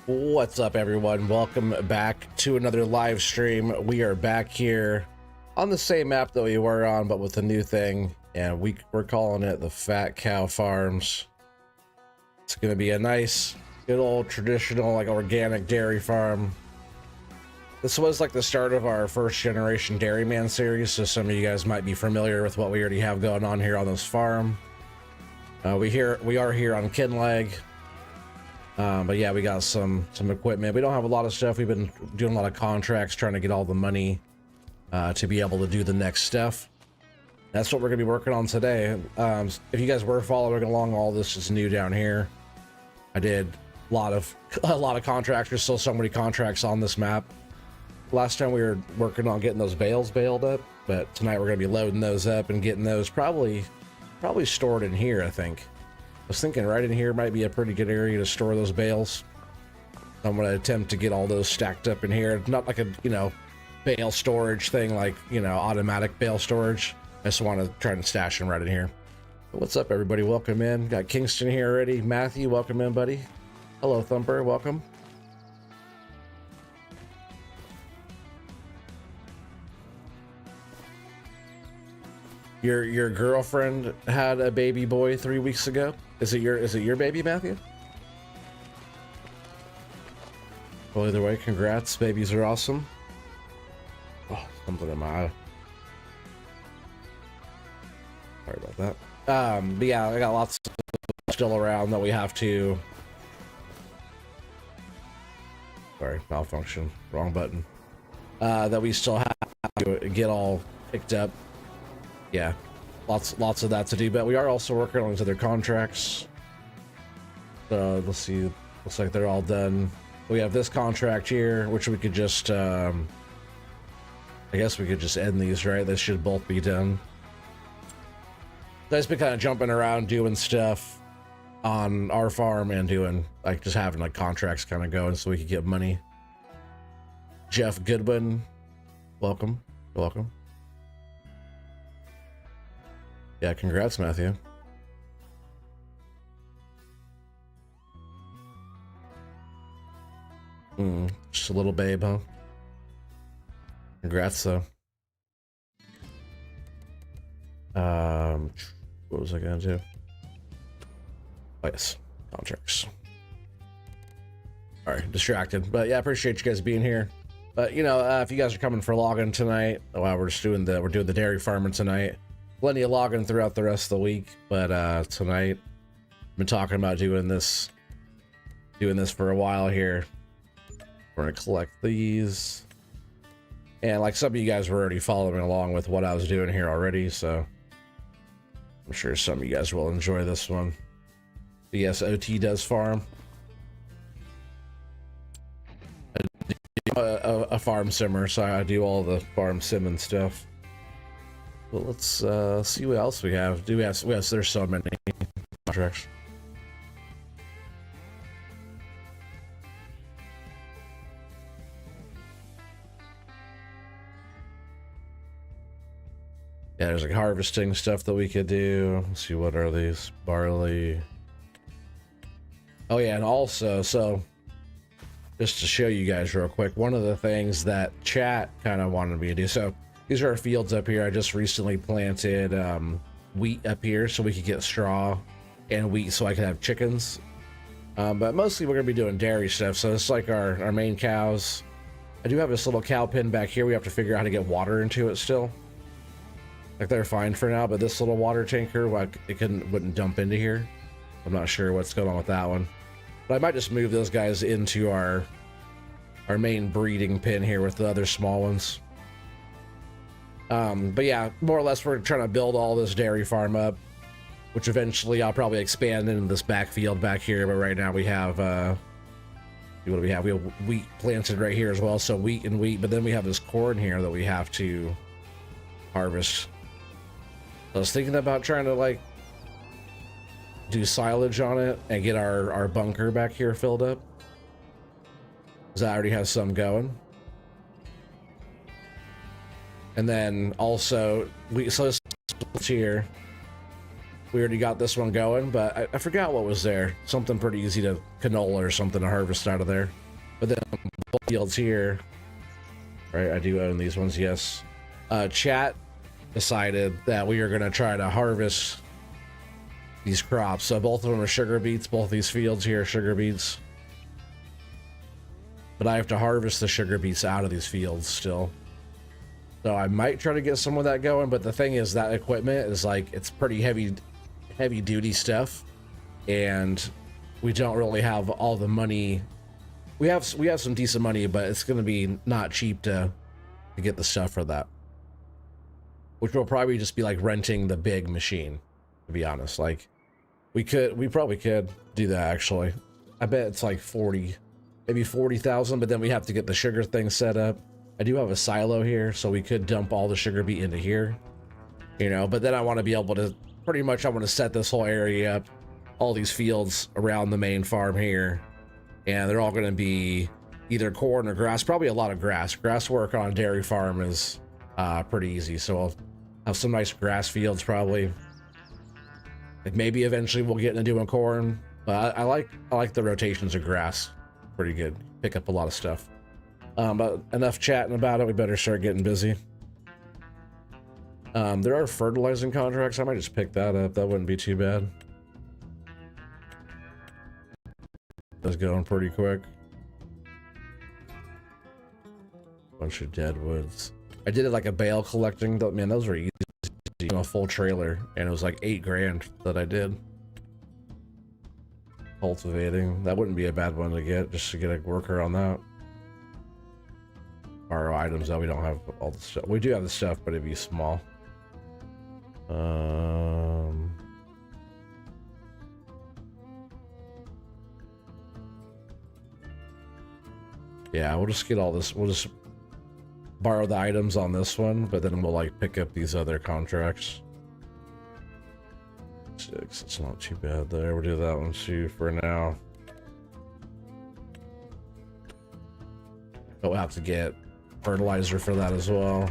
What's up, everyone? Welcome back to another live stream. We are back here on the same map that we were on, but with a new thing, and we're calling it the Fat Cow Farms. It's gonna be a nice, good old traditional, like organic dairy farm. This was like the start of our first generation Dairyman series, so some of you guys might be familiar with what we already have going on here on this farm. We are here on Kinleg. But yeah, we got some equipment. We don't have a lot of stuff. We've been doing a lot of contracts, trying to get all the money to be able to do the next stuff. That's what we're gonna be working on today. If you guys were following along, all this is new down here. I did a lot of contracts. There's still so many contracts on this map. Last time we were working on getting those bales baled up, but tonight we're gonna be loading those up and getting those probably stored in here, I think. I was thinking right in here might be a pretty good area to store those bales. I'm going to attempt to get all those stacked up in here. Not like a, bale storage thing, like, automatic bale storage. I just want to try and stash them right in here. What's up, everybody? Welcome in. Got Kingston here already. Matthew, welcome in, buddy. Hello, Thumper. Welcome. Your girlfriend had a baby boy 3 weeks ago. Is it your baby, Matthew? Well, either way, congrats. Babies are awesome. Oh, something in my eye. Sorry about that. But yeah, I got lots of still around that we have to. Sorry, malfunction. Wrong button. That we still have to get all picked up. Yeah, lots of that to do, but we are also working on these other contracts. So let's see, looks like they're all done. We have this contract here, which we could just, I guess we could just end these, right? They should both be done. So I've been kind of jumping around doing stuff on our farm and doing, like, just having like contracts kind of going so we could get money. Jeff Goodwin, welcome. Welcome. Yeah, congrats, Matthew. Just a little babe, huh? Congrats, though. What was I gonna do? Oh, yes, contracts. All right, distracted, but yeah, I appreciate you guys being here. But if you guys are coming for login tonight, well, we're doing the dairy farming tonight. Plenty of logging throughout the rest of the week, but tonight I've been talking about doing this for a while here. We're gonna collect these, and like some of you guys were already following along with what I was doing here already, so I'm sure some of you guys will enjoy this one. But yes, OT does farm. A farm simmer, so I do all the farm sim and stuff. Well, let's see what else we have. There's so many contracts. Yeah, there's like harvesting stuff that we could do. Let's see, what are these? Barley. Oh yeah, and also, so just to show you guys real quick, one of the things that chat kind of wanted me to do. So these are our fields up here. I just recently planted wheat up here so we could get straw and wheat so I could have chickens. But mostly we're gonna be doing dairy stuff. So it's like our main cows. I do have this little cow pen back here. We have to figure out how to get water into it still. Like, they're fine for now, but this little water tanker, like, it wouldn't dump into here. I'm not sure what's going on with that one. But I might just move those guys into our main breeding pen here with the other small ones. But yeah, more or less we're trying to build all this dairy farm up, which eventually I'll probably expand into this backfield back here. But right now we have, what do we have? We have wheat planted right here as well. So wheat and wheat, but then we have this corn here that we have to harvest. I was thinking about trying to like do silage on it and get our bunker back here filled up, because I already have some going. And then also so this here, we already got this one going, but I forgot what was there. Something pretty easy to canola or something to harvest out of there. But then both fields here, right? I do own these ones, yes. Chat decided that we are going to try to harvest these crops. So both of them are sugar beets. Both these fields here are sugar beets. But I have to harvest the sugar beets out of these fields still. So I might try to get some of that going, but the thing is that equipment is like, it's pretty heavy duty stuff, and we don't really have all the money. We have some decent money, but it's going to be not cheap to get the stuff for that, which will probably just be like renting the big machine, to be honest. Like we probably could do that actually. I bet it's like 40, maybe 40,000, but then we have to get the sugar thing set up. I do have a silo here, so we could dump all the sugar beet into here, you know, but then I want to be able to pretty much, I want to set this whole area up, all these fields around the main farm here, and they're all going to be either corn or grass, probably a lot of grass. Grass work on a dairy farm is pretty easy, so I'll have some nice grass fields probably. Like maybe eventually we'll get into doing corn, but I like the rotations of grass. Pretty good. Pick up a lot of stuff. But enough chatting about it. We better start getting busy. There are fertilizing contracts. I might just pick that up. That wouldn't be too bad. That's going pretty quick. Bunch of dead woods. I did it like a bale collecting. Man, those were easy. You know, a full trailer, and it was like 8 grand that I did. Cultivating. That wouldn't be a bad one to get, just to get a worker on that. Borrow items though, we don't have all the stuff. We do have the stuff, but it'd be small. Yeah, we'll just get all this. We'll just borrow the items on this one, but then we'll like pick up these other contracts. 6, it's not too bad there. We'll do that one too for now. But we'll have to get fertilizer for that as well.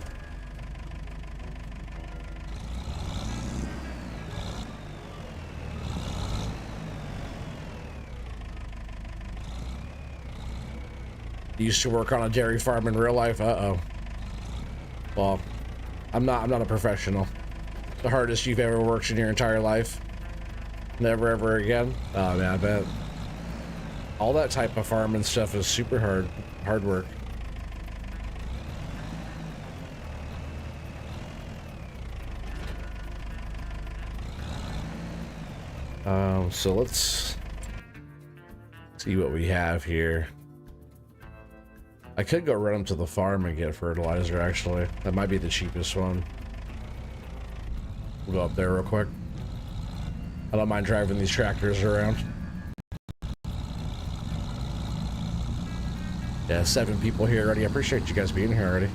Used to work on a dairy farm in real life. Uh-oh. Well, I'm not a professional. The hardest you've ever worked in your entire life. Never ever again. Oh man, I bet. All that type of farming stuff is super hard work. So let's see what we have here. I could go run them to the farm and get fertilizer, actually. That might be the cheapest one. We'll go up there real quick. I don't mind driving these tractors around. Yeah, 7 people here already. I appreciate you guys being here already.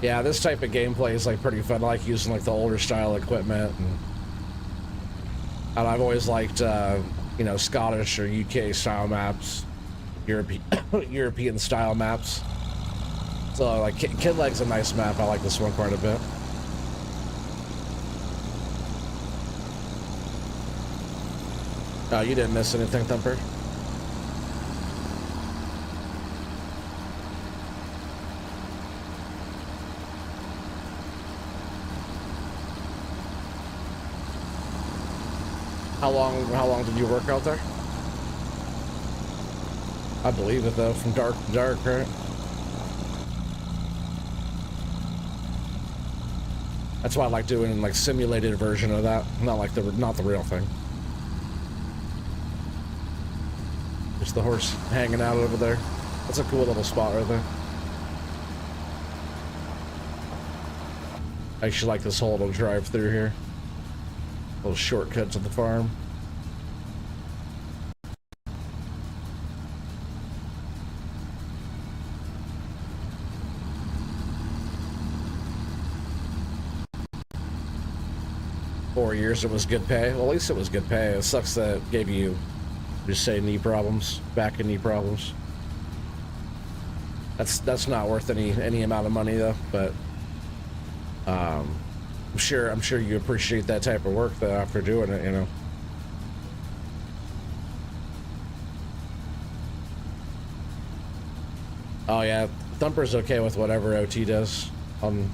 Yeah, this type of gameplay is like pretty fun. I like using like the older style equipment, and I've always liked you know, Scottish or UK style maps, European style maps. So like Kid Leg's a nice map. I like this one quite a bit. Oh, you didn't miss anything, Thumper? How long did you work out there? I believe it though, from dark to dark, right? That's why I like doing like simulated version of that, not the real thing. Just the horse hanging out over there. That's a cool little spot right there. I actually like this whole little drive through here. Little shortcut to the farm. Four years it was good pay. Well, at least it was good pay. It sucks that it gave you Just say knee problems, back and knee problems. That's not worth any amount of money though, but I'm sure you appreciate that type of work though after doing it, you know. Oh yeah, Thumper's okay with whatever OT does on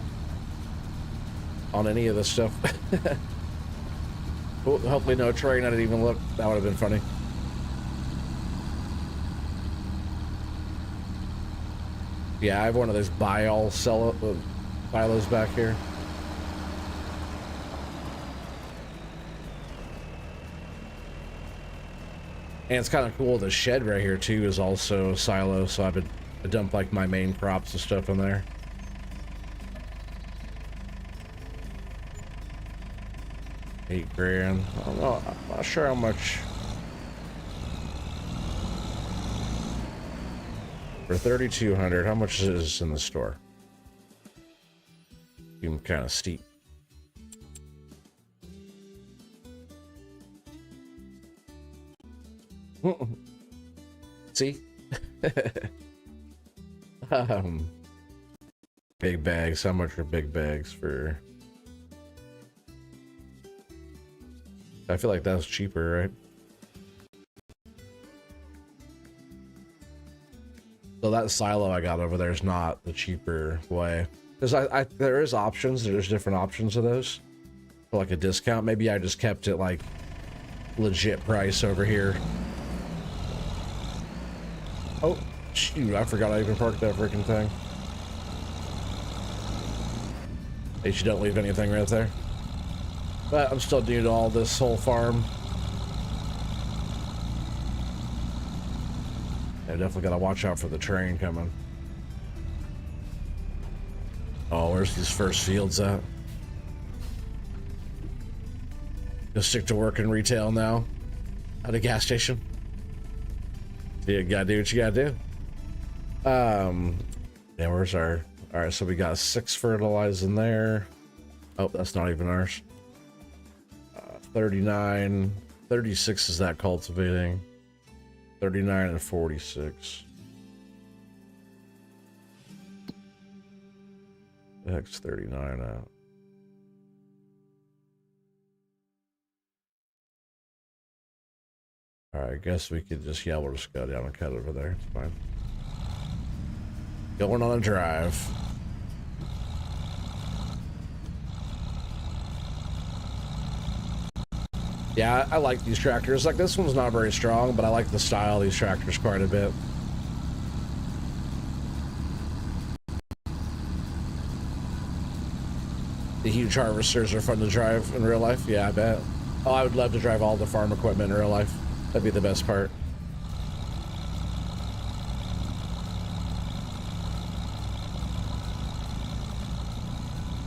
any of this stuff. Hopefully no train. I didn't even look. That would have been funny. Yeah, I have one of those buy all sell silos back here. And it's kind of cool. The shed right here too is also a silo, so I dump like my main crops and stuff in there. $8 grand. I don't know. I'm not sure how much. For 3,200, how much is this in the store? Even kind of steep. See? Big bags. How much are big bags for? I feel like that's cheaper, right? So that silo I got over there is not the cheaper way. Because there is options. There's different options of those. For like a discount. Maybe I just kept it like legit price over here. Oh, shoot. I forgot I even parked that freaking thing. Hey, you don't leave anything right there. But I'm still new to all this whole farm. I definitely gotta watch out for the train coming. Oh, where's these first fields at? Go stick to work in retail now. At a gas station. You gotta do what you gotta do. Yeah, where's our... Alright, so we got 6 fertilize in there. Oh, that's not even ours. 39. 36 is that cultivating. 39 and 46. The heck's 39 out? Alright, I guess we could just, yeah, we'll just go down and cut over there. It's fine. Going on a drive. Yeah, I like these tractors. Like, this one's not very strong, but I like the style of these tractors quite a bit. The huge harvesters are fun to drive in real life. Yeah, I bet. Oh, I would love to drive all the farm equipment in real life. That'd be the best part.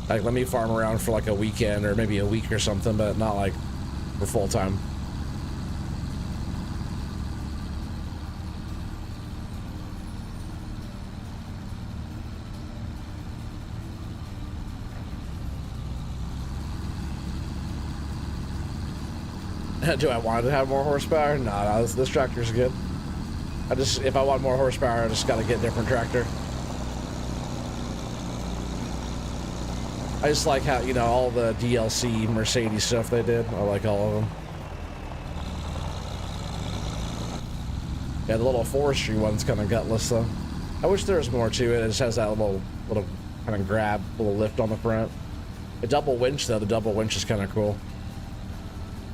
Like, let me farm around for like a weekend or maybe a week or something, but not like for full time. Do I want to have more horsepower? No, this tractor's good. If I want more horsepower, I just gotta get a different tractor. I just like how, you know, all the DLC Mercedes stuff they did. I like all of them. Yeah, the little forestry one's kind of gutless though. I wish there was more to it. It just has that little kind of grab, little lift on the front. A double winch though, the double winch is kind of cool.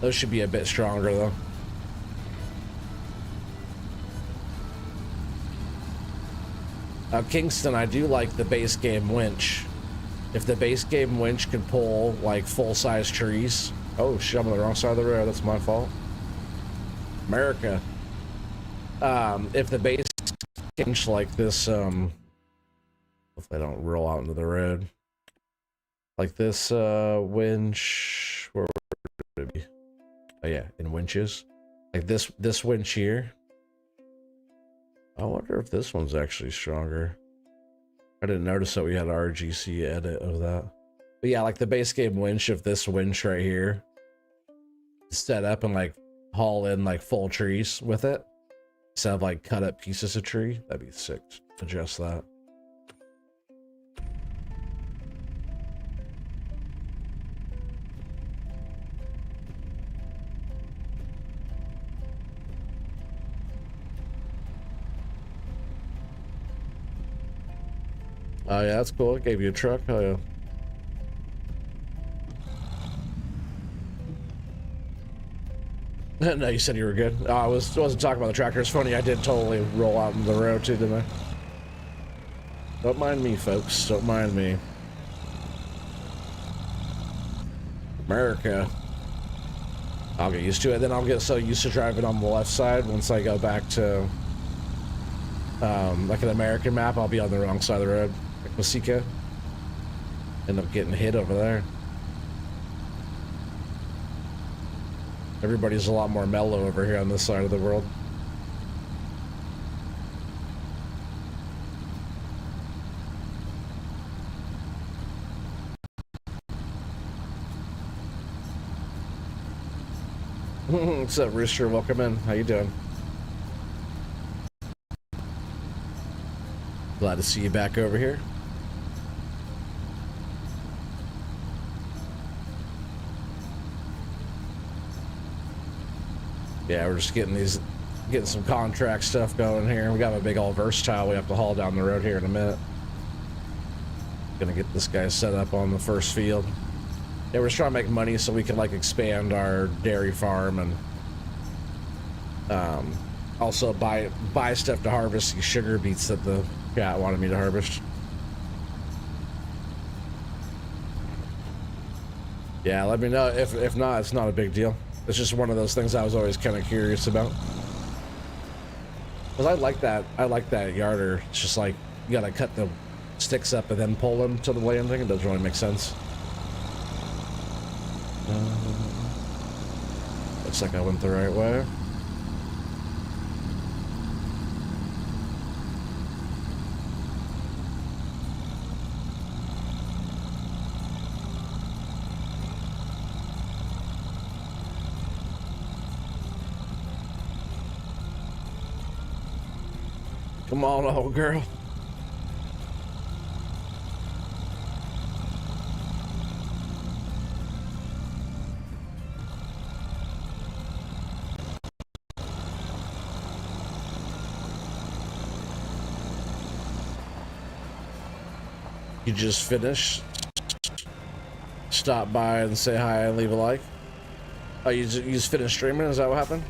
Those should be a bit stronger though. Kingston, I do like the base game winch. If the base game winch can pull like full-size trees. Oh shit, I'm on the wrong side of the road. That's my fault. America. If the base winch like this, hopefully I don't roll out into the road. Like this winch, where would it be? Oh yeah, in winches. Like this winch here. I wonder if this one's actually stronger. I didn't notice that we had an RGC edit of that. But yeah, like the base game winch of this winch right here, set up and like haul in like full trees with it instead of like cut up pieces of tree. That'd be sick to adjust that. Oh yeah, that's cool. It gave you a truck. Oh yeah. No, you said you were good. Oh, I wasn't talking about the tractor. It's funny, I did totally roll out in the road too, didn't I? Don't mind me, folks. Don't mind me. America. I'll get used to it. Then I'll get so used to driving on the left side once I go back to like an American map. I'll be on the wrong side of the road, like Masika. End up getting hit over there. Everybody's a lot more mellow over here on this side of the world. What's up, Rooster? Welcome in. How you doing? Glad to see you back over here. Yeah, we're just getting some contract stuff going here. We got a big old versatile we have to haul down the road here in a minute. Gonna get this guy set up on the first field. Yeah, we're just trying to make money so we can like expand our dairy farm and also buy stuff to harvest these sugar beets that the cat wanted me to harvest. Yeah, let me know if not, it's not a big deal. It's just one of those things I was always kind of curious about. Cause I like that yarder. It's just like you gotta cut the sticks up and then pull them to the landing. It doesn't really make sense. Looks like I went the right way. Come on, old girl. You just finished? Stop by and say hi and leave a like? Oh, you just finished streaming? Is that what happened?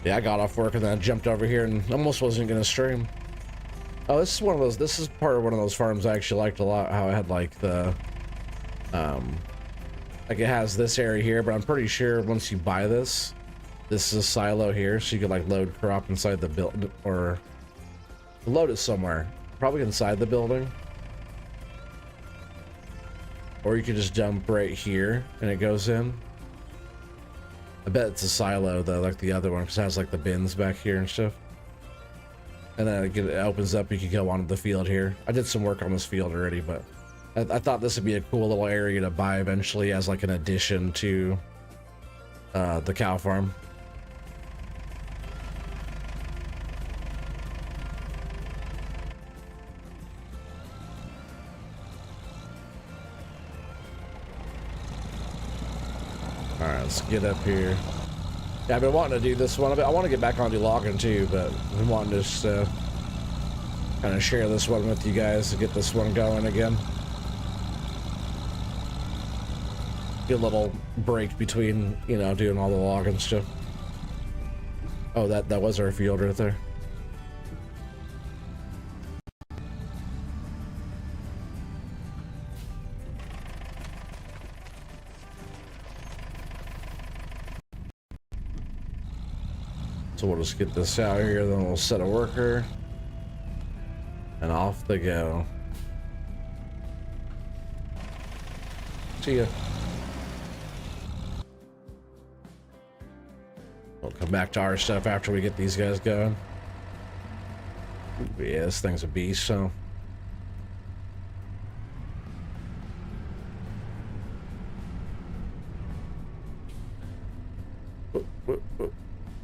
Yeah, I got off work and then I jumped over here and almost wasn't gonna stream. Oh, this is one of those. This is part of one of those farms I actually liked a lot. How it had like the, like it has this area here, but I'm pretty sure once you buy this, this is a silo here, so you could like load crop inside the build or load it somewhere, probably inside the building, or you could just dump right here and it goes in. I bet it's a silo though, like the other one, because it has like the bins back here and stuff. And then it opens up, you can go onto the field here. I did some work on this field already, but I thought this would be a cool little area to buy eventually as like an addition to the cow farm. All right, let's get up here. Yeah, I've been wanting to do this one. I want to get back on to logging too, but I've been wanting to just kind of share this one with you guys to get this one going again. Get a little break between, you know, doing all the logging stuff. Oh, that was our field right there. So we'll just get this out here, then we'll set a worker, and off they go. See ya. We'll come back to our stuff after we get these guys going. But yeah, this thing's a beast, so.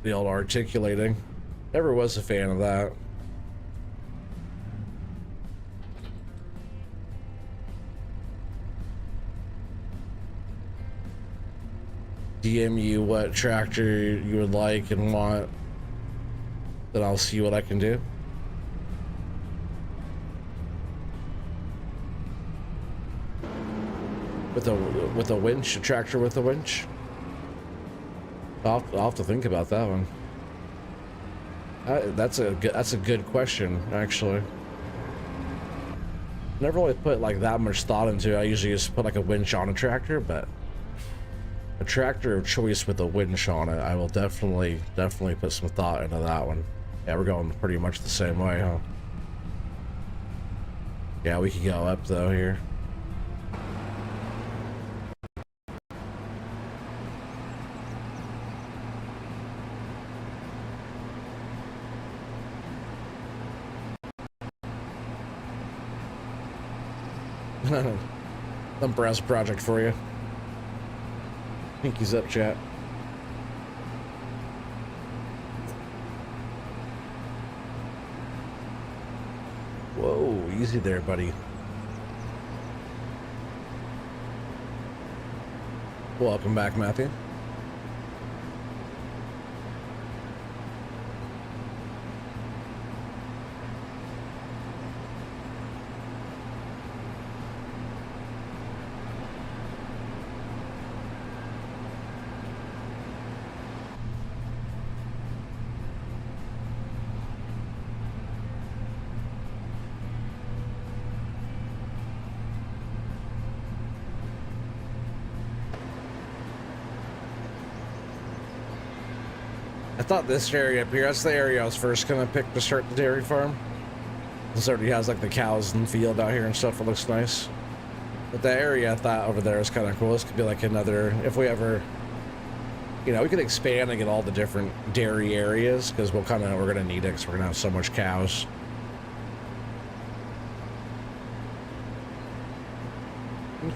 The old articulating. Never was a fan of that. DM you what tractor you would like and want, then I'll see what I can do. With a winch, a tractor with a winch. I'll have to think about that one. That's a good question, actually. Never really put like that much thought into it. I usually just put like a winch on a tractor, but a tractor of choice with a winch on it, I will definitely put some thought into that one. Yeah, we're going pretty much the same way, huh? Yeah, we can go up though here. Some browse project for you. Pinky's up, chat. Whoa, easy there, buddy. Welcome back, Matthew. I thought this area up here, that's the area I was first gonna pick to start the dairy farm. This already has like the cows in the field out here and stuff, it looks nice. But the area I thought over there is kind of cool. This could be like another, if we ever, you know, we could expand and get all the different dairy areas, because we're gonna need it, because we're gonna have so much cows.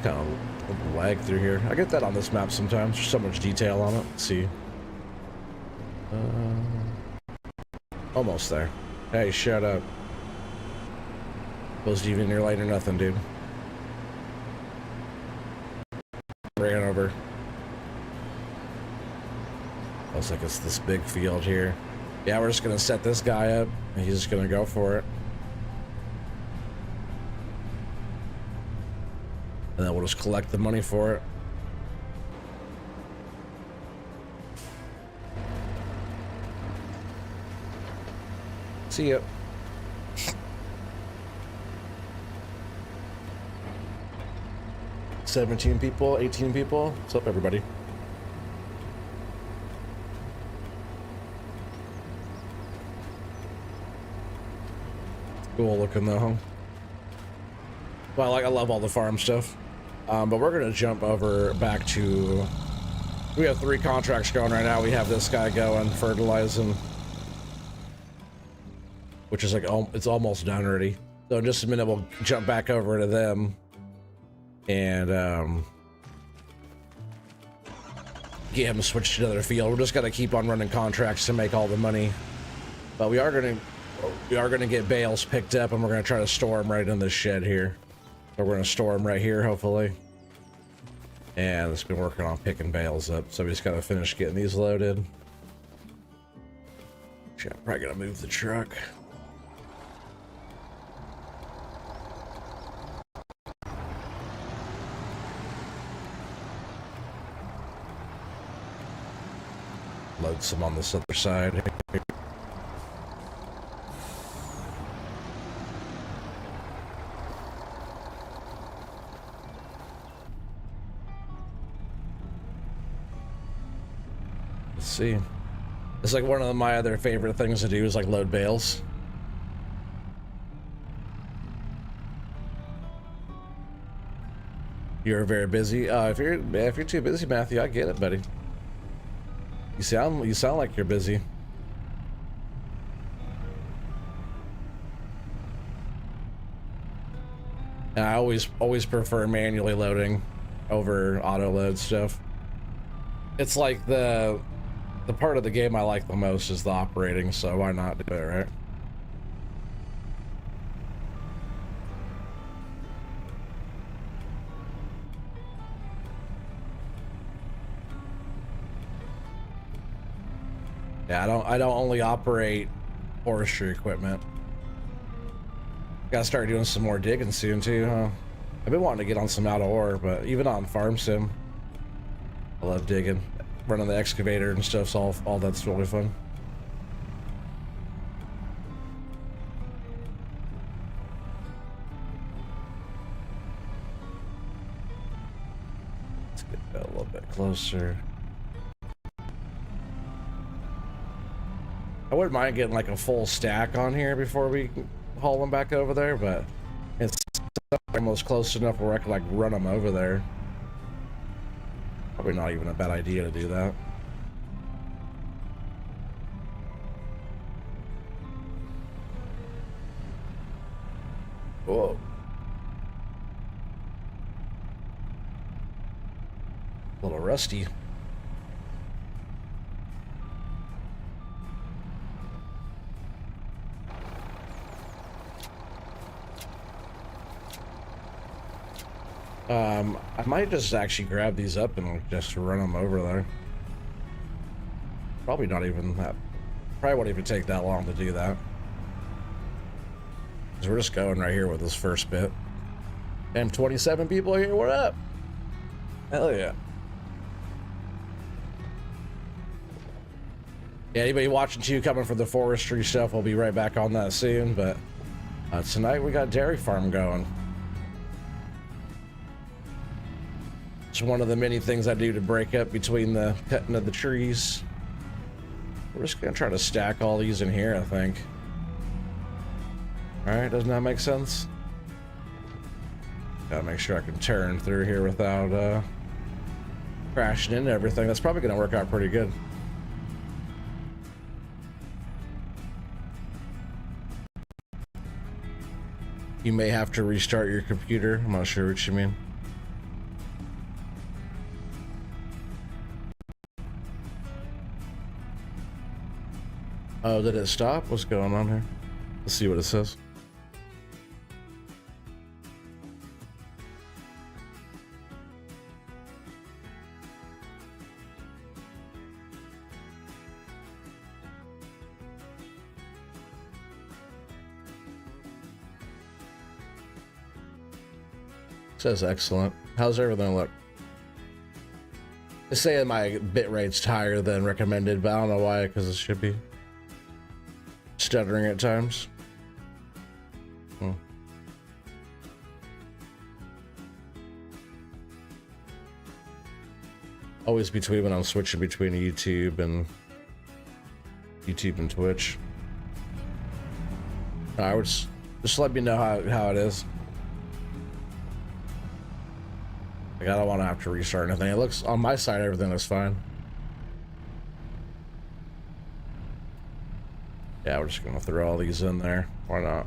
Kind of lag through here. I get that on this map sometimes. There's so much detail on it. Let's see. Almost there. Hey, shut up. Supposed to even near light or nothing, dude. Ran over. Looks like it's this big field here. Yeah, we're just gonna set this guy up, and he's just gonna go for it. And then we'll just collect the money for it. See ya. $17 people, 18 people. What's up, everybody? Cool looking though, huh? Well, I love all the farm stuff. But we're gonna jump over back to. We have 3 contracts going right now. We have this guy going, fertilizing, which is like, it's almost done already. So in just a minute, we'll jump back over to them and get him switched to another field. We're just gonna keep on running contracts to make all the money. But we are gonna get bales picked up, and we're gonna try to store them right in this shed here. So we're gonna store them right here, hopefully. And it's been working on picking bales up, so we just gotta finish getting these loaded. Shit, I'm probably gonna move the truck. Load some on this other side. Let's see. It's like one of my other favorite things to do is like load bales. You're very busy. If you're too busy, Matthew, I get it, buddy. You sound like you're busy. And I always prefer manually loading over auto load stuff. It's like the part of the game I like the most is the operating, so why not do it, right? Yeah, I don't only operate forestry equipment. Gotta start doing some more digging soon too, huh? I've been wanting to get on some out of ore, but even on farm sim, I love digging, running the excavator and stuff. So all that's really fun. Let's get that a little bit closer. I wouldn't mind getting like a full stack on here before we haul them back over there, but it's almost close enough where I can like run them over there. Probably not even a bad idea to do that. Whoa. A little rusty. I might just actually grab these up and just run them over there. Probably not even that. Probably won't even take that long to do that. Because we're just going right here with this first bit. And 27 people here, what up? Hell yeah. Yeah, anybody watching too coming from the forestry stuff, we'll be right back on that soon. But tonight we got dairy farm going. It's one of the many things I do to break up between the cutting of the trees. We're just gonna try to stack all these in here, I think. All right, doesn't that make sense? Gotta make sure I can turn through here without crashing into everything. That's probably gonna work out pretty good. You may have to restart your computer. I'm not sure what you mean. Oh, did it stop? What's going on here? Let's see what it says. It says excellent. How's everything look? It's saying my bit rate's higher than recommended, but I don't know why, because it should be stuttering at times. Always between when I'm switching between YouTube and Twitch. I would just let me know how it is. Like, I don't want to have to restart anything. It looks on my side, everything looks fine. Yeah, we're just gonna throw all these in there. Why not?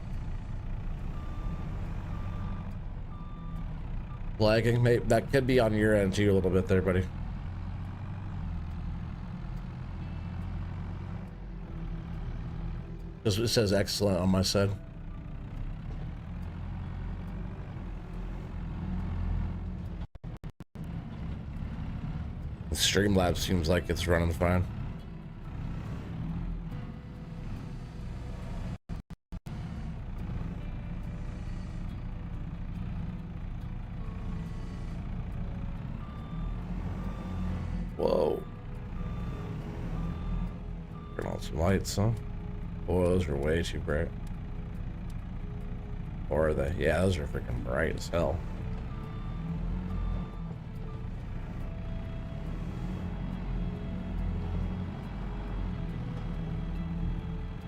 Lagging, maybe that could be on your end too a little bit there, buddy. Because it says excellent on my side. The Streamlabs seems like it's running fine. Whoa. Turn on some lights, huh? Oh, those are way too bright. Or are they? Yeah, those are freaking bright as hell.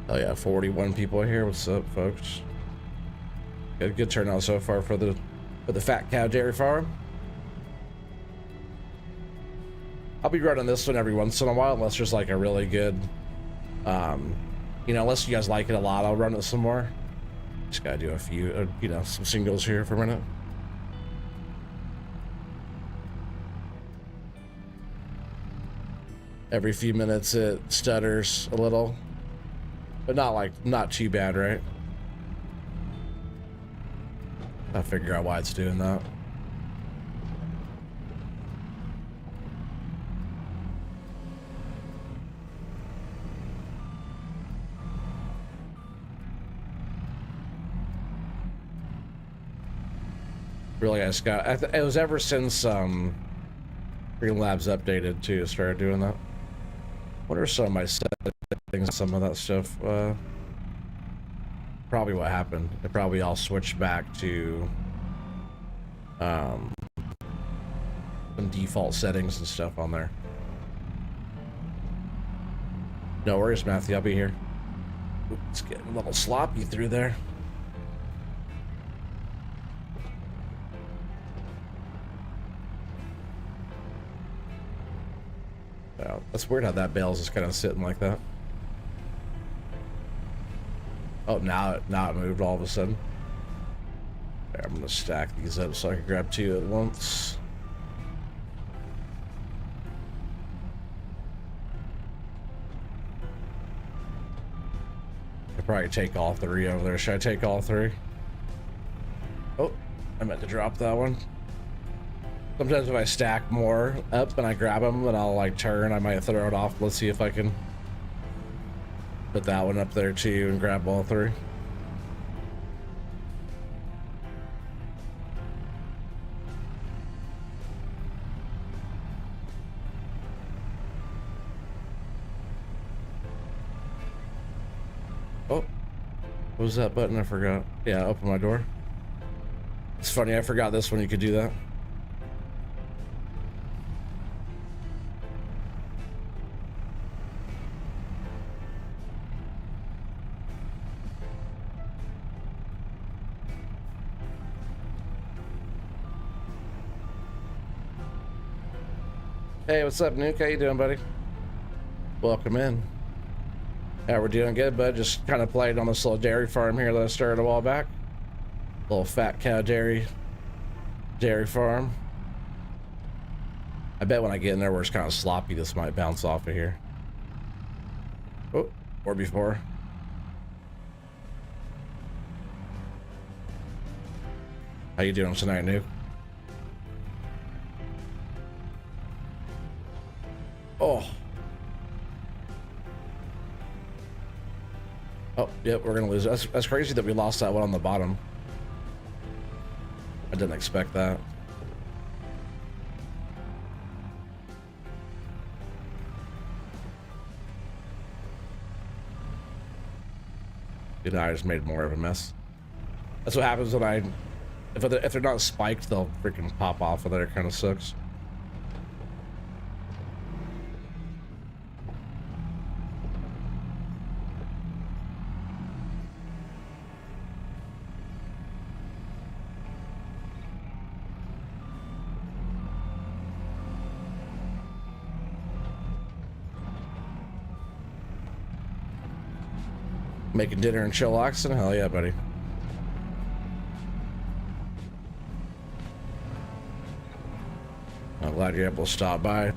Oh yeah, 41 people here. What's up, folks? Good turnout so far for the Fat Cow Dairy Farm. I'll be running this one every once in a while, unless there's like a really good, you know, unless you guys like it a lot, I'll run it some more. Just gotta do a few, you know, some singles here for a minute. Every few minutes it stutters a little, but not too bad, right? I'll figure out why it's doing that. Really, I just got, it was ever since Streamlabs updated too, started doing that. What are some of my settings, some of that stuff? Probably what happened. It probably all switched back to some default settings and stuff on there. No worries, Matthew, I'll be here. Ooh, it's getting a little sloppy through there. Wow, that's weird how that bale's just kind of sitting like that. Oh, now it moved all of a sudden. Right, I'm gonna stack these up so I can grab two at once. I probably take all three over there. Should I take all three? Oh, I meant to drop that one. Sometimes if I stack more up and I grab them and I'll like turn, I might throw it off. Let's see if I can put that one up there too and grab all three. Oh, what was that button? I forgot. Yeah, open my door. It's funny, I forgot this one you could do that. Hey, what's up, Nuke? How you doing, buddy? Welcome in. Yeah, we're doing good, bud. Just kind of played on this little dairy farm here that I started a while back. Little fat cow dairy farm. I bet when I get in there where it's kind of sloppy, this might bounce off of here. Oh, or before. How you doing tonight, Nuke? Oh. Oh, yep, we're gonna lose. That's crazy that we lost that one on the bottom. I didn't expect that. Good, I just made more of a mess. That's what happens when if they're not spiked, they'll freaking pop off of there. It kind of sucks. Making dinner in Chillaxon? Hell yeah, buddy. I'm glad you're able to stop by.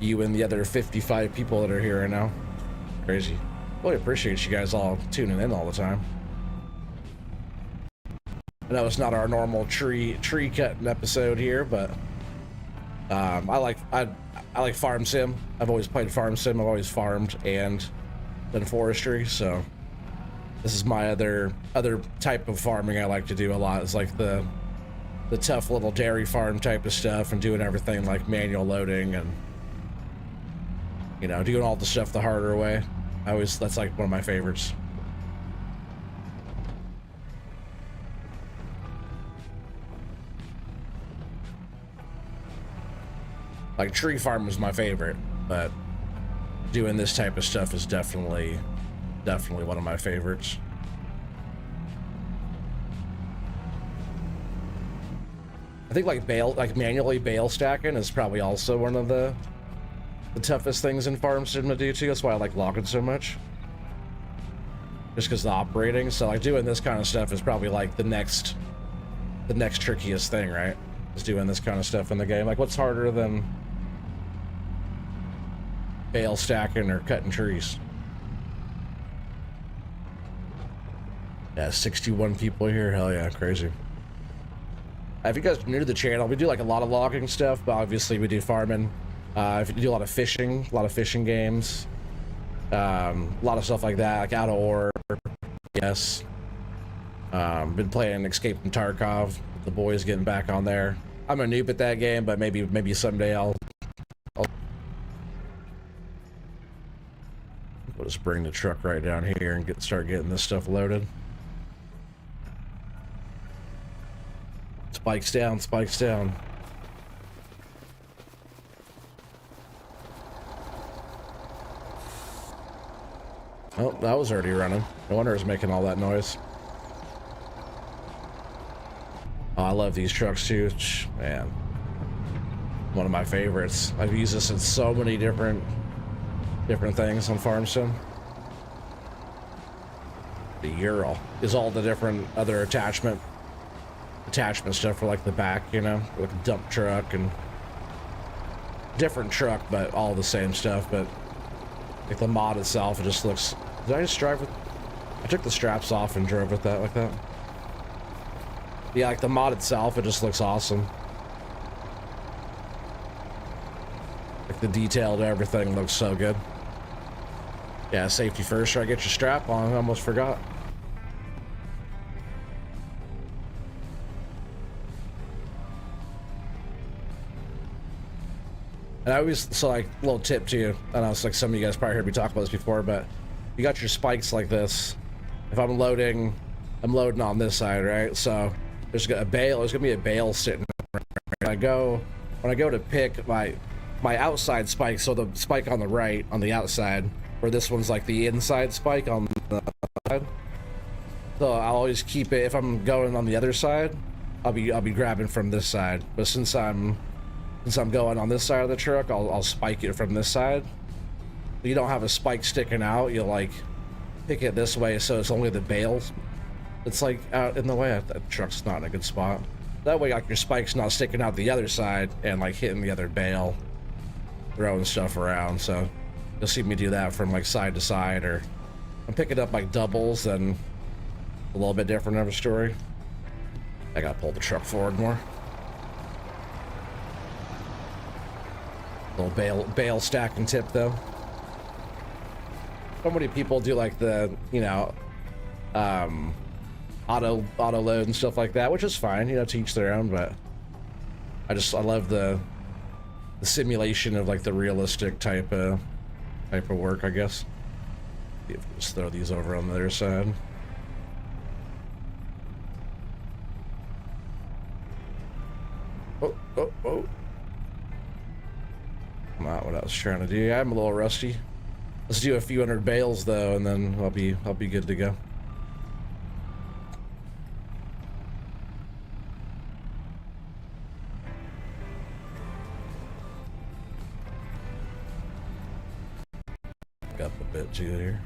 You and the other 55 people that are here right now. Crazy. Really appreciate you guys all tuning in all the time. I know it's not our normal tree cutting episode here, but I like farm sim. I've always played farm sim. I've always farmed and done forestry, so this is my other type of farming I like to do a lot. It's like the tough little dairy farm type of stuff and doing everything like manual loading and, you know, doing all the stuff the harder way. That's like one of my favorites. Like tree farm was my favorite, but doing this type of stuff is definitely one of my favorites. I think like manually bale stacking is probably also one of the toughest things in farm sim to do too. That's why I like logging so much. Just because the operating. So like doing this kind of stuff is probably like the next trickiest thing, right? Is doing this kind of stuff in the game. Like what's harder than bale stacking or cutting trees. Yeah, 61 people here. Hell yeah, crazy. If you guys are new to the channel, we do like a lot of logging stuff, but obviously we do farming. If you do a lot of fishing games, a lot of stuff like that, like Out of Ore. Yes. Been playing Escape from Tarkov. The boys getting back on there. I'm a noob at that game, but maybe someday I'll we'll just bring the truck right down here and start getting this stuff loaded. Spikes down, spikes down. Oh, that was already running. No wonder it's making all that noise. Oh, I love these trucks too. Man, one of my favorites. I've used this in so many different things on Farm Sim. The Ural is all the different other attachment stuff for like the back, you know, like a dump truck and different truck, but all the same stuff. But like the mod itself, it just looks. Did I just drive with? I took the straps off and drove with that like that. Yeah, like the mod itself, it just looks awesome. Like the detail to everything looks so good. Yeah, safety first. Try to get your strap on. I almost forgot. And I always, so like, little tip to you, I know it's like some of you guys probably heard me talk about this before, but you got your spikes like this. If I'm loading on this side, right? So there's a bale, there's gonna be a bale sitting right. When I go to pick my outside spike, so the spike on the right, on the outside, where this one's like the inside spike on the side. So I'll always keep it, if I'm going on the other side, I'll be grabbing from this side. But since I'm going on this side of the truck, I'll spike it from this side. You don't have a spike sticking out. You'll like pick it this way, so it's only the bales. It's like out in the way. That truck's not in a good spot. That way, like your spike's not sticking out the other side and like hitting the other bale, throwing stuff around. So you'll see me do that from like side to side, or I'm picking up like doubles, and a little bit different of a story. I gotta pull the truck forward more. Little bale stacking tip though. So many people do like the, you know, auto load and stuff like that, which is fine, you know, to each their own. But I love the simulation of like the realistic type of work, I guess. Just throw these over on the other side. Oh. Not what I was trying to do. I'm a little rusty. Let's do a few hundred bales though, and then I'll be good to go. Up a bit too here.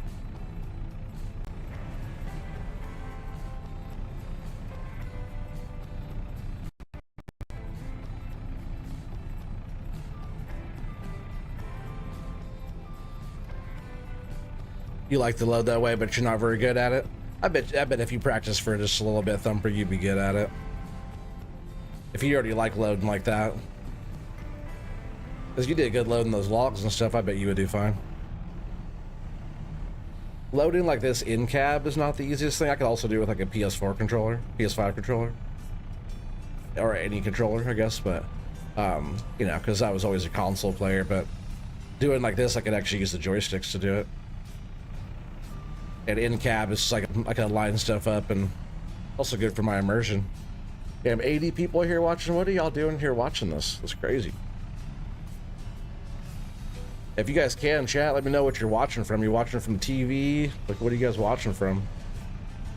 You like to load that way, but you're not very good at it. I bet if you practice for just a little bit, Thumper, you'd be good at it. If you already like loading like that. Because you did good loading those logs and stuff, I bet you would do fine. Loading like this in cab is not the easiest thing. I could also do it with like a PS4 controller, PS5 controller. Or any controller, I guess, but, you know, because I was always a console player, but doing like this, I could actually use the joysticks to do it. And in cab, it's just like I can line stuff up, and also good for my immersion. Damn, 80 people here watching. What are y'all doing here watching this? It's crazy. If you guys can chat, let me know what you're watching from. You watching from TV? Like, what are you guys watching from?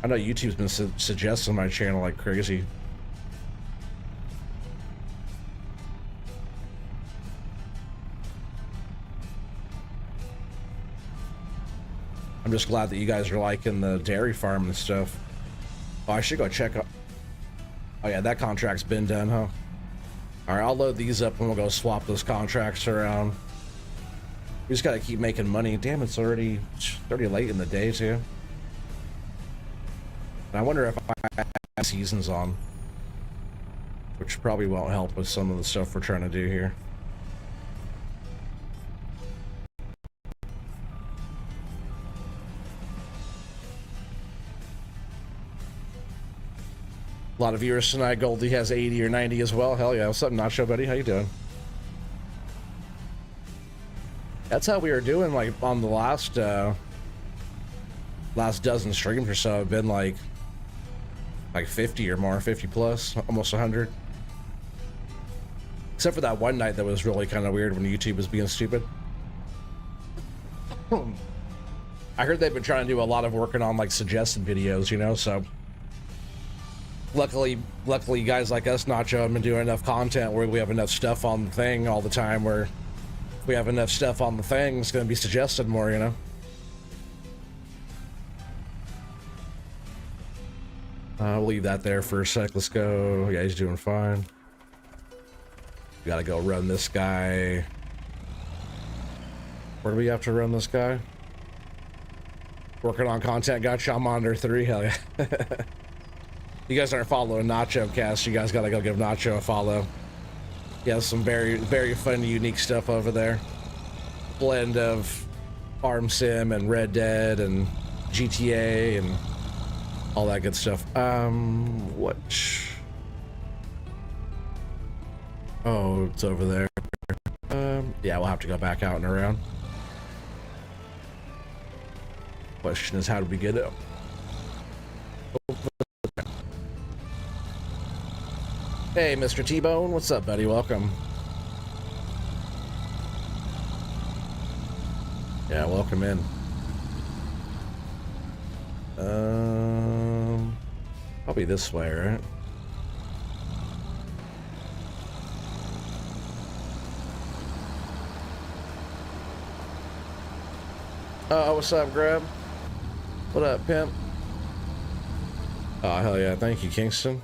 I know YouTube's been suggesting my channel like crazy. I'm just glad that you guys are liking the dairy farm and stuff. Oh, I should go check up. Oh yeah, that contract's been done, huh? All right, I'll load these up and we'll go swap those contracts around. We just gotta keep making money. Damn, it's already late in the day too. And I wonder if I have seasons on, which probably won't help with some of the stuff we're trying to do here. A lot of viewers tonight. Goldie has 80 or 90 as well. Hell yeah. What's up, Nacho, buddy? How you doing? That's how we were doing, like, on the last dozen streams or so. I've been like 50 or more, 50 plus, almost 100. Except for that one night that was really kind of weird when YouTube was being stupid. I heard they've been trying to do a lot of working on like suggested videos, you know, so luckily guys like us, Nacho, have been doing enough content where we have enough stuff on the thing all the time where if we have enough stuff on the thing, it's going to be suggested more, you know. We'll leave that there for a sec. Let's go. Yeah, he's doing fine. We gotta go run this guy. Where do we have to run this guy? Working on content. Gotcha. I'm on under 3. Hell yeah. You guys aren't following Nacho Cast. You guys gotta go give Nacho a follow. He has some very, very fun, unique stuff over there. Blend of Farm Sim and Red Dead and GTA and all that good stuff. What? Oh, it's over there. Yeah, we'll have to go back out and around. Question is, how do we get it? Hey, Mr. T-Bone, what's up, buddy? Welcome. Yeah, welcome in. Probably this way, right? Oh, what's up, Grab? What up, pimp? Oh, hell yeah. Thank you, Kingston.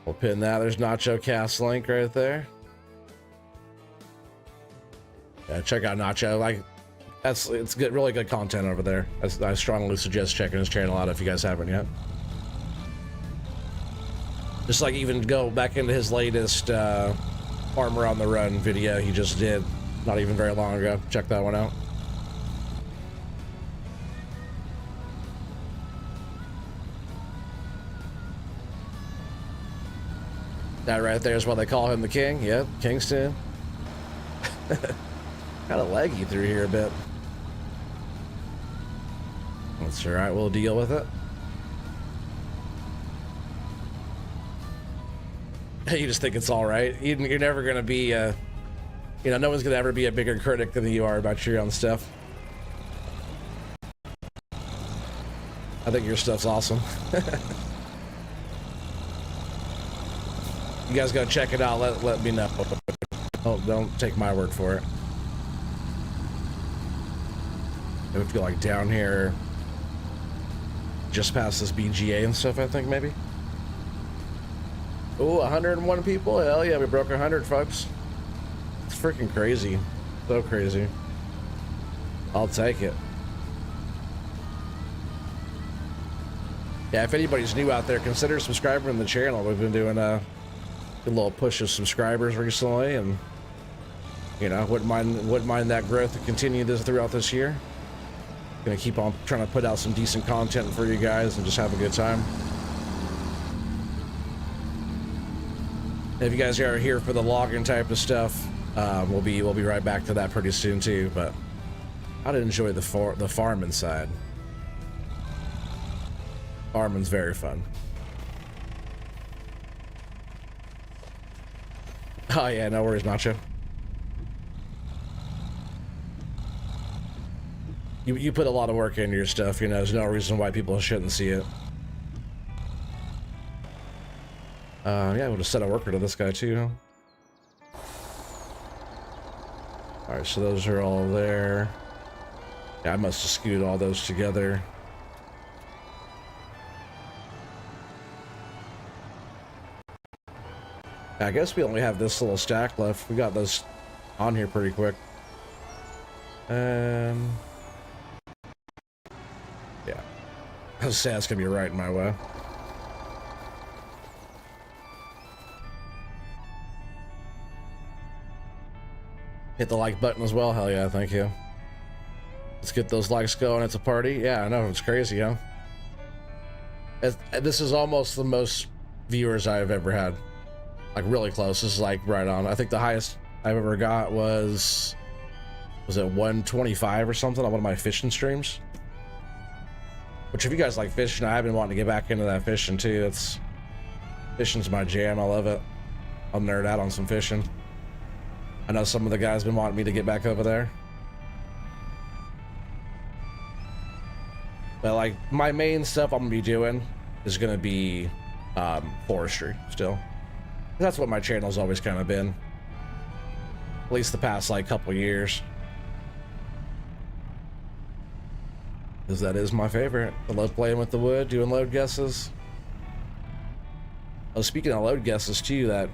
We'll pin that. There's Nacho Cast link right there. Yeah, check out Nacho. Like, it's good, really good content over there. I strongly suggest checking his channel out if you guys haven't yet. Just like even go back into his latest Farmer on the Run video he just did not even very long ago. Check that one out. That right there is why they call him the king. Yep, Kingston. Kind of laggy through here a bit. That's all right, we'll deal with it. You just think it's all right. You're never going to be, you know, no one's going to ever be a bigger critic than you are about your own stuff. I think your stuff's awesome. You guys go check it out. Let me know. Don't take my word for it. We have to go like down here, just past this BGA and stuff. I think maybe. Oh, 101 people. Hell yeah, we broke 100, folks. It's freaking crazy. So crazy. I'll take it. Yeah, if anybody's new out there, consider subscribing to the channel. We've been doing a little push of subscribers recently, and you know, wouldn't mind that growth to continue this throughout this year. Gonna keep on trying to put out some decent content for you guys and just have a good time. If you guys are here for the logging type of stuff, we'll be right back to that pretty soon too. But I'd enjoy the farming side. Farming's very fun. Oh yeah, no worries, Nacho. You put a lot of work into your stuff, you know, there's no reason why people shouldn't see it. Yeah, we'll just set a worker to this guy too. Alright, so those are all there. Yeah, I must have skewed all those together. I guess we only have this little stack left. We got those on here pretty quick. Yeah. I was saying it's gonna be right in my way. Hit the like button as well. Hell yeah, thank you. Let's get those likes going. It's a party. Yeah, I know, it's crazy, huh? This is almost the most viewers I've ever had. Like really close. This is like right on. I think the highest I've ever got was it 125 or something on one of my fishing streams? Which if you guys like fishing, I've been wanting to get back into that fishing too. Fishing's my jam. I love it. I'll nerd out on some fishing. I know some of the guys been wanting me to get back over there. But like my main stuff I'm gonna be doing is gonna be forestry still. That's what my channel's always kind of been. At least the past like couple years. Because that is my favorite. I love playing with the wood, doing load guesses. Oh, speaking of load guesses too, that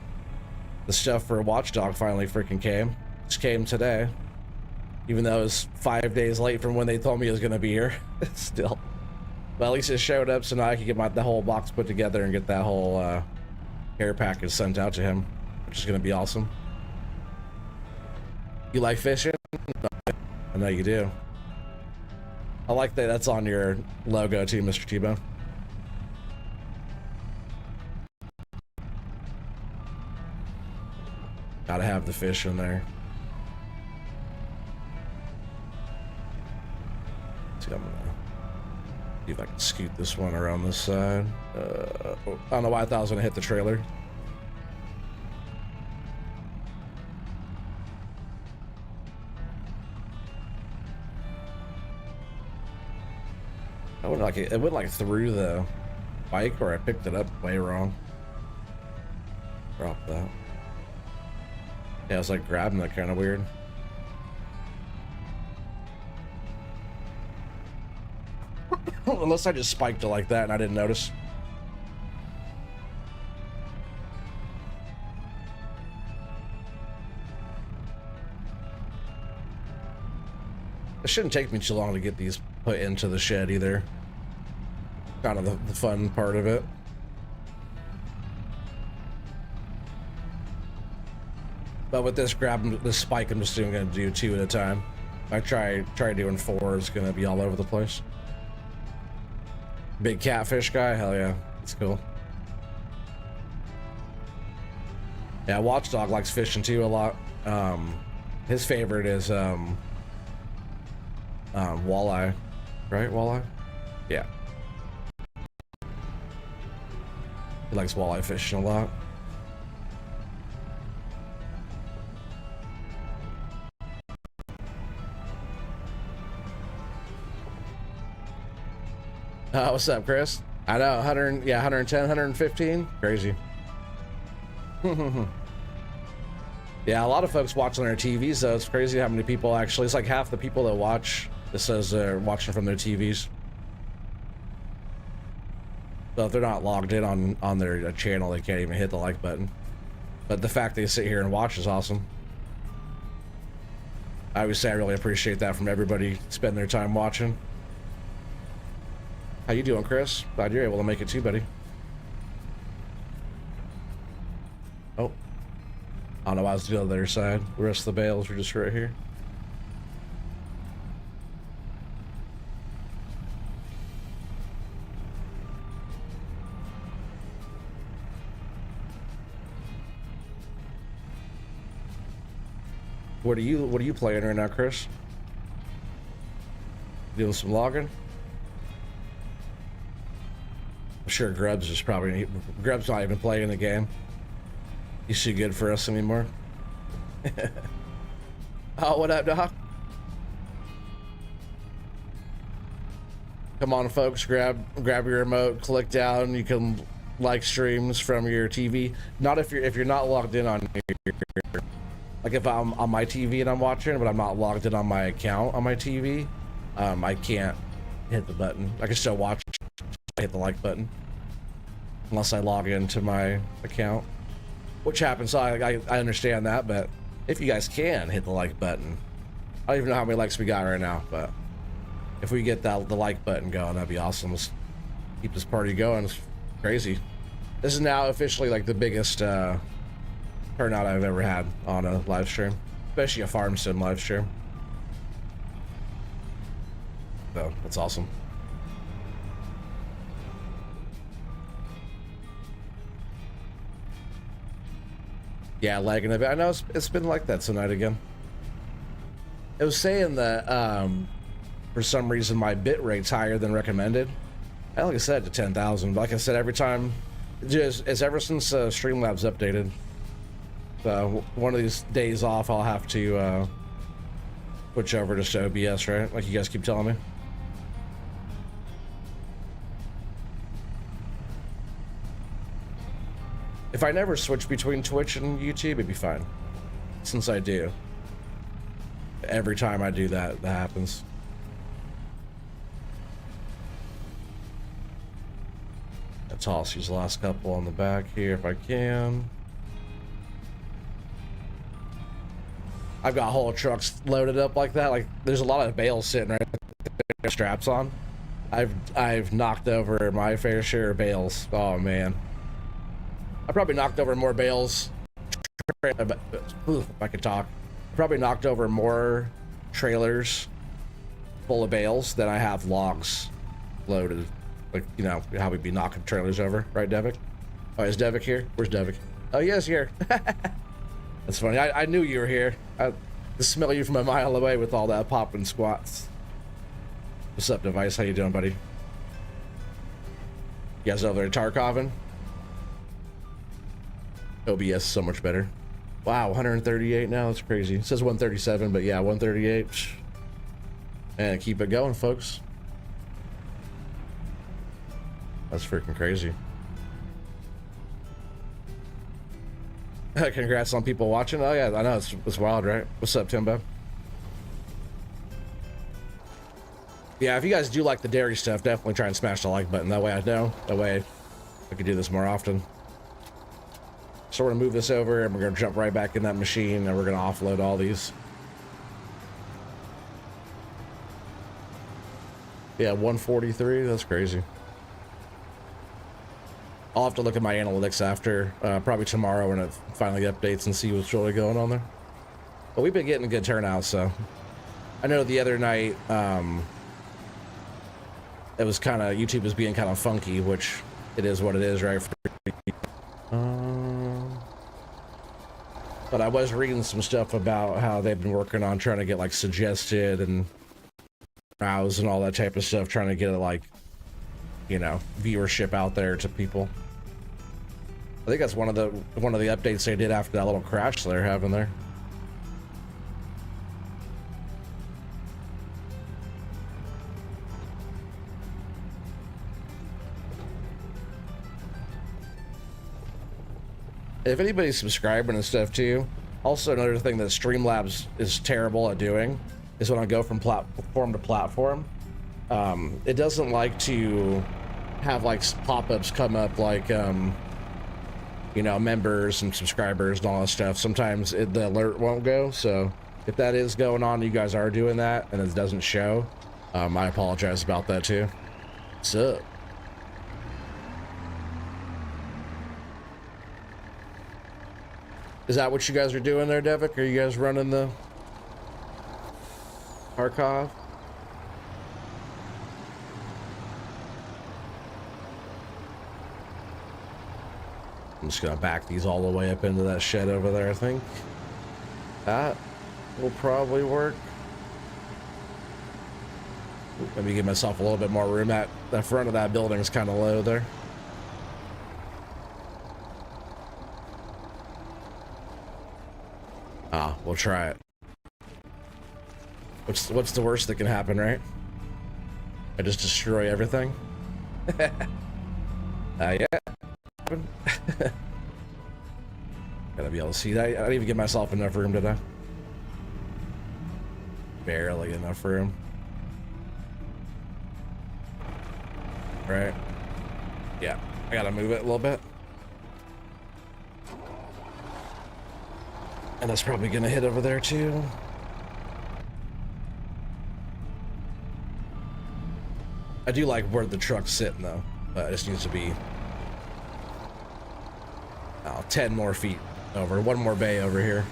the stuff for Watchdog finally freaking came. Just came today. Even though it was 5 days late from when they told me it was gonna be here. Still. But at least it showed up, so now I can get the whole box put together and get that whole care package sent out to him, which is gonna be awesome. You like fishing? I know you do. I like that that's on your logo too, Mr. T-Bone. Gotta have the fish in there. See, I'm gonna see if I can scoot this one around this side. I don't know why I thought I was gonna hit the trailer. It went like through the bike, or I picked it up way wrong. Drop that. Yeah, I was like grabbing that kind of weird. Unless I just spiked it like that and I didn't notice. It shouldn't take me too long to get these put into the shed either. Kind of the fun part of it. But with this spike, I'm just gonna do 2 at a time. I try doing 4, it's gonna be all over the place. Big catfish guy, hell yeah, it's cool. Yeah, Watchdog likes fishing too a lot. His favorite is walleye, right? Walleye, yeah. He likes walleye fishing a lot. What's up, Chris? I know, 100, yeah, 110, 115, crazy. Yeah, a lot of folks watch on their TVs though. It's crazy how many people actually, it's like half the people that watch, it says they're watching from their TVs. So if they're not logged in on their channel, they can't even hit the like button. But the fact they sit here and watch is awesome. I would say I really appreciate that from everybody spending their time watching. How you doing, Chris? Glad you're able to make it too, buddy. Oh. I don't know why I was to the other side. The rest of the bales were just right here. What are you playing right now, Chris? Doing some logging? I'm sure Grubbs is probably Grubbs not even playing the game. He's too good for us anymore. Oh, what up, Doc? Come on, folks, grab your remote, click down. You can like streams from your TV. Not if you're not logged in on your, like if I'm on my TV and I'm watching, but I'm not logged in on my account on my TV, I can't hit the button. I can still watch. I hit the like button unless I log into my account, which happens. So I understand that, but if you guys can hit the like button, I don't even know how many likes we got right now, but if we get the like button going, that'd be awesome. Let's keep this party going. It's crazy. This is now officially like the biggest turnout I've ever had on a live stream, especially a farm sim live stream. So that's awesome. Yeah, lagging a bit. I know it's been like that tonight again. It was saying that for some reason my bit rate's higher than recommended. I like I said to 10,000. Like I said, every time, it's ever since Streamlabs updated. So one of these days off, I'll have to switch over just to OBS, right? Like you guys keep telling me. If I never switch between Twitch and YouTube, it'd be fine. Since I do. Every time I do that, that happens. I'll toss these last couple on the back here if I can. I've got whole trucks loaded up like that. Like there's a lot of bales sitting right there, straps on. I've knocked over my fair share of bales. Oh man. I probably knocked over more bales. If I could talk. I probably knocked over more trailers full of bales than I have logs loaded. Like, you know, how we'd be knocking trailers over, right, Devik? Oh, is Devik here? Where's Devik? Oh, yes, here. That's funny. I knew you were here. I smell you from a mile away with all that popping squats. What's up, Device? How you doing, buddy? You guys over there Tarkovin? OBS so much better. Wow, 138 now. That's crazy. It says 137, but yeah, 138. And keep it going, folks. That's freaking crazy. Congrats on people watching. Oh yeah, I know it's wild, right? What's up, Timbo? Yeah, if you guys do like the dairy stuff, definitely try and smash the like button. That way I know. That way I could do this more often. So we're gonna move this over and we're gonna jump right back in that machine and we're gonna offload all these. Yeah, 143, that's crazy. I'll have to look at my analytics after, probably tomorrow when it finally updates and see what's really going on there. But we've been getting a good turnout, so. I know the other night, it was kind of, YouTube was being kind of funky, which it is what it is, right? But I was reading some stuff about how they've been working on trying to get like suggested and browse and all that type of stuff, trying to get like, you know, viewership out there to people. I think that's one of the updates they did after that little crash they're having there. If anybody's subscribing and stuff too, also another thing that Streamlabs is terrible at doing is when I go from platform to platform, it doesn't like to have like pop-ups come up like, you know, members and subscribers and all that stuff. Sometimes the alert won't go. So if that is going on, you guys are doing that and it doesn't show, I apologize about that too. What's up? Is that what you guys are doing there, Devik? Are you guys running the Archive? I'm just gonna back these all the way up into that shed over there, I think. That will probably work. Let me give myself a little bit more room. That the front of that building is kind of low there. Ah, we'll try it. What's the worst that can happen, right? I just destroy everything. Yeah. Gotta be able to see that. I didn't even give myself enough room, did I? Barely enough room. Right. Yeah, I gotta move it a little bit. And that's probably gonna hit over there too. I do like where the truck's sitting though, but it just needs to be 10 more feet over, one more bay over here.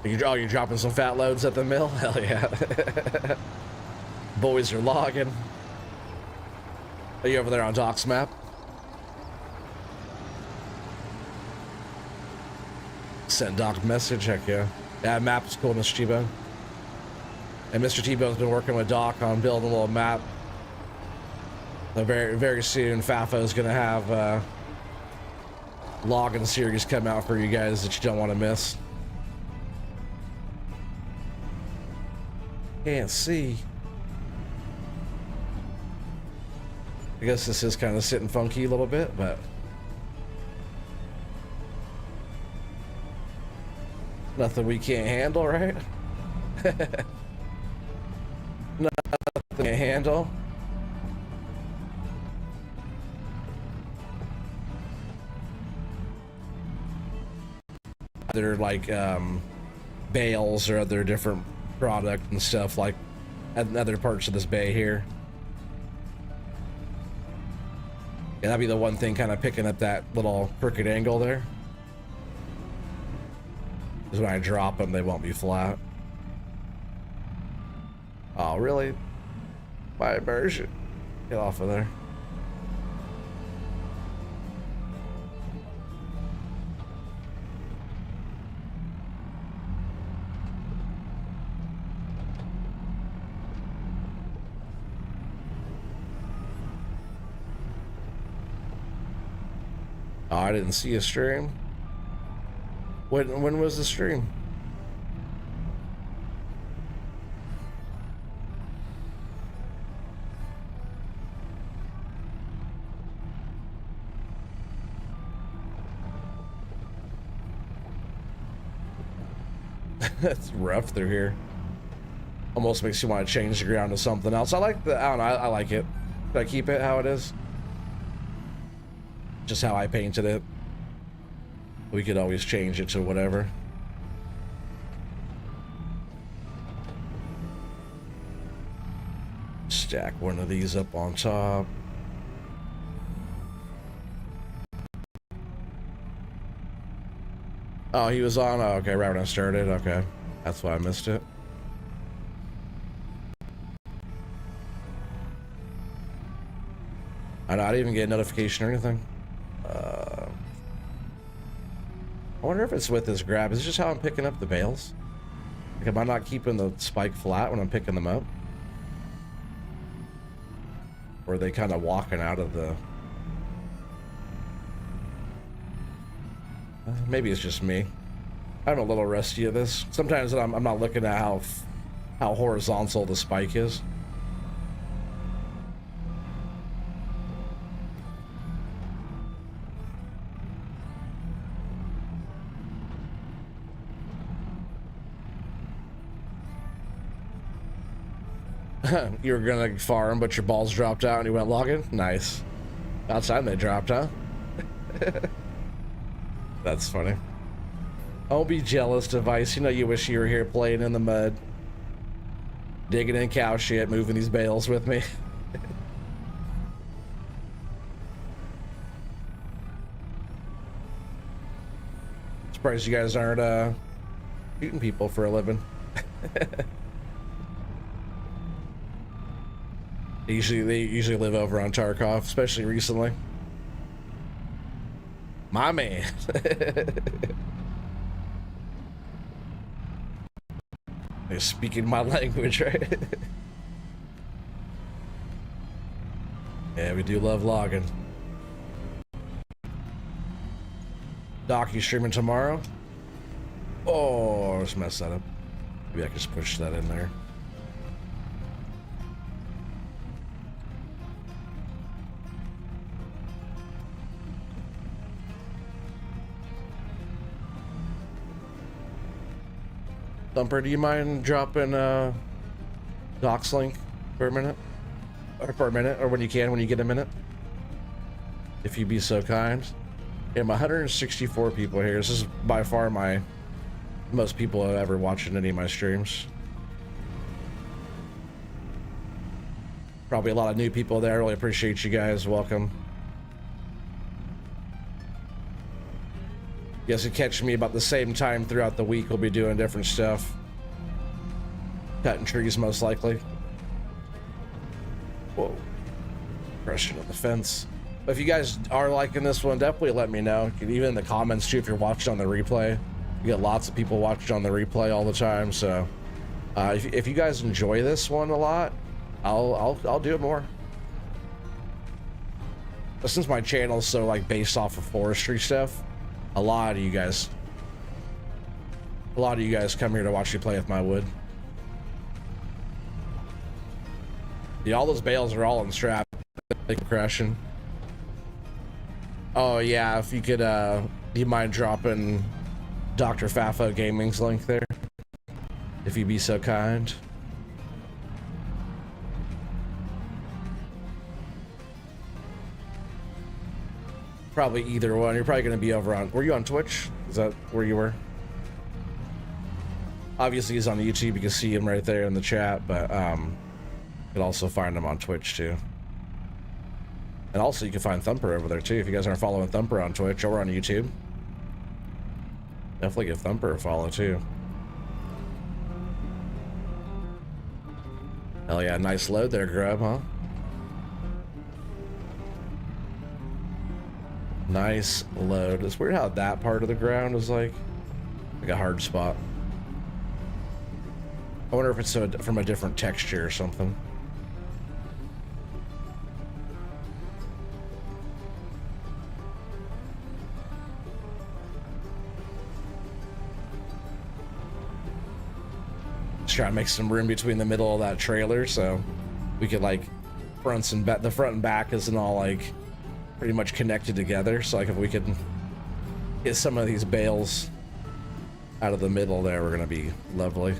You're dropping some fat loads at the mill? Hell yeah. Boys are logging. Are you over there on Doc's map? Send Doc a message, heck yeah. Yeah, map is cool, Mr. T-Bone. And Mr. T-Bone's been working with Doc on building a little map. So very soon, FAFO is gonna have logging series come out for you guys that you don't want to miss. Can't see. I guess this is kind of sitting funky a little bit, but nothing we can't handle, right? Nothing we can't handle. Other like bales or other different product and stuff like at other parts of this bay here. Yeah, that'd be the one thing kind of picking up that little crooked angle there. Because when I drop them, they won't be flat. Oh, really? My immersion. Get off of there. Oh, I didn't see a stream. When was the stream? That's rough through here. Almost makes you want to change the ground to something else. I like the, I don't know, I like it. Should I keep it how it is? Just how I painted it. We could always change it to whatever. Stack one of these up on top. Oh, he was on? Oh, okay, right when I started. Okay. That's why I missed it. I didn't even get a notification or anything. I wonder if it's with this grab. Is this just how I'm picking up the bales? Like, am I not keeping the spike flat when I'm picking them up? Or are they kind of walking out of the... Maybe it's just me. I'm a little rusty at this. Sometimes I'm not looking at how horizontal the spike is. You were gonna farm, but your balls dropped out and you went logging? Nice. Outside they dropped, huh? That's funny. Don't be jealous, Device. You know you wish you were here playing in the mud. Digging in cow shit, moving these bales with me. Surprised you guys aren't shooting people for a living. They usually live over on Tarkov, especially recently. My man. They're speaking my language, right? Yeah, we do love logging. Doc, you streaming tomorrow? Oh, let's mess that up. Maybe I can just push that in there. Thumper, do you mind dropping Doc's link for a minute? Or for a minute, or when you can, when you get a minute? If you'd be so kind. Yeah, I'm 164 people here. This is by far my most people have ever watched any of my streams. Probably a lot of new people there. Really appreciate you guys. Welcome. You guys can catch me about the same time throughout the week. We'll be doing different stuff. Cutting trees, most likely. Whoa. Crashing on the fence. But if you guys are liking this one, definitely let me know. Even in the comments too, if you're watching on the replay. You get lots of people watching on the replay all the time, so if you guys enjoy this one a lot, I'll do it more. But since my channel is so like based off of forestry stuff, a lot of you guys come here to watch me play with my wood. Yeah, all those bales are all in strap. They keep crashing. Oh yeah, if you could, do you mind dropping Dr. Fafo Gaming's link there? If you'd be so kind. Probably either one. You're probably going to be over on... Were you on Twitch? Is that where you were? Obviously, he's on YouTube. You can see him right there in the chat, but you can also find him on Twitch, too. And also, you can find Thumper over there, too. If you guys aren't following Thumper on Twitch or on YouTube, definitely give Thumper a follow, too. Hell yeah, nice load there, Grub, huh? Nice load. It's weird how that part of the ground is like a hard spot. I wonder if it's from a different texture or something. Just trying to make some room between the middle of that trailer so we could like the front and back isn't all like pretty much connected together, so like if we could get some of these bales out of the middle there, we're gonna be lovely.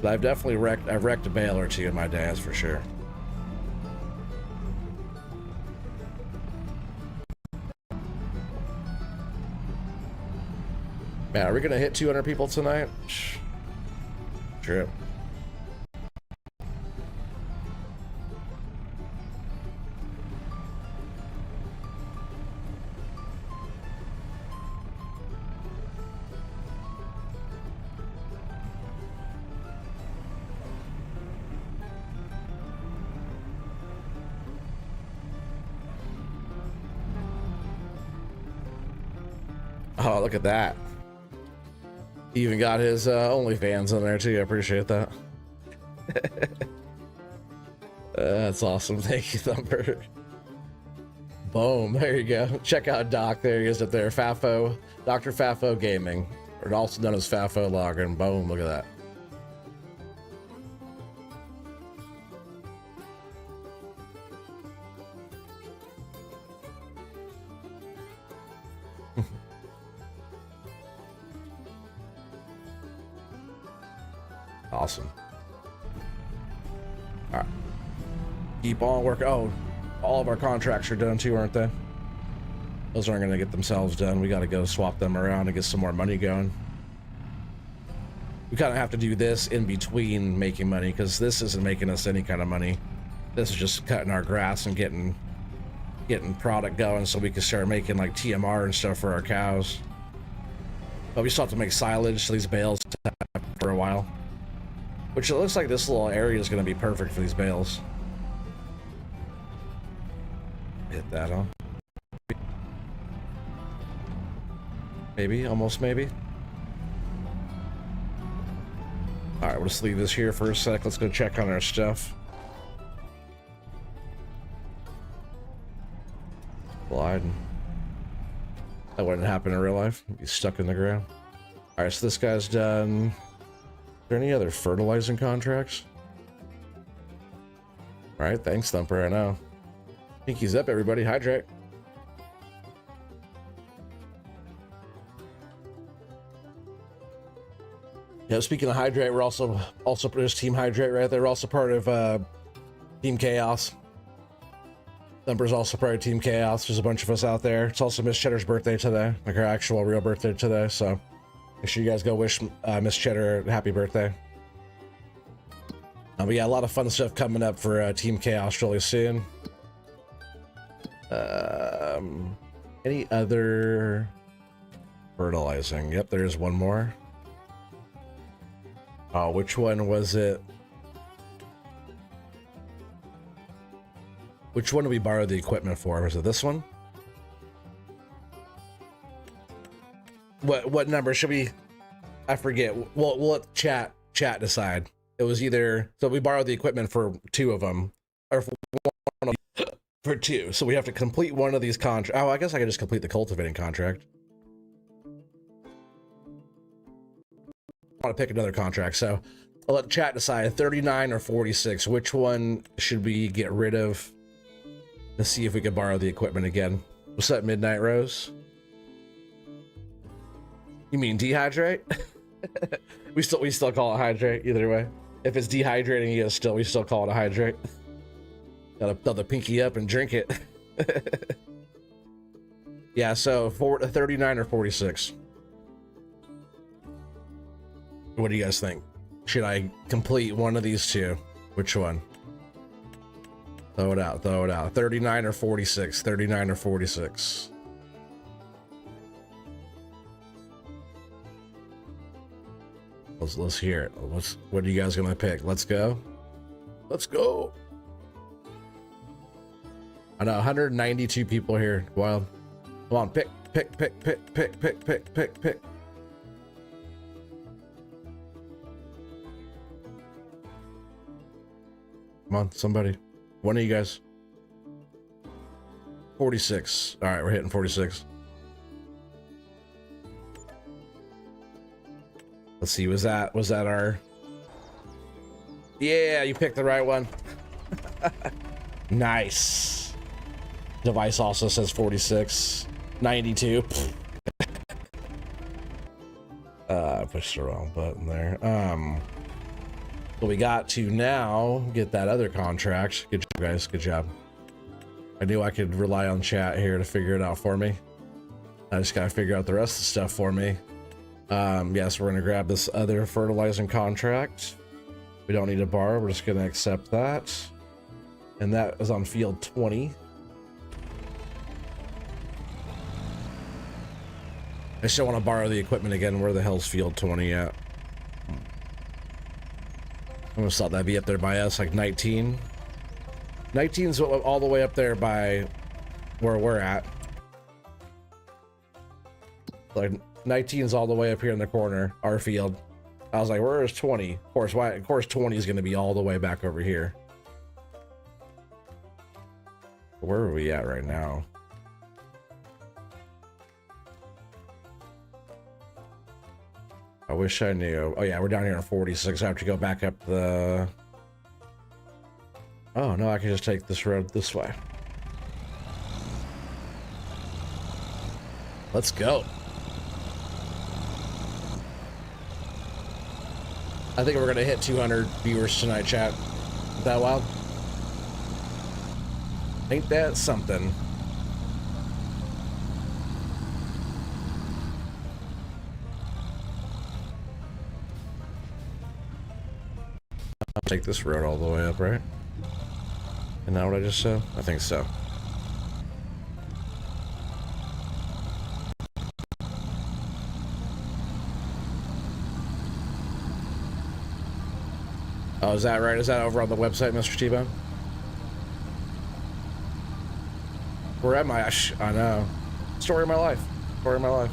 But I've definitely wrecked a bale or two in my day, that's for sure. Man, are we gonna hit 200 people tonight? True. Oh, look at that. He even got his OnlyFans on there too. I appreciate that. That's awesome. Thank you, Thumper. Boom. There you go. Check out Doc. There he is up there. Fafo. Dr. Fafo Gaming. Or also known as Fafo Login. Boom. Look at that. Awesome. All right. Keep on working. Oh, all of our contracts are done too, aren't they? Those aren't going to get themselves done. We got to go swap them around and get some more money going. We kind of have to do this in between making money because this isn't making us any kind of money. This is just cutting our grass and getting product going so we can start making like TMR and stuff for our cows. But we still have to make silage, so these bales for a while. Which it looks like this little area is going to be perfect for these bales. Hit that, huh? Maybe, almost maybe. Alright, we'll just leave this here for a sec. Let's go check on our stuff. Gliding. That wouldn't happen in real life. You'd be stuck in the ground. Alright, so this guy's done. Are there any other fertilizing contracts? All right, thanks, Thumper. I know. Pinky's up, everybody. Hydrate. Yeah, speaking of Hydrate, we're also there's Team Hydrate right there. We're also part of Team Chaos. Thumper's also part of Team Chaos. There's a bunch of us out there. It's also Miss Cheddar's birthday today, like her actual real birthday today. So make sure you guys go wish Miss Cheddar a happy birthday. But yeah, a lot of fun stuff coming up for Team Chaos really soon. Any other fertilizing? Yep, there's one more. Oh, which one was it? Which one did we borrow the equipment for? Was it this one? What number should we? I forget. We'll let chat decide. It was either, so we borrowed the equipment for 2 of them, or for 1 for 2. So we have to complete one of these contracts. Oh, I guess I could just complete the cultivating contract. I want to pick another contract, so I'll let chat decide 39 or 46. Which one should we get rid of? Let's see if we can borrow the equipment again. What's up, Midnight Rose? You mean dehydrate? we still call it hydrate either way. If it's dehydrating, we still call it a hydrate. Gotta throw the pinky up and drink it. Yeah, so 39 or 46. What do you guys think? Should I complete one of these 2? Which one? Throw it out. 39 or 46. 39 or 46. Let's hear it. What are you guys gonna pick? Let's go. I know 192 people here. Wild. Come on, pick. Come on, somebody. One of you guys. 46. All right, we're hitting 46. Let's see, was that our... Yeah, you picked the right one. Nice. Device also says 46. 92. I pushed the wrong button there. But we got to now get that other contract. Good job, guys. Good job. I knew I could rely on chat here to figure it out for me. I just gotta figure out the rest of the stuff for me. Yes, we're gonna grab this other fertilizing contract. We don't need to borrow, we're just gonna accept that. And that is on field 20. I still want to borrow the equipment again. Where the hell's field 20 at? I almost thought that'd be up there by us, like 19. 19's all the way up there by where we're at. Like 19's all the way up here in the corner, our field. I was like, where is 20? Of course 20 is going to be all the way back over here. Where are we at right now? I wish I knew. Oh yeah, we're down here in 46. I have to go back up the... Oh no, I can just take this road this way. Let's go. I think we're gonna hit 200 viewers tonight, chat. Is that wild? Ain't that something? I'll take this road all the way up, right? Isn't that what I just said? I think so. Oh, is that right? Is that over on the website, Mr. T-Bone? Where am I? I know. Story of my life. Story of my life.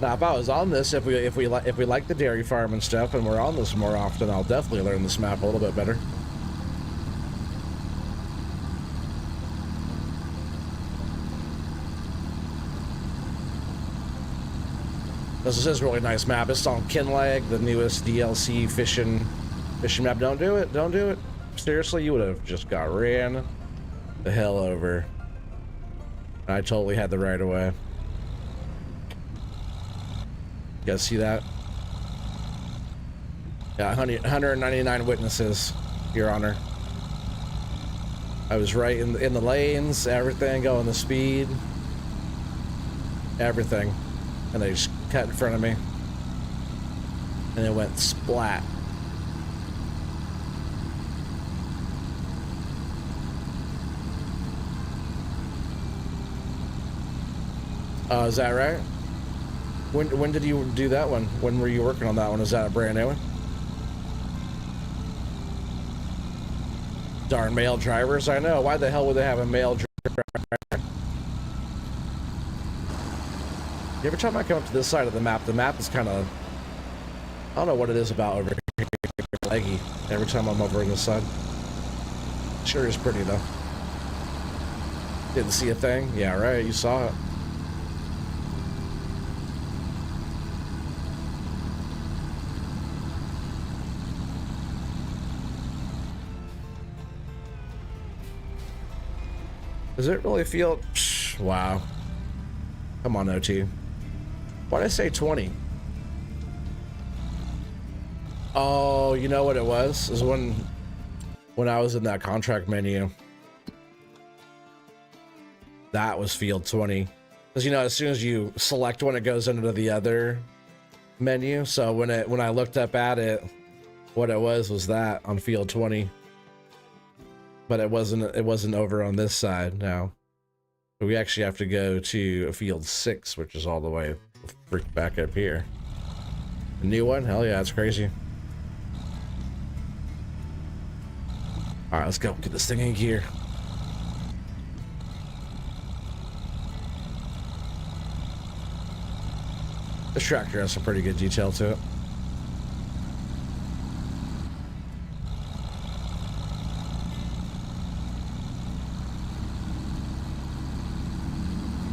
Now, if I was on this, if we like the dairy farm and stuff, and we're on this more often, I'll definitely learn this map a little bit better. This is a really nice map. It's on Kinleg, the newest DLC fishing map. Don't do it. Don't do it. Seriously, you would have just got ran the hell over. I totally had the right of way. You guys see that? Yeah, 199 witnesses, Your Honor. I was right in the lanes, everything, going the speed, everything. And they just cut in front of me. And it went splat. Is that right? When did you do that one? When were you working on that one? Is that a brand new one? Darn male drivers, I know. Why the hell would they have a male driver? Every time I come up to this side of the map is kind of, I don't know what it is about over here, leggy. Every time I'm over on this side. Sure is pretty though. Didn't see a thing? Yeah, right, you saw it. Does it really feel... Psh, wow. Come on, OT. Why'd I say 20? Oh, you know what it was? It was when I was in that contract menu. That was field 20. Because, you know, as soon as you select one, it goes into the other menu. So when I looked up at it, what it was that on field 20. But it wasn't over on this side now. So we actually have to go to field 6, which is all the way back up here. A new one? Hell yeah, that's crazy. All right, let's go get this thing in gear. This tractor has some pretty good detail to it.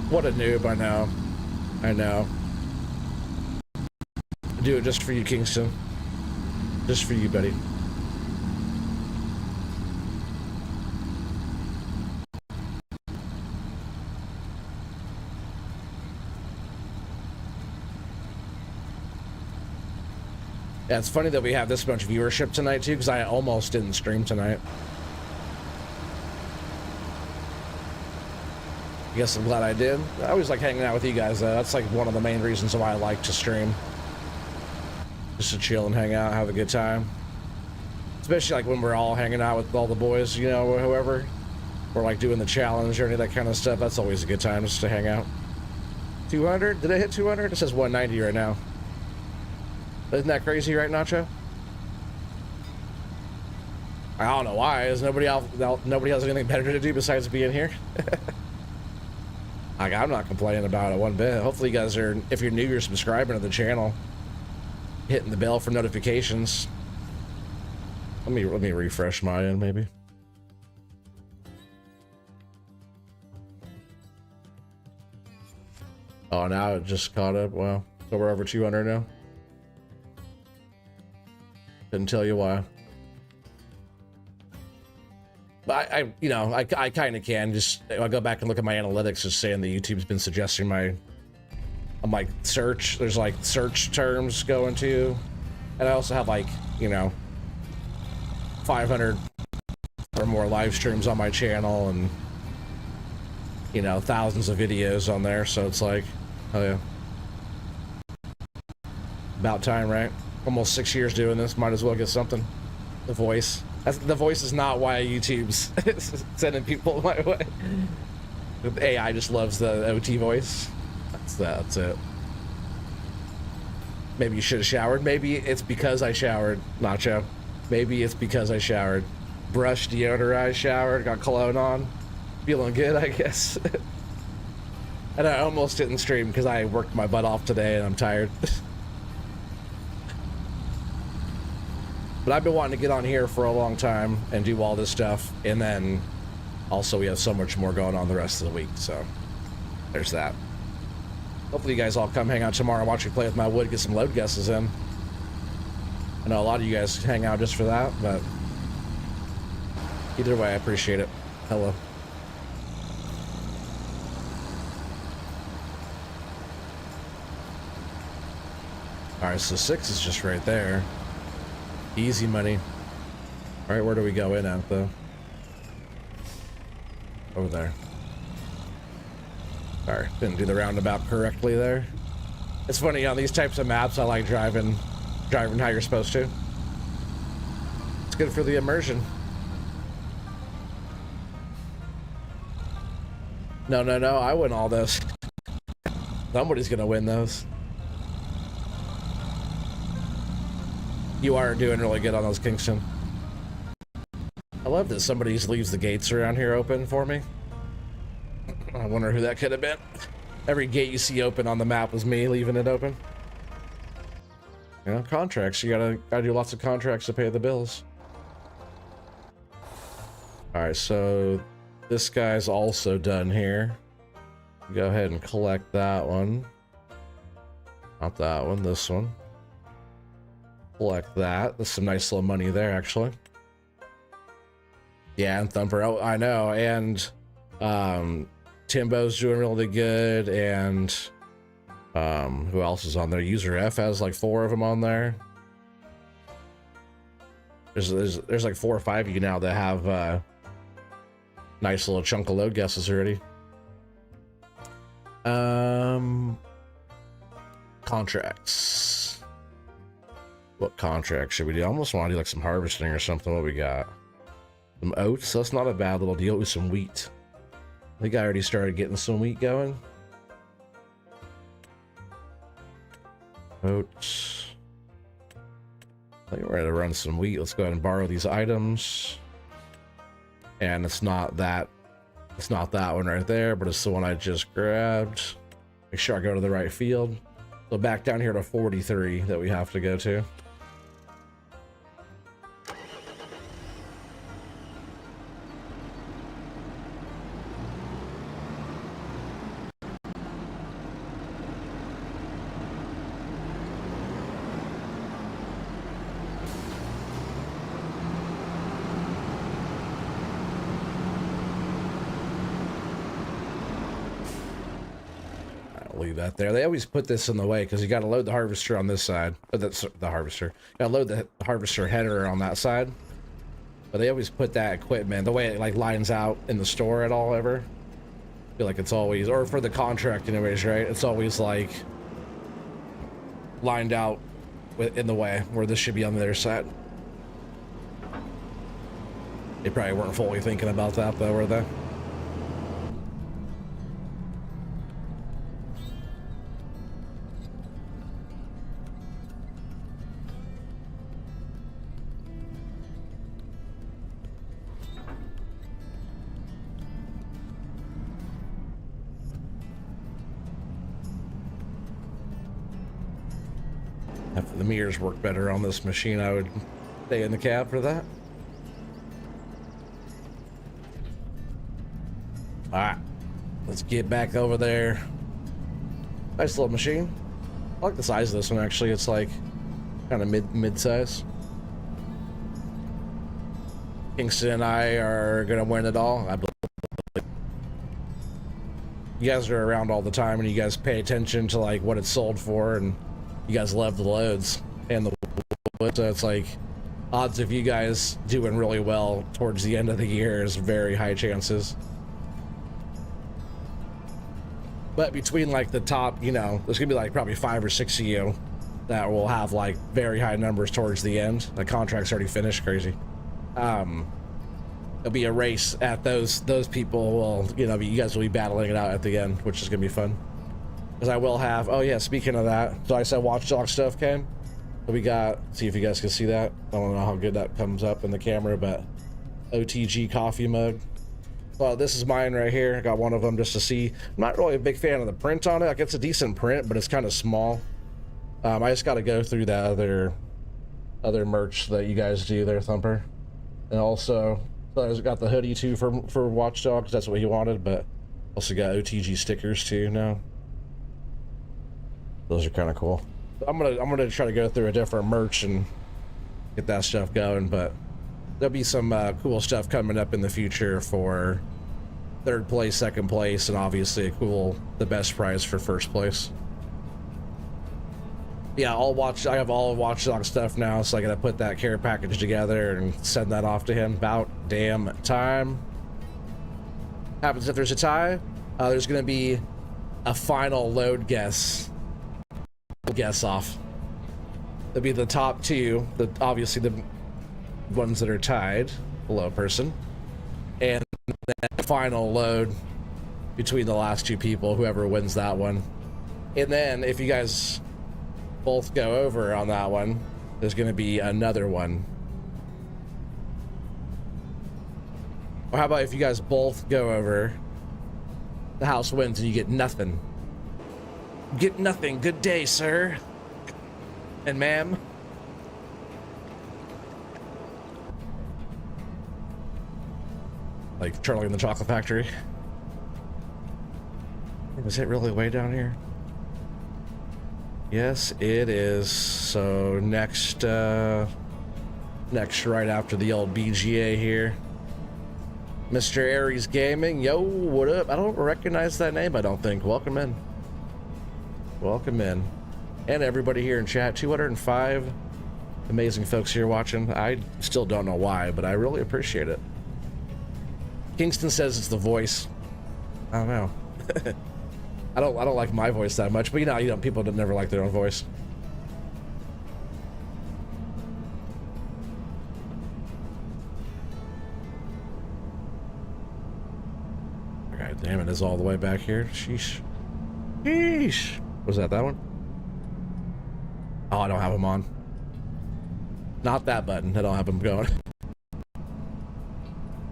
What a noob, I know. I know. I do it just for you, Kingston. Just for you, buddy. Yeah, it's funny that we have this much viewership tonight, too, because I almost didn't stream tonight. I guess I'm glad I did. I always like hanging out with you guys, though. That's like one of the main reasons why I like to stream. Just to chill and hang out, have a good time. Especially like when we're all hanging out with all the boys, you know, or whoever. Or like doing the challenge or any of that kind of stuff. That's always a good time just to hang out. 200? Did I hit 200? It says 190 right now. Isn't that crazy, right, Nacho? I don't know why. Nobody has anything better to do besides being here. I'm not complaining about it one bit. Hopefully you guys are, if you're new, you're subscribing to the channel, hitting the bell for notifications. Let me refresh my end, maybe. Oh, now it just caught up. Wow, so we're over 200 now. Couldn't tell you why. But I kind of can just, I go back and look at my analytics, just saying the YouTube's been suggesting I'm like search, there's like search terms going to, and I also have like, 500 or more live streams on my channel and, thousands of videos on there. So it's like, oh yeah. About time, right? Almost 6 years doing this, might as well get something. The voice. The voice is not why YouTube's sending people my way. The AI just loves the OT voice. That's it. Maybe you should have showered. Maybe it's because I showered, Nacho. Maybe it's because I showered. Brushed, deodorized, showered, got cologne on. Feeling good, I guess. And I almost didn't stream because I worked my butt off today and I'm tired. But I've been wanting to get on here for a long time and do all this stuff. And then also we have so much more going on the rest of the week. So there's that. Hopefully you guys all come hang out tomorrow and watch me play with my wood, get some load guesses in. I know a lot of you guys hang out just for that, but either way, I appreciate it. Hello. All right, so 6 is just right there. Easy money. All right, where do we go in at, though? Over there. All right, didn't do the roundabout correctly there. It's funny, on these types of maps, I like driving how you're supposed to. It's good for the immersion. No, I win all this. Somebody's gonna win those. You are doing really good on those, Kingston. I love that somebody just leaves the gates around here open for me. I wonder who that could have been. Every gate you see open on the map was me leaving it open. You know, contracts. You gotta do lots of contracts to pay the bills. All right, so this guy's also done here. Go ahead and collect that one. Not that one, this one. Collect that. There's some nice little money there, actually. Yeah, and Thumper, oh, I know, and Timbo's doing really good, and who else is on there? User F has like 4 of them on there. There's like 4 or 5 of you now that have nice little chunk of load guesses already. Contracts. What contract should we do? I almost want to do like some harvesting or something. What we got? Some oats. That's not a bad little deal. With some wheat. I think I already started getting some wheat going. Oats. I think we're ready to run some wheat. Let's go ahead and borrow these items. And it's not that one right there, but it's the one I just grabbed. Make sure I go to the right field. So back down here to 43 that we have to go to. Leave that there. They always put this in the way because you got to load the harvester on this side. But that's the harvester. You got to load the harvester header on that side. But they always put that equipment the way it like lines out in the store at all ever. I feel like it's always, or for the contract anyways, right? It's always like lined out in the way where this should be on the other side. They probably weren't fully thinking about that though, were they? If the mirrors work better on this machine, I would stay in the cab for that. Alright, let's get back over there. Nice little machine. I like the size of this one actually. It's like kind of mid-size. Kingston and I are gonna win it all. I believe. You guys are around all the time and you guys pay attention to like what it's sold for, and you guys love the loads and the wood, so it's like odds of you guys doing really well towards the end of the year is very high chances. But between like the top, you know, there's gonna be like probably 5 or 6 of you that will have like very high numbers towards the end. The contract's already finished. Crazy. It'll be a race at those people will, you know, you guys will be battling it out at the end, which is gonna be fun. Because I will have, oh yeah, speaking of that, so I said Watchdog stuff came. So we got, see if you guys can see that. I don't know how good that comes up in the camera, but OTG coffee mug. Well, this is mine right here. I got one of them just to see. I'm not really a big fan of the print on it. Like, it's a decent print, but it's kind of small. I just got to go through that other merch that you guys do there, Thumper. And also, so I got the hoodie too for Watchdog, because that's what he wanted, but also got OTG stickers too now. Those are kind of cool. I'm gonna try to go through a different merch and get that stuff going, but there'll be some cool stuff coming up in the future for 3rd place, 2nd place, and obviously the best prize for 1st place. Yeah, I have all Watchdog stuff now, so I gotta put that care package together and send that off to him. About damn time. Happens if there's a tie. There's gonna be a final load guess off. That'll be the top 2, obviously the ones that are tied, below person, and then the final load between the last 2 people, whoever wins that one. And then if you guys both go over on that one, there's going to be another one. Or how about if you guys both go over, the house wins and you get nothing. Get nothing. Good day, sir. And ma'am. Like Charlie in the Chocolate Factory. Is it really way down here? Yes, it is. So next right after the old BGA here. Mr. Aries Gaming, yo, what up? I don't recognize that name, I don't think. Welcome in. Welcome in. And everybody here in chat, 205 amazing folks here watching. I still don't know why, but I really appreciate it. Kingston says it's the voice. I don't know. I don't like my voice that much, but you know, people that never like their own voice. God damn it, is all the way back here. Sheesh. Sheesh. Was that one? Oh, I don't have them on. Not that button. I don't have them going.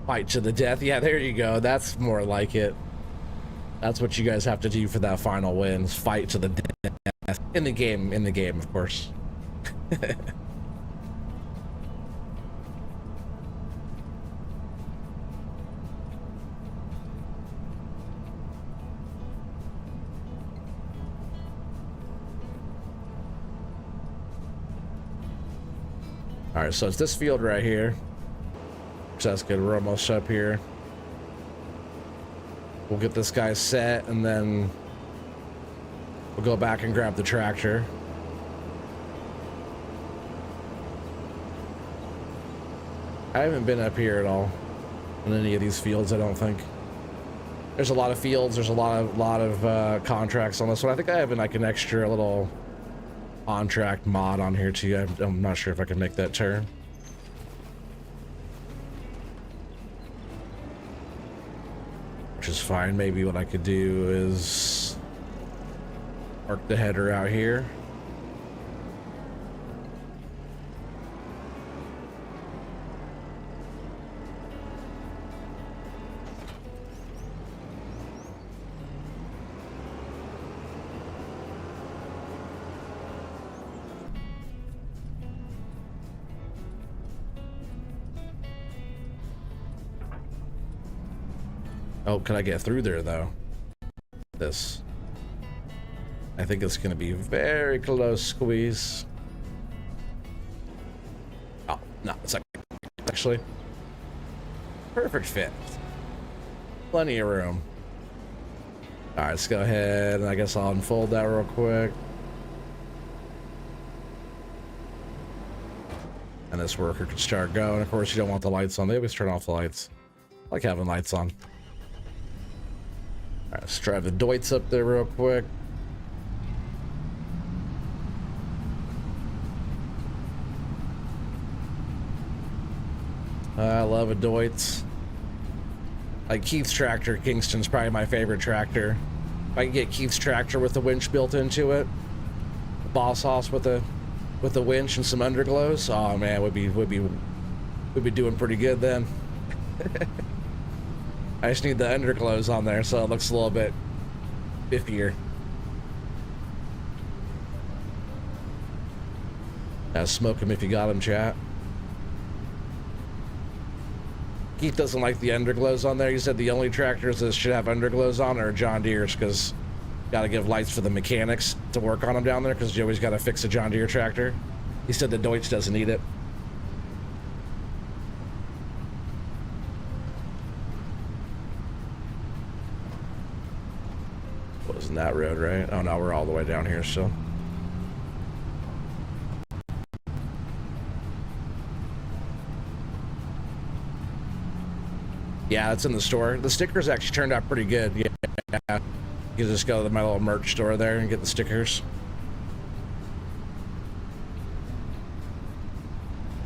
Fight to the death. Yeah, there you go. That's more like it. That's what you guys have to do for that final win. Fight to the death. In the game, of course. All right, so it's this field right here. So that's good. We're almost up here. We'll get this guy set, and then we'll go back and grab the tractor. I haven't been up here at all in any of these fields, I don't think. There's a lot of fields. There's a lot of contracts on this one. I think I have like an extra little contract mod on here too. I'm not sure if I can make that turn. Which is fine. Maybe what I could do is park the header out here. Oh, can I get through there though? This. I think it's gonna be very close squeeze. Oh, no, it's actually perfect fit. Plenty of room. All right, let's go ahead and I guess I'll unfold that real quick. And this worker can start going. Of course, you don't want the lights on. They always turn off the lights. I like having lights on. All right, let's drive the Deutz up there real quick. I love a Deutz. Like Keith's tractor, Kingston's probably my favorite tractor. If I can get Keith's tractor with the winch built into it, the Boss Hoss with the winch and some underglows, oh man, we'd be doing pretty good then. I just need the underglows on there so it looks a little bit biffier. Smoke him if you got him, chat. Keith doesn't like the underglows on there. He said the only tractors that should have underglows on are John Deere's, because got to give lights for the mechanics to work on them down there, because you always got to fix a John Deere tractor. He said the Deutz doesn't need it. Wasn't that road, right? Oh no, we're all the way down here still. Yeah, it's in the store. The stickers actually turned out pretty good. Yeah, you can just go to my little merch store there and get the stickers.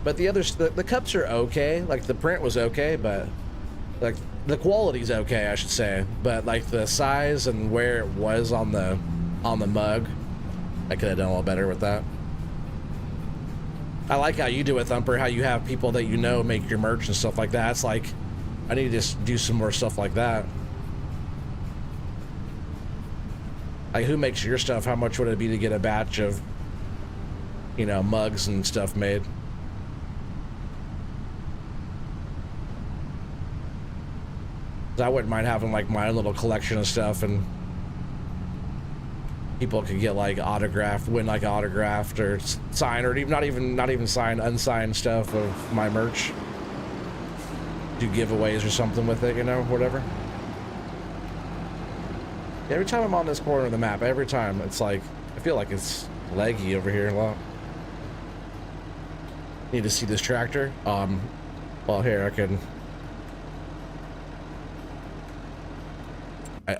But the others, the cups are okay. Like the print was okay, but like the quality's okay, I should say. But like the size and where it was on the on the mug. I could have done a little better with that. I like how you do it, Thumper, how you have people that you know make your merch and stuff like that. It's like, I need to just do some more stuff like that. Like, who makes your stuff? How much would it be to get a batch of, you know, mugs and stuff made? I wouldn't mind having like my little collection of stuff, and people could get like autographed, win like autographed or signed, or even not even signed, unsigned stuff of my merch. Do giveaways or something with it, you know, whatever. Every time I'm on this corner of the map, every time it's like, I feel like it's laggy over here a lot. Need to see this tractor. Well, here I can.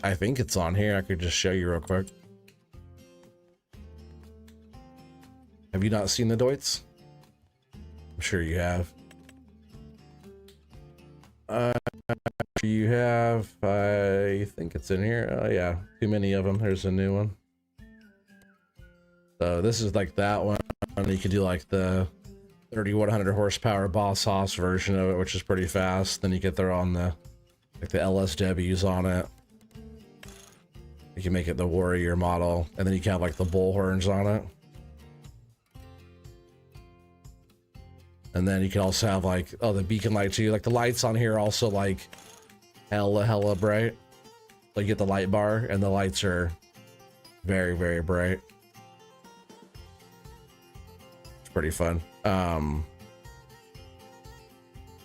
I think it's on here. I could just show you real quick. Have you not seen the Deutz? I'm sure you have. You have, I think it's in here. Oh yeah, too many of them. There's a new one. So this is like that one. You could do like the 3100 horsepower Boss Hoss version of it, which is pretty fast. Then you could throw on the like the LSWs on it. You can make it the Warrior model, and then you can have like the bull horns on it. And then you can also have like, oh, the beacon light too. Like the lights on here are also like hella bright. So you get the light bar, and the lights are very, very bright. It's pretty fun.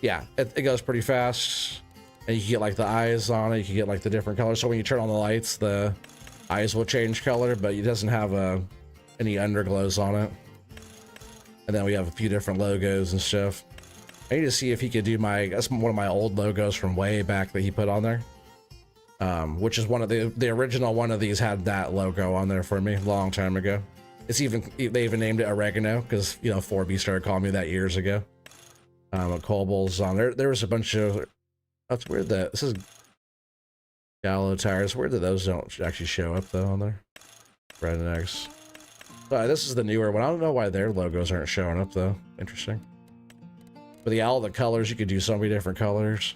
Yeah, it goes pretty fast. And you can get like the eyes on it. You can get like the different colors. So when you turn on the lights, the eyes will change color, but it doesn't have any underglows on it. And then we have a few different logos and stuff. I need to see if he could do that's one of my old logos from way back that he put on there. Which is one of the original one of these had that logo on there for me a long time ago. They even named it Oregano because, you know, 4B started calling me that years ago. Cobal's on there. There was a bunch of, that's weird that this is Gallo tires. Weird that those don't actually show up though on there. Rednecks. This is the newer one. I don't know why their logos aren't showing up though. Interesting. But yeah, all the colors, you could do so many different colors.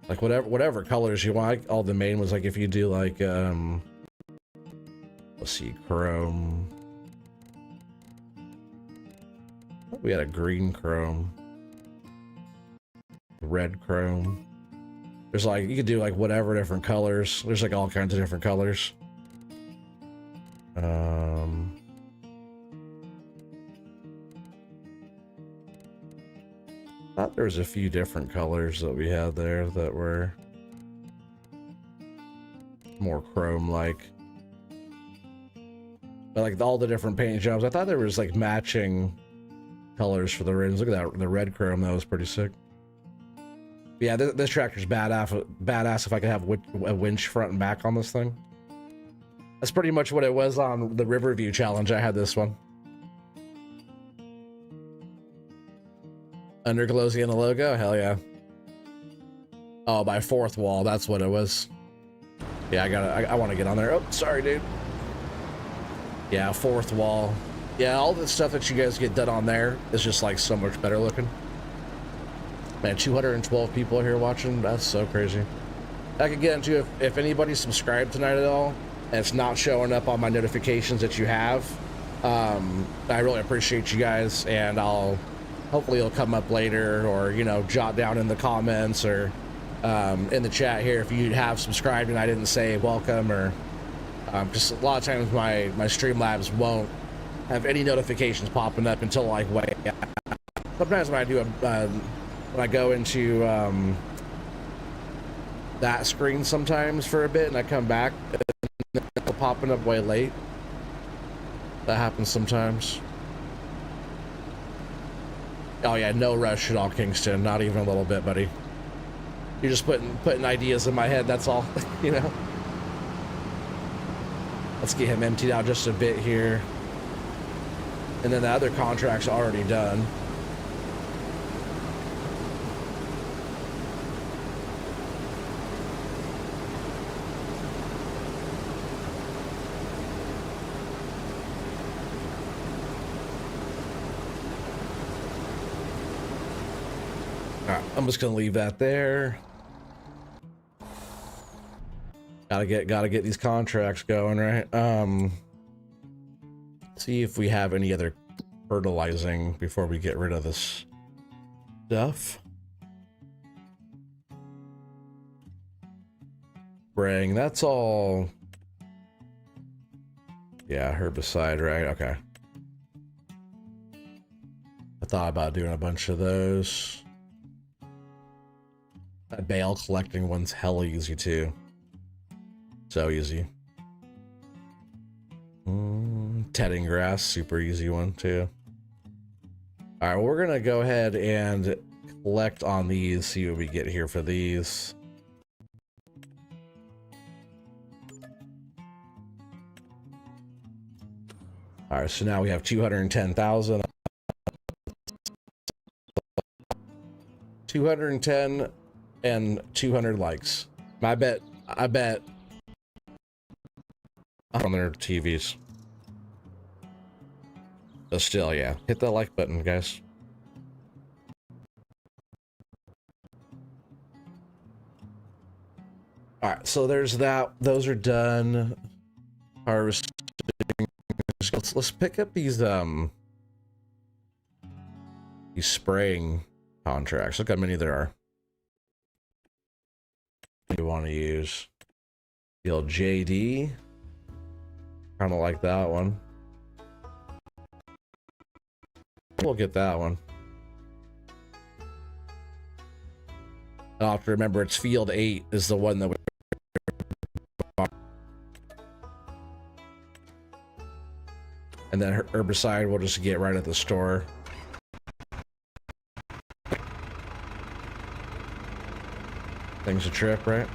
Like whatever colors you want. All the main ones, like if you do like let's see, chrome. We had a green chrome. Red chrome. There's like, you could do like whatever different colors. There's like all kinds of different colors. Thought there was a few different colors that we had there that were more chrome-like. But like all the different paint jobs, I thought there was like matching colors for the rims. Look at that, the red chrome, that was pretty sick. Yeah, this tractor's badass if I could have a winch front and back on this thing. That's pretty much what it was on the Riverview challenge. I had this one. Underglows in the logo? Hell yeah. Oh, by fourth wall, that's what it was. Yeah, I want to get on there. Oh, sorry, dude. Yeah, fourth wall. Yeah, all the stuff that you guys get done on there is just like so much better looking. Man, 212 people here watching. That's so crazy. I could get into if anybody subscribed tonight at all, and it's not showing up on my notifications that you have. I really appreciate you guys, and hopefully it'll come up later, or you know, jot down in the comments or in the chat here if you have subscribed and I didn't say welcome, or just a lot of times my Streamlabs won't have any notifications popping up until like way. Sometimes when I do when I go into that screen sometimes for a bit and I come back, and it's popping up way late. That happens sometimes. Oh yeah, no rush at all, Kingston. Not even a little bit, buddy. You're just putting ideas in my head, that's all. You know. Let's get him emptied out just a bit here. And then the other contract's already done. All right, I'm just gonna leave that there. Gotta get these contracts going, right? See if we have any other fertilizing before we get rid of this stuff. Spraying, that's all. Yeah, herbicide, right? Okay. I thought about doing a bunch of those. That bale collecting one's hella easy too. So easy. Tedding grass, super easy one too. All right, well, we're gonna go ahead and collect on these, see what we get here for these. All right, so now we have 210,000. 210 and 200 likes. I bet on their TVs. But still, yeah, hit that like button, guys. All right, so there's that. Those are done. Harvesting. Let's pick up these spraying contracts. Look how many there are. You want to use the old JD. Kind of like that one. We'll get that one. I'll have to remember it's field 8 is the one that we. And then herbicide we'll just get right at the store. Things a trip, right?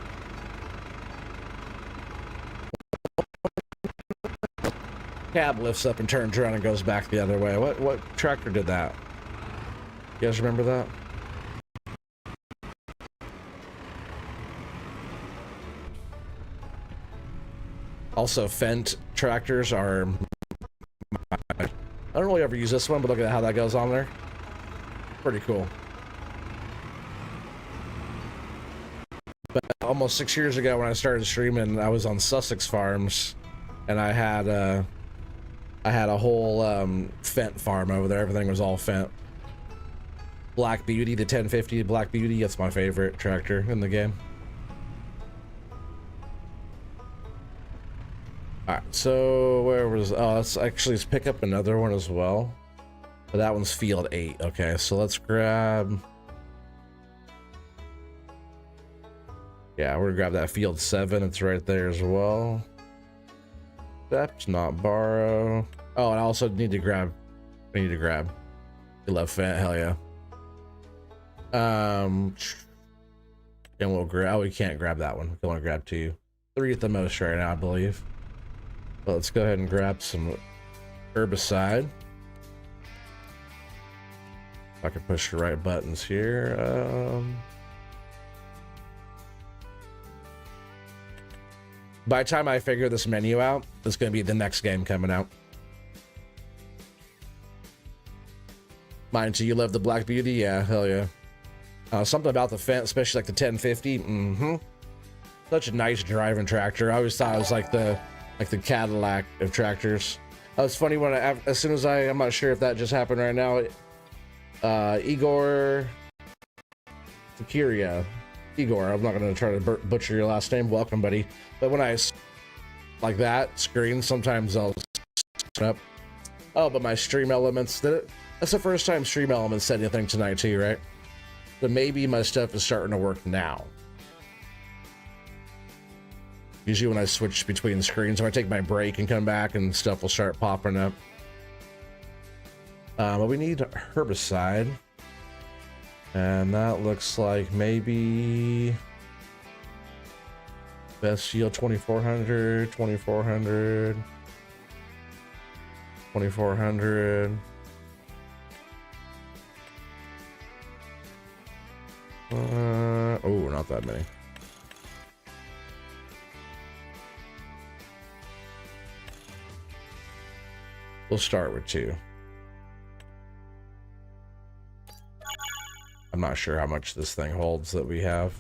Cab lifts up and turns around and goes back the other way. What tractor did that? You guys remember that? Also, Fendt tractors are... I don't really ever use this one, but look at how that goes on there. Pretty cool. But almost 6 years ago when I started streaming, I was on Sussex Farms, and I had a whole Fendt farm over there. Everything was all Fendt. Black Beauty, the 1050 Black Beauty, that's my favorite tractor in the game. Alright, so where was... Oh, let's pick up another one as well. But that one's field 8. Okay, so let's grab... Yeah, we're gonna grab that field 7. It's right there as well. Steps, not borrow. Oh, and I also need to grab... You love Fendt, hell yeah. And we'll grab... Oh, we can't grab that one. We want to grab 2. 3 at the most right now, I believe. But let's go ahead and grab some herbicide. If I can push the right buttons here. By the time I figure this menu out, it's going to be the next game coming out. Mind you love the Black Beauty? Yeah, hell yeah. Something about the Fendt, especially like the 1050. Such a nice driving tractor. I always thought it was like the Cadillac of tractors. It's funny when as soon as I'm not sure if that just happened right now. Igor Zakiria. Igor, I'm not going to try to butcher your last name. Welcome, buddy. But when I like that screen, sometimes I'll up. Oh, but my Stream Elements did it. That's the first time Stream Elements said anything tonight too, right? So maybe my stuff is starting to work now. Usually when I switch between screens, or I take my break and come back, and stuff will start popping up. But we need herbicide. And that looks like maybe... Best yield 2400, 2400, 2400. Oh, not that many. We'll start with 2. I'm I'm not sure how much this thing holds that we have.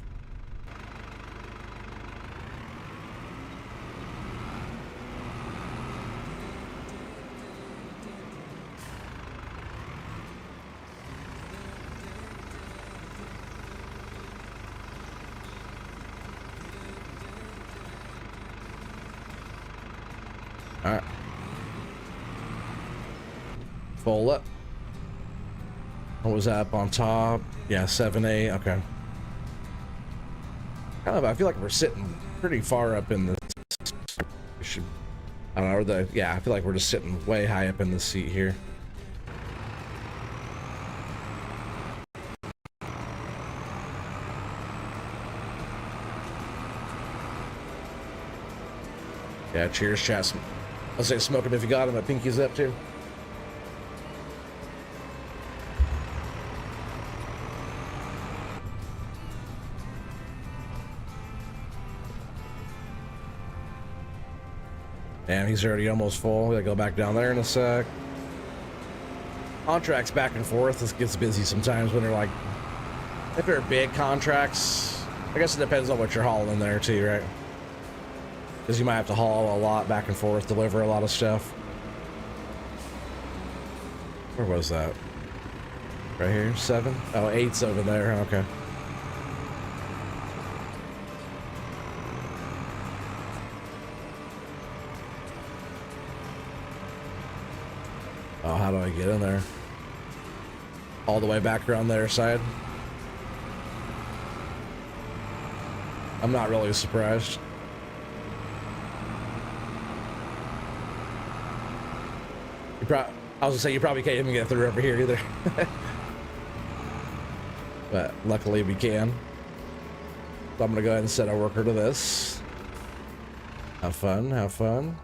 All right. Full up. What was that up on top? Yeah, 7A. Okay. Kind of, I feel like we're sitting pretty far up in the. I don't know. Yeah, I feel like we're just sitting way high up in the seat here. Yeah, cheers, chat. I'll say smoke him if you got him. My pinky's up too. Damn, he's already almost full. We gotta go back down there in a sec. Contracts back and forth. This gets busy sometimes when they're like, if they're big contracts. I guess it depends on what you're hauling in there too, right? Because you might have to haul a lot back and forth, deliver a lot of stuff. Where was that? Right here, 7? Oh, 8's over there. Okay. Oh, how do I get in there? All the way back around the other side? I'm not really surprised. I was gonna say, you probably can't even get through over here either. But luckily we can. So I'm gonna go ahead and set a worker to this. Have fun, have fun.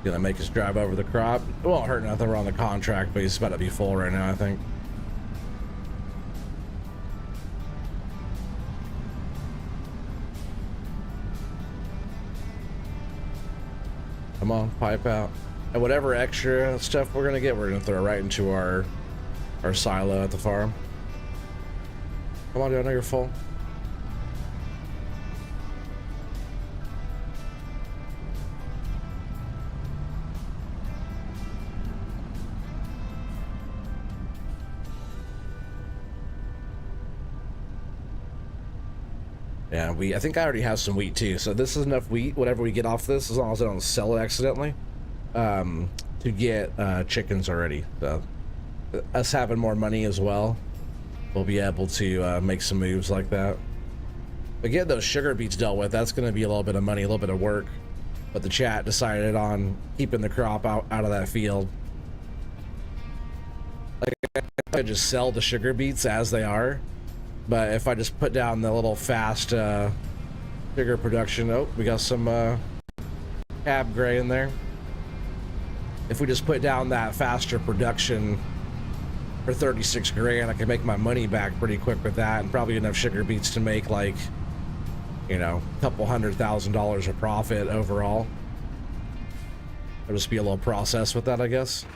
Gonna make us drive over the crop. It won't hurt nothing. We're on the contract, but he's about to be full right now, I think. Come on, pipe out. And whatever extra stuff we're gonna get, we're gonna throw right into our silo at the farm. Come on, dude, I know you're full. Yeah, I think I already have some wheat too, so this is enough wheat, whatever we get off this, as long as I don't sell it accidentally, to get chickens already. So us having more money as well, we'll be able to make some moves like that. But getting those sugar beets dealt with, that's going to be a little bit of money, a little bit of work. But the chat decided on keeping the crop out of that field. Like, I just sell the sugar beets as they are. But if I just put down the little fast sugar production, oh, we got some cab gray in there. If we just put down that faster production for 36 grand, I can make my money back pretty quick with that, and probably enough sugar beets to make, like, you know, a couple $100,000 of profit overall. There'll just be a little process with that, I guess.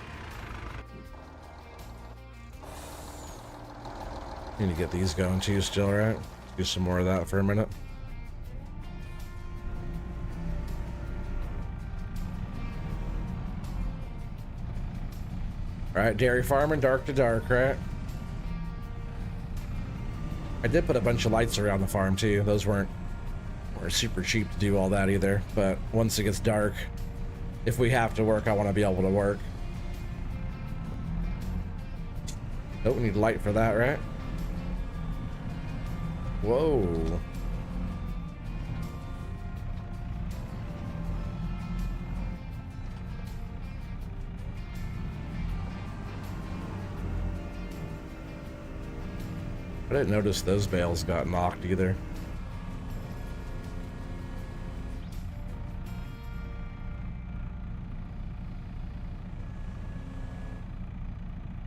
Need to get these going too still, right? Do some more of that for a minute. Alright, dairy farming, dark to dark, right? I did put a bunch of lights around the farm too. Those weren't super cheap to do all that either. But once it gets dark, if we have to work, I want to be able to work. Oh, we need light for that, right? Whoa. I didn't notice those bales got knocked either.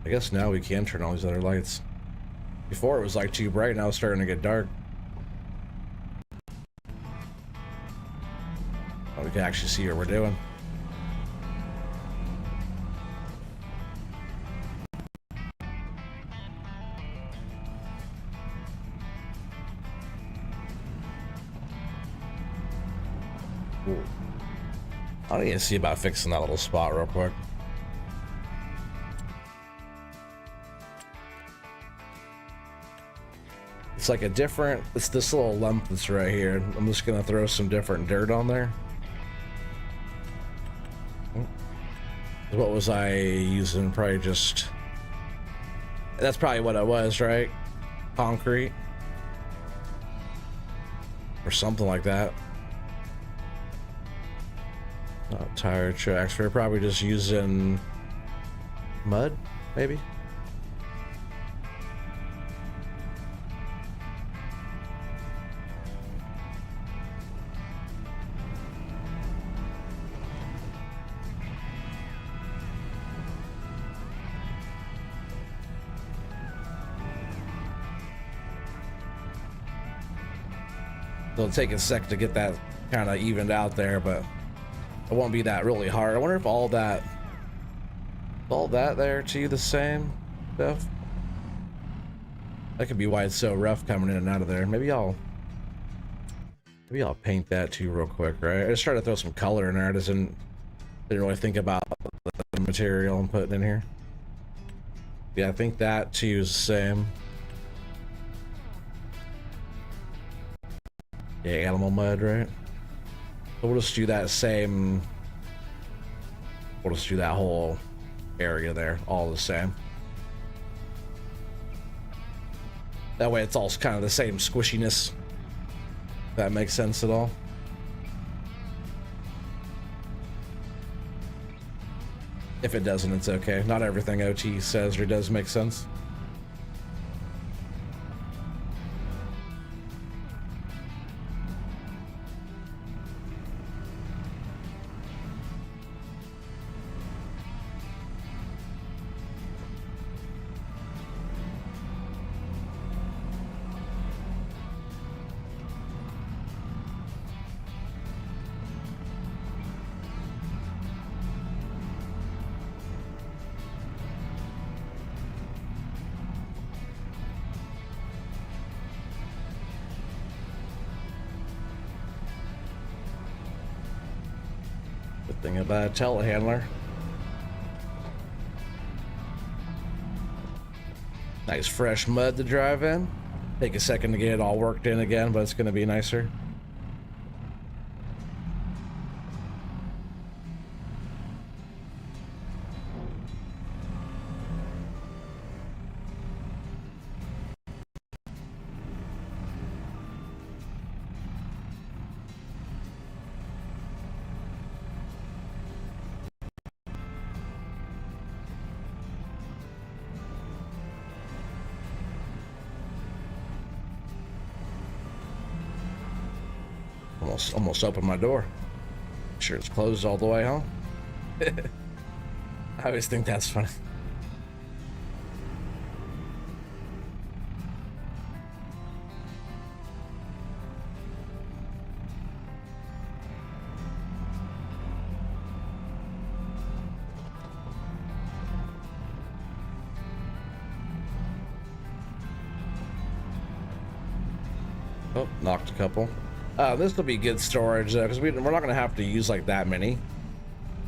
I guess now we can turn all these other lights. Before it was like too bright, now it's starting to get dark. Oh, we can actually see what we're doing. Ooh. I need to see about fixing that little spot real quick. It's like a different, it's this little lump that's right here. I'm just gonna throw some different dirt on there. What was I using? Probably just, that's probably what it was, right? Concrete or something like that. Not tire tracks. We're probably just using mud, maybe. It'll take a sec to get that kind of evened out there, but it won't be that really hard. I wonder if all that there too the same stuff. That could be why it's so rough coming in and out of there. Maybe I'll paint that too real quick, right? I just tried to throw some color in there. I didn't really think about the material I'm putting in here. Yeah, I think that too is the same. Yeah, animal mud, right? So we'll just do that same. We'll just do that whole area there, all the same. That way it's all kind of the same squishiness. If that makes sense at all. If it doesn't, it's okay. Not everything OT says or does make sense. Thing about a telehandler. Nice fresh mud to drive in. Take a second to get it all worked in again, but it's going to be nicer. Almost opened my door. Sure it's closed all the way home. I always think that's funny. Oh, knocked a couple. This will be good storage though, because we're not going to have to use like that many.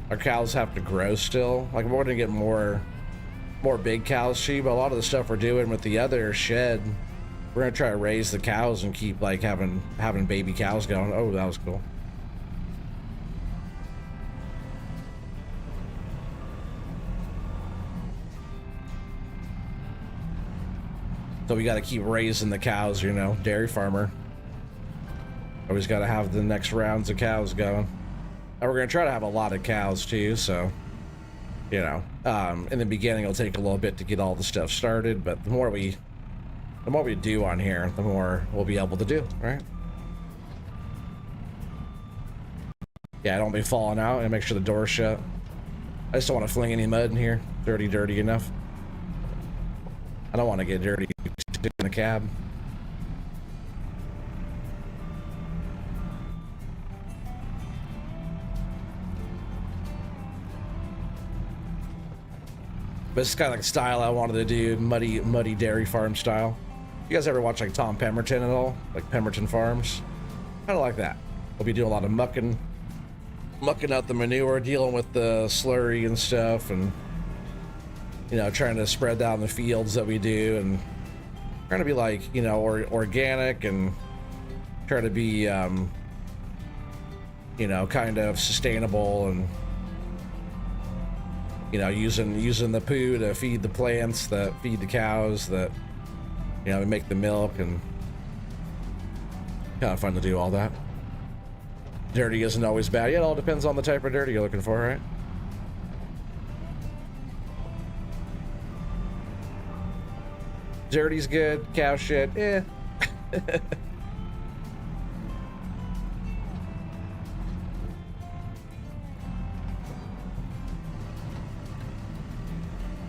Our cows have to grow still. Like we're going to get more big cows sheep. But a lot of the stuff we're doing with the other shed, we're going to try to raise the cows and keep like having baby cows going. Oh, that was cool. So we got to keep raising the cows, you know, dairy farmer. Always got to have the next rounds of cows going. And we're going to try to have a lot of cows too, so, you know, in the beginning it'll take a little bit to get all the stuff started, but the more we the more we do on here, the more we'll be able to do, right? Yeah, don't be falling out, and make sure the door's shut. I just don't want to fling any mud in here. Dirty enough. I don't want to get dirty in the cab. But it's kind of like style I wanted to do, muddy dairy farm style. You guys ever watch like Tom Pemberton at all? Like Pemberton Farms? Kind of like that. We'll be doing a lot of mucking out the manure, dealing with the slurry and stuff, and you know, trying to spread down the fields that we do, and trying to be like, you know, organic, and try to be you know, kind of sustainable, and you know, using the poo to feed the plants, that feed the cows, that, you know, we make the milk, and kind of fun to do all that. Dirty isn't always bad. Yeah, it all depends on the type of dirty you're looking for, right? Dirty's good, cow shit, eh.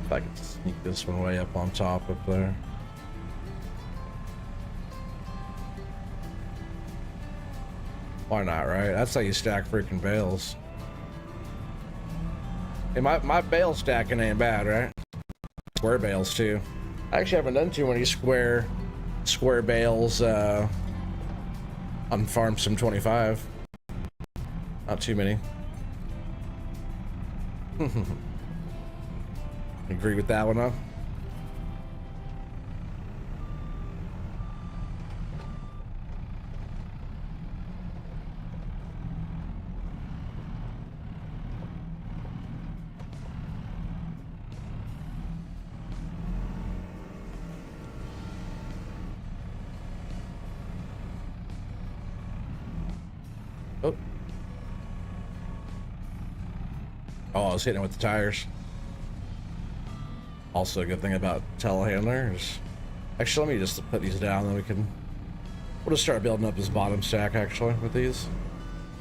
If I could sneak this one way up on top up there. Why not, right? That's how you stack freaking bales. Hey, my bale stacking ain't bad, right? Square bales too. I actually haven't done too many square bales on Farm Sim 25. Not too many. Agree with that one, huh? Oh, I was hitting it with the tires. Also, a good thing about telehandlers. Actually, let me just put these down, then we'll just start building up this bottom stack actually with these.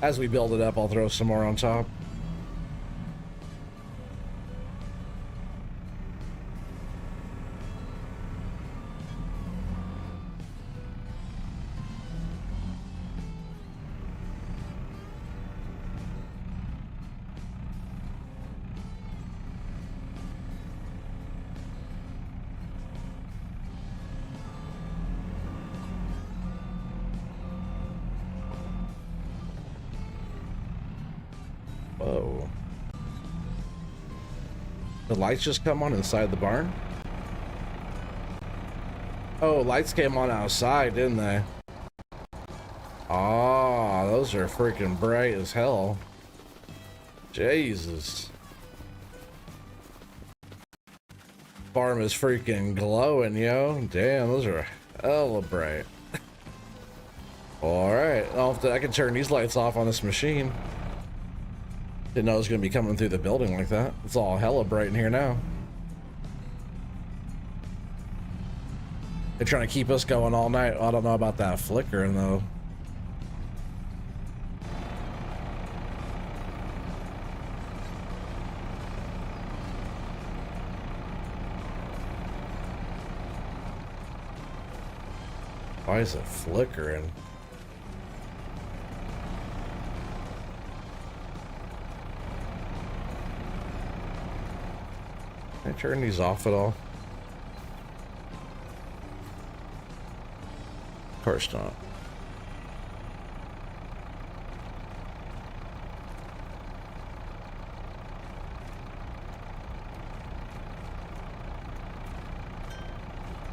As we build it up, I'll throw some more on top. Whoa. The lights just come on inside the barn? Oh, lights came on outside, didn't they? Oh, those are freaking bright as hell. Jesus. Farm is freaking glowing, yo. Damn, those are hella bright. Alright, I can turn these lights off on this machine. Didn't know it was going to be coming through the building like that. It's all hella bright in here now. They're trying to keep us going all night. I don't know about that flickering though. Why is it flickering? Can I turn these off at all? Of course not.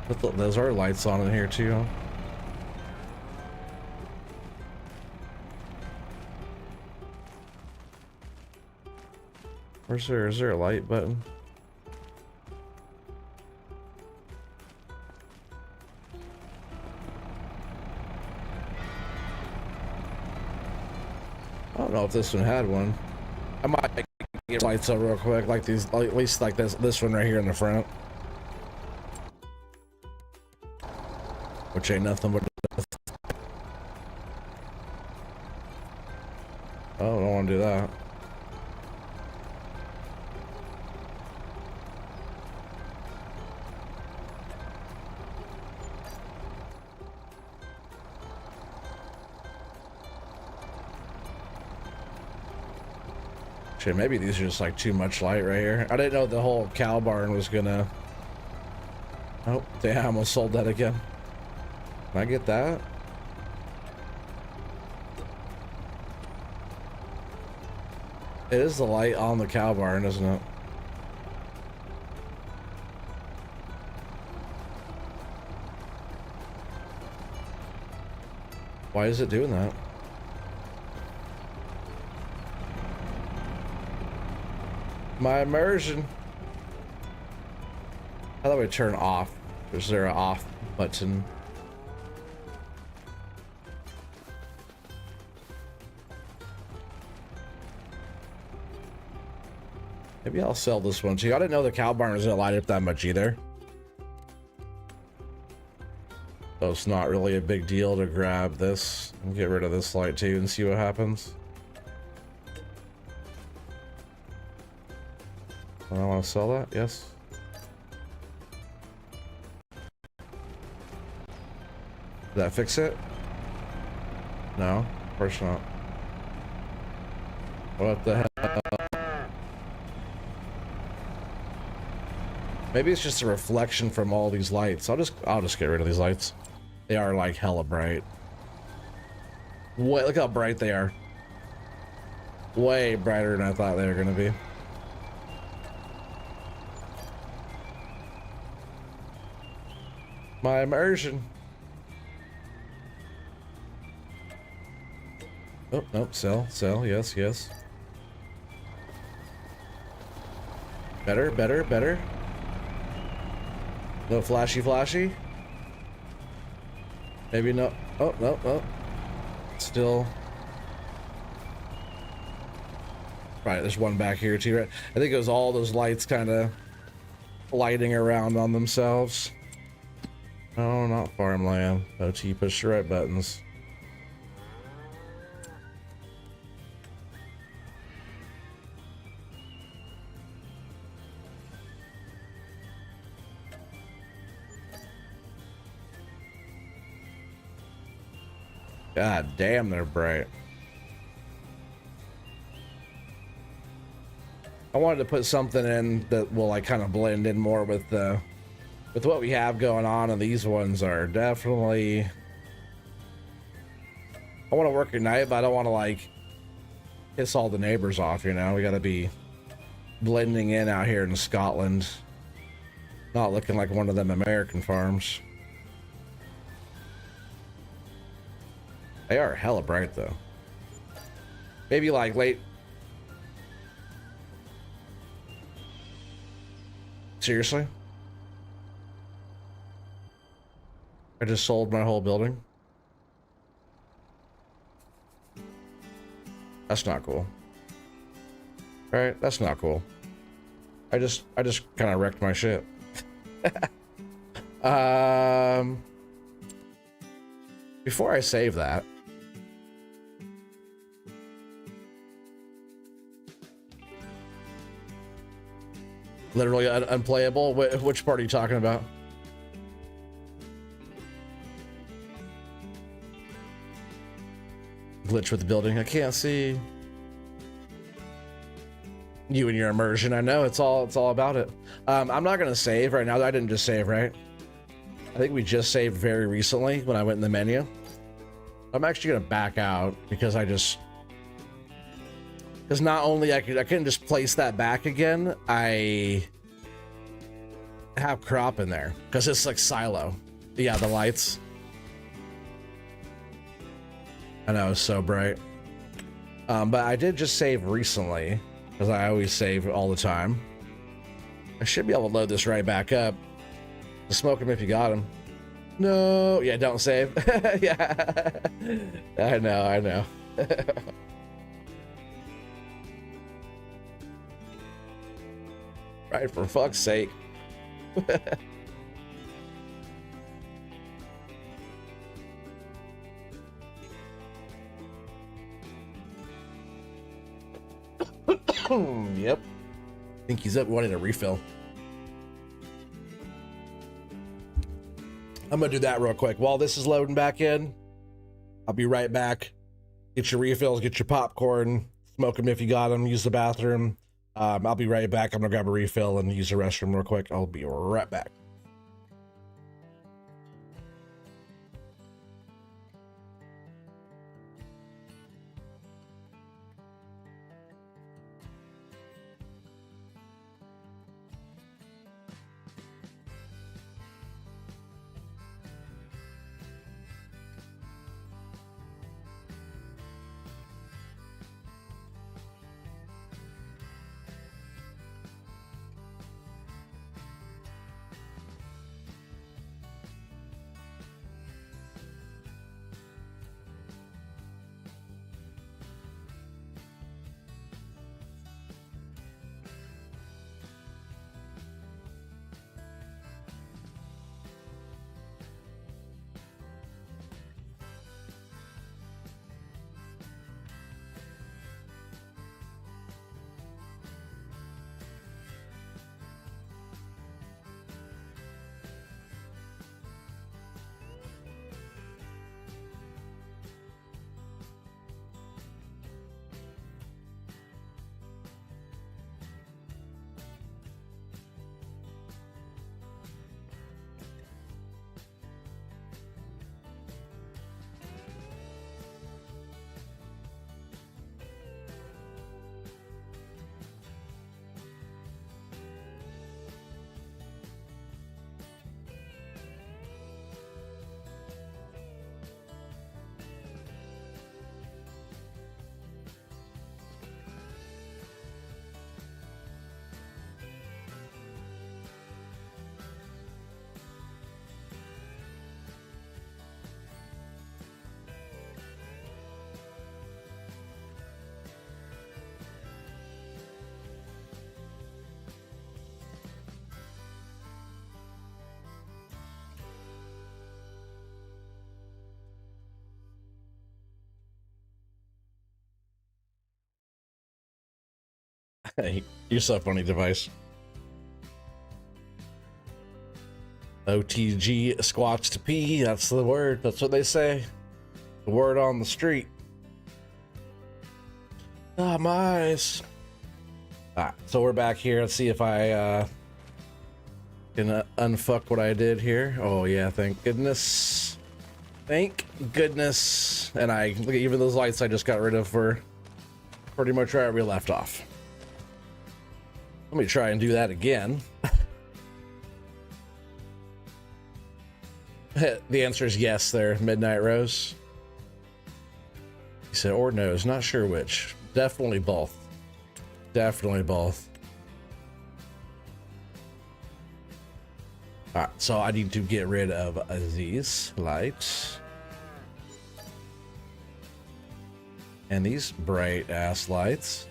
But those are lights on in here too, huh? Is there a light button? I don't know if this one had one. I might get lights up real quick, like these, at least like this one right here in the front. which ain't nothing but... Oh, I don't want to do that. Shit, maybe these are just like too much light right here. I didn't know the whole cow barn was gonna... Oh, damn, I almost sold that again. Can I get that? It is the light on the cow barn, isn't it? Why is it doing that? My immersion. How do I turn off? Is there an off button? Maybe I'll sell this one too. I didn't know the cow barn was gonna light up that much either. So it's not really a big deal to grab this and get rid of this light too and see what happens. I want to sell that, yes. Did that fix it? No, of course not. What the hell? Maybe it's just a reflection from all these lights. I'll just get rid of these lights. They are like hella bright. Wait, look how bright they are. Way brighter than I thought they were gonna be. My immersion. Oh, nope, sell, yes, yes. Better, better, better. No flashy, flashy. Maybe no. Oh, no, no. Still. Right, there's one back here too, right? I think it was all those lights kind of lighting around on themselves. No, not farmland. OT, push the right buttons. God damn, they're bright. I wanted to put something in that will like kind of blend in more with the with what we have going on, and these ones are definitely... I want to work at night, but I don't want to like piss all the neighbors off, you know? We got to be blending in out here in Scotland, not looking like one of them American farms. They are hella bright though. Maybe like late... Seriously? I just sold my whole building. That's not cool. Right? That's not cool. I just kind of wrecked my shit. Before I save that, literally unplayable. Which part are you talking about? Glitch with the building. I can't see. You and your immersion. I know it's all about it. I'm not gonna save right now. I didn't just save, right? I think we just saved very recently when I went in the menu. I'm actually gonna back out because not only I couldn't just place that back again, I have crop in there because it's like silo. Yeah, the lights. I know, it's so bright. But I did just save recently because I always save all the time. I should be able to load this right back up. Just smoke him if you got him. No, yeah, don't save. Yeah, I know. Right, for fuck's sake. Yep. I think he's up wanting a refill. I'm gonna do that real quick. While this is loading back in, I'll be right back. Get your refills, get your popcorn, smoke them if you got them, use the bathroom. I'll be right back. I'm gonna grab a refill and use the restroom real quick. I'll be right back. You're so funny, device. OTG squats to pee. That's the word. That's what they say. The word on the street. Ah, my eyes. Alright, so we're back here. Let's see if I can unfuck what I did here. Oh yeah, thank goodness. Thank goodness. And I look at even those lights I just got rid of were pretty much right where we left off. Let me try and do that again. The answer is yes there, Midnight Rose. He said, or nose, not sure which. Definitely both. Definitely both. Alright, so I need to get rid of these lights. And these bright ass lights.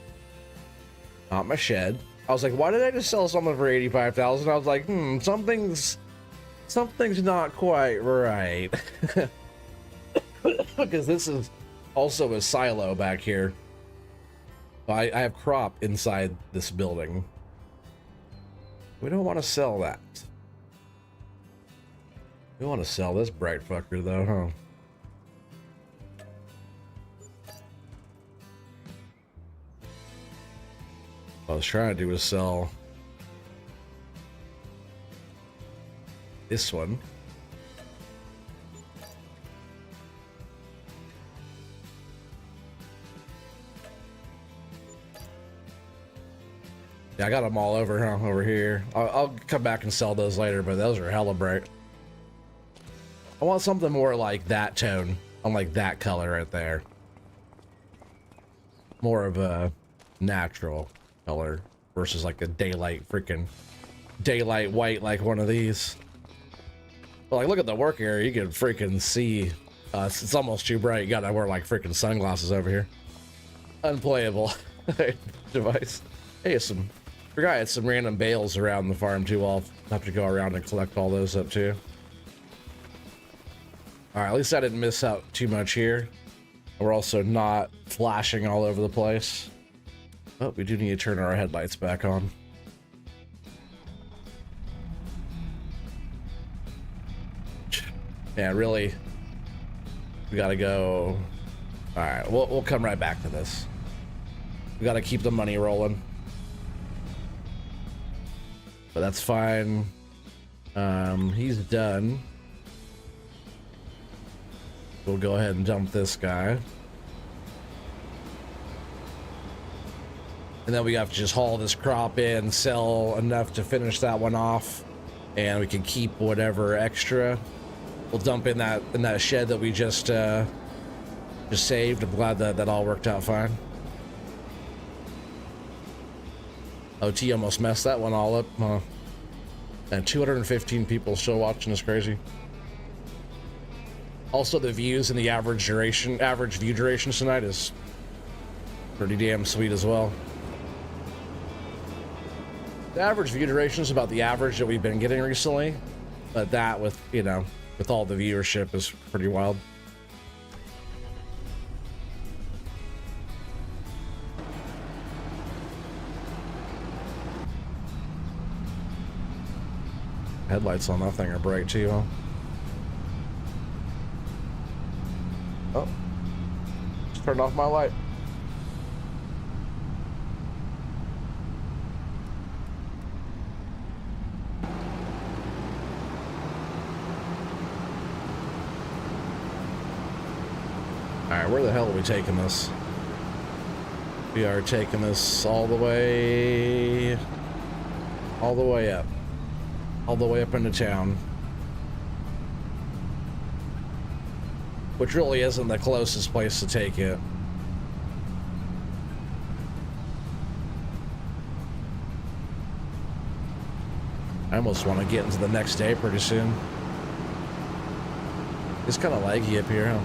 Not my shed. I was like, why did I just sell something for 85,000? I was like, something's not quite right. Because this is also a silo back here. I have crop inside this building. We don't want to sell that. We want to sell this bright fucker though, huh? What I was trying to do was sell this one. Yeah, I got them all over, huh? Over here. I'll come back and sell those later, but those are hella bright. I want something more like that tone, unlike that color right there. More of a natural color versus like a daylight freaking daylight white like one of these. But like, look at the work area, you can freaking see it's almost too bright. You gotta wear like freaking sunglasses over here. Unplayable. Device. Hey, forgot I had some random bales around the farm too. I'll have to go around and collect all those up too. All right, at least I didn't miss out too much here. We're also not flashing all over the place. Oh, we do need to turn our headlights back on. Yeah, really. We gotta go. All right, we'll come right back to this. We gotta keep the money rolling. But that's fine. He's done. We'll go ahead and dump this guy. And then we have to just haul this crop in, sell enough to finish that one off, and we can keep whatever extra. We'll dump in that shed that we just saved. I'm glad that all worked out fine. OT almost messed that one all up. And 215 people still watching is crazy. Also, the views and the average view duration tonight is pretty damn sweet as well. The average view duration is about the average that we've been getting recently, but that with, you know, with all the viewership is pretty wild. Headlights on that thing are bright too, huh? Oh, just turned off my light. Alright, where the hell are we taking this? We are taking this all the way up. All the way up into town. Which really isn't the closest place to take it. I almost want to get into the next day pretty soon. It's kind of laggy up here, huh?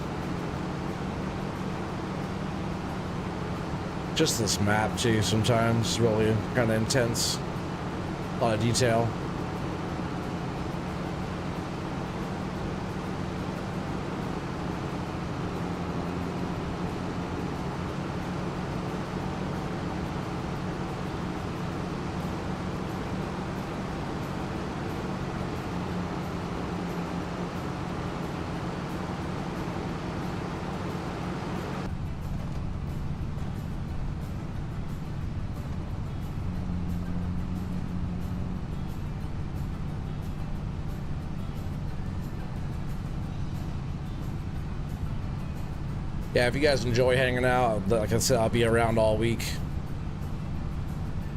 Just this map too sometimes, really kind of intense. A lot of detail. Yeah, if you guys enjoy hanging out, like I said, I'll be around all week.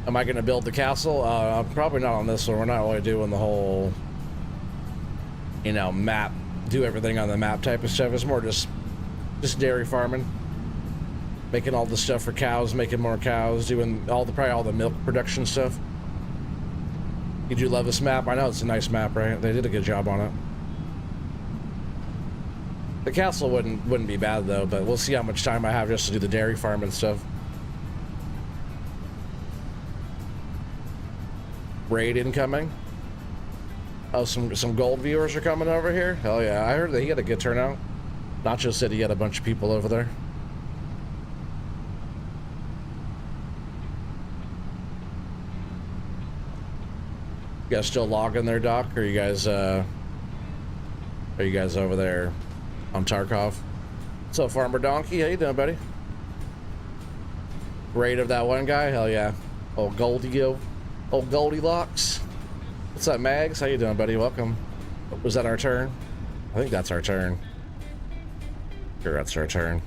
Am I going to build the castle? Probably not on this one. We're not really doing the whole, you know, map, do everything on the map type of stuff. It's more just dairy farming, making all the stuff for cows, making more cows, doing probably all the milk production stuff. You do love this map? I know it's a nice map, right? They did a good job on it. The castle wouldn't be bad though, but we'll see how much time I have just to do the dairy farm and stuff. Raid incoming. Oh, some gold viewers are coming over here. Hell yeah! I heard that he had a good turnout. Nacho said he had a bunch of people over there. You guys still logging there, Doc? Or are you guys over there on Tarkov? What's up, Farmer Donkey? How you doing, buddy? Raid of that one guy? Hell yeah. Old Goldilocks. What's up, Mags? How you doing, buddy? Welcome. Was that our turn? I think that's our turn. Sure, that's our turn.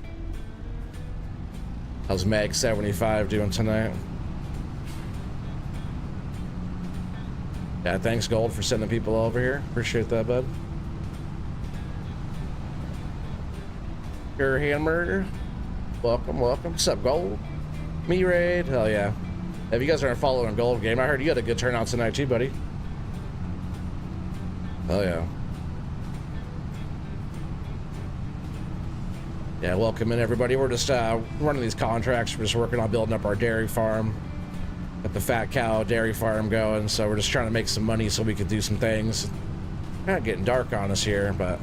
How's Mag75 doing tonight? Yeah, thanks, Gold, for sending people over here. Appreciate that, bud. Your hamburger. Welcome. What's up, Gold? Me raid. Hell yeah. If you guys aren't following Gold Game, I heard you had a good turnout tonight too, buddy. Hell yeah. Yeah, welcome in everybody. We're just running these contracts. We're just working on building up our dairy farm. Got the Fat Cow dairy farm going, so we're just trying to make some money so we could do some things. Kind of getting dark on us here, but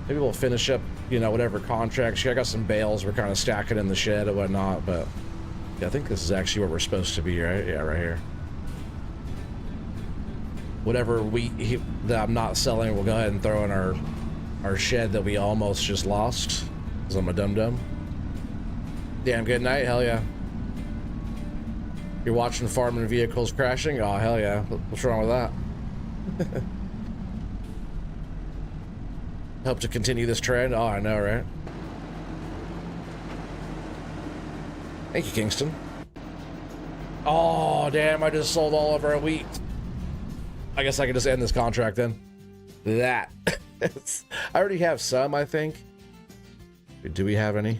maybe we'll finish up, you know, whatever contracts. I got some bales we're kind of stacking in the shed and whatnot, but Yeah, I think this is actually where we're supposed to be, right? Yeah, right here. Whatever that I'm not selling, we'll go ahead and throw in our shed that we almost just lost. Because I'm a dum-dum. Damn good night, hell yeah. You're watching farming vehicles crashing? Oh, hell yeah. What's wrong with that? Hope to continue this trend. Oh, I know, right? Thank you, Kingston. Oh, damn, I just sold all of our wheat. I guess I can just end this contract then. That. I already have some, I think. Do we have any?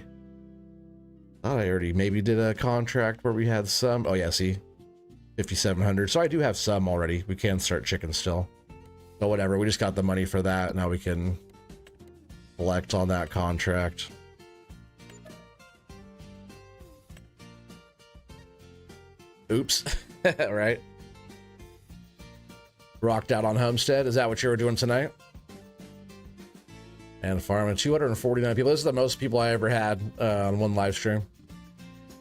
I thought I already maybe did a contract where we had some. Oh, yeah, see? 5,700. So I do have some already. We can start chicken still. But whatever, we just got the money for that. Now we can collect on that contract. Oops. Right. Rocked out on Homestead. Is that what you were doing tonight? And farming 249 people. This is the most people I ever had on one live stream.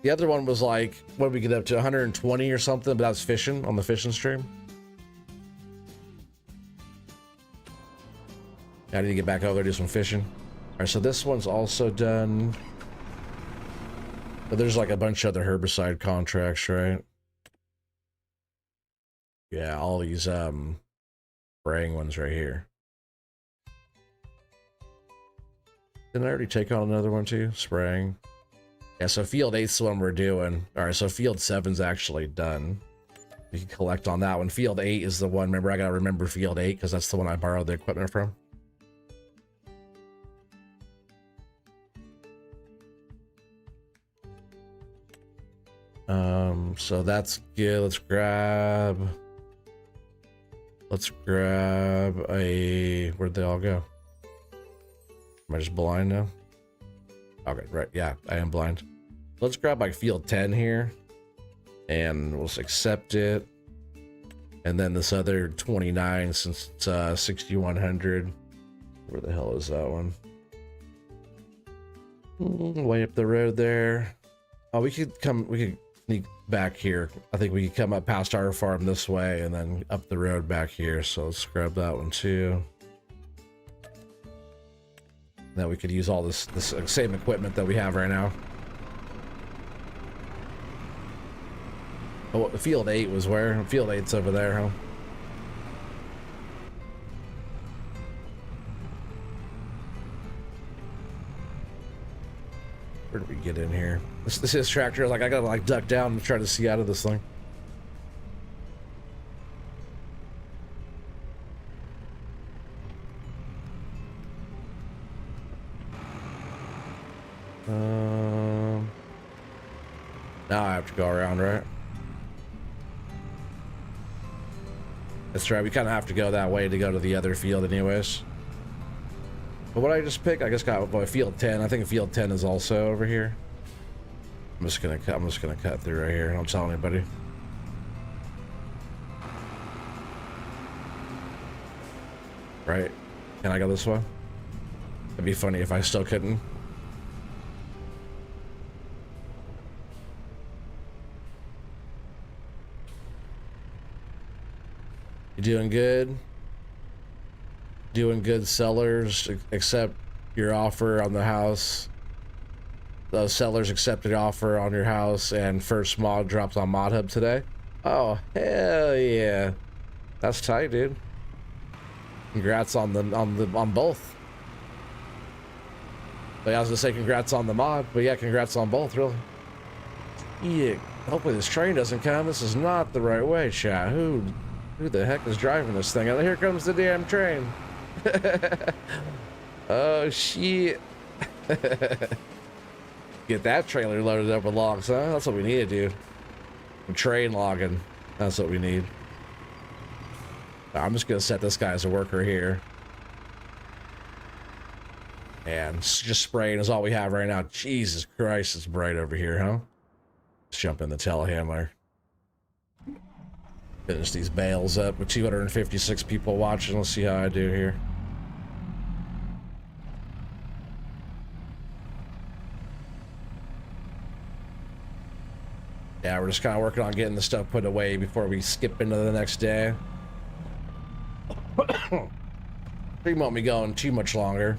The other one was like, what did we get up to? 120 or something, but that was fishing on the fishing stream. I need to get back over there, do some fishing. All right, so this one's also done. But there's like a bunch of other herbicide contracts, right? Yeah, all these spraying ones right here. Didn't I already take on another one too? Spraying. Yeah, so field 8's the one we're doing. All right, so field 7's actually done. We can collect on that one. Field 8 is the one. Remember, I gotta remember field 8 because that's the one I borrowed the equipment from. So that's good. Let's grab a, where'd they all go? Am I just blind now? Okay, right. Yeah, I am blind. Let's grab like field 10 here and we'll just accept it. And then this other 29, since it's 6,100. Where the hell is that one? Way up the road there. Oh, we could sneak back here. I think we could come up past our farm this way and then up the road back here. So let's grab that one too. Then we could use all this same equipment that we have right now. Oh, field 8 was where? Field 8's over there, huh? Where did we get in here? This is tractor. Like I gotta like duck down and try to see out of this thing. Now I have to go around, right? That's right. We kind of have to go that way to go to the other field, anyways. But what I just picked, I just got by field 10. I think field 10 is also over here. I'm just gonna cut through right here. Don't tell anybody. Right? Can I go this way? It'd be funny if I still couldn't. You doing good? Doing good, sellers. Accept your offer on the house. Those sellers accepted offer on your house, and first mod drops on ModHub today. Oh hell yeah, that's tight, dude. Congrats on both. But I was gonna say congrats on the mod, but yeah, congrats on both, really. Yeah, hopefully this train doesn't come. This is not the right way, chat. Who the heck is driving this thing? Oh, here comes the damn train. Oh shit. Get that trailer loaded up with logs, huh? That's what we need to do. Train logging. That's what we need. I'm just gonna set this guy as a worker here. And just spraying is all we have right now. Jesus Christ, it's bright over here, huh? Let's jump in the telehandler. Finish these bales up with 256 people watching. Let's see how I do here. Yeah, we're just kind of working on getting the stuff put away before we skip into the next day. Stream won't be going too much longer.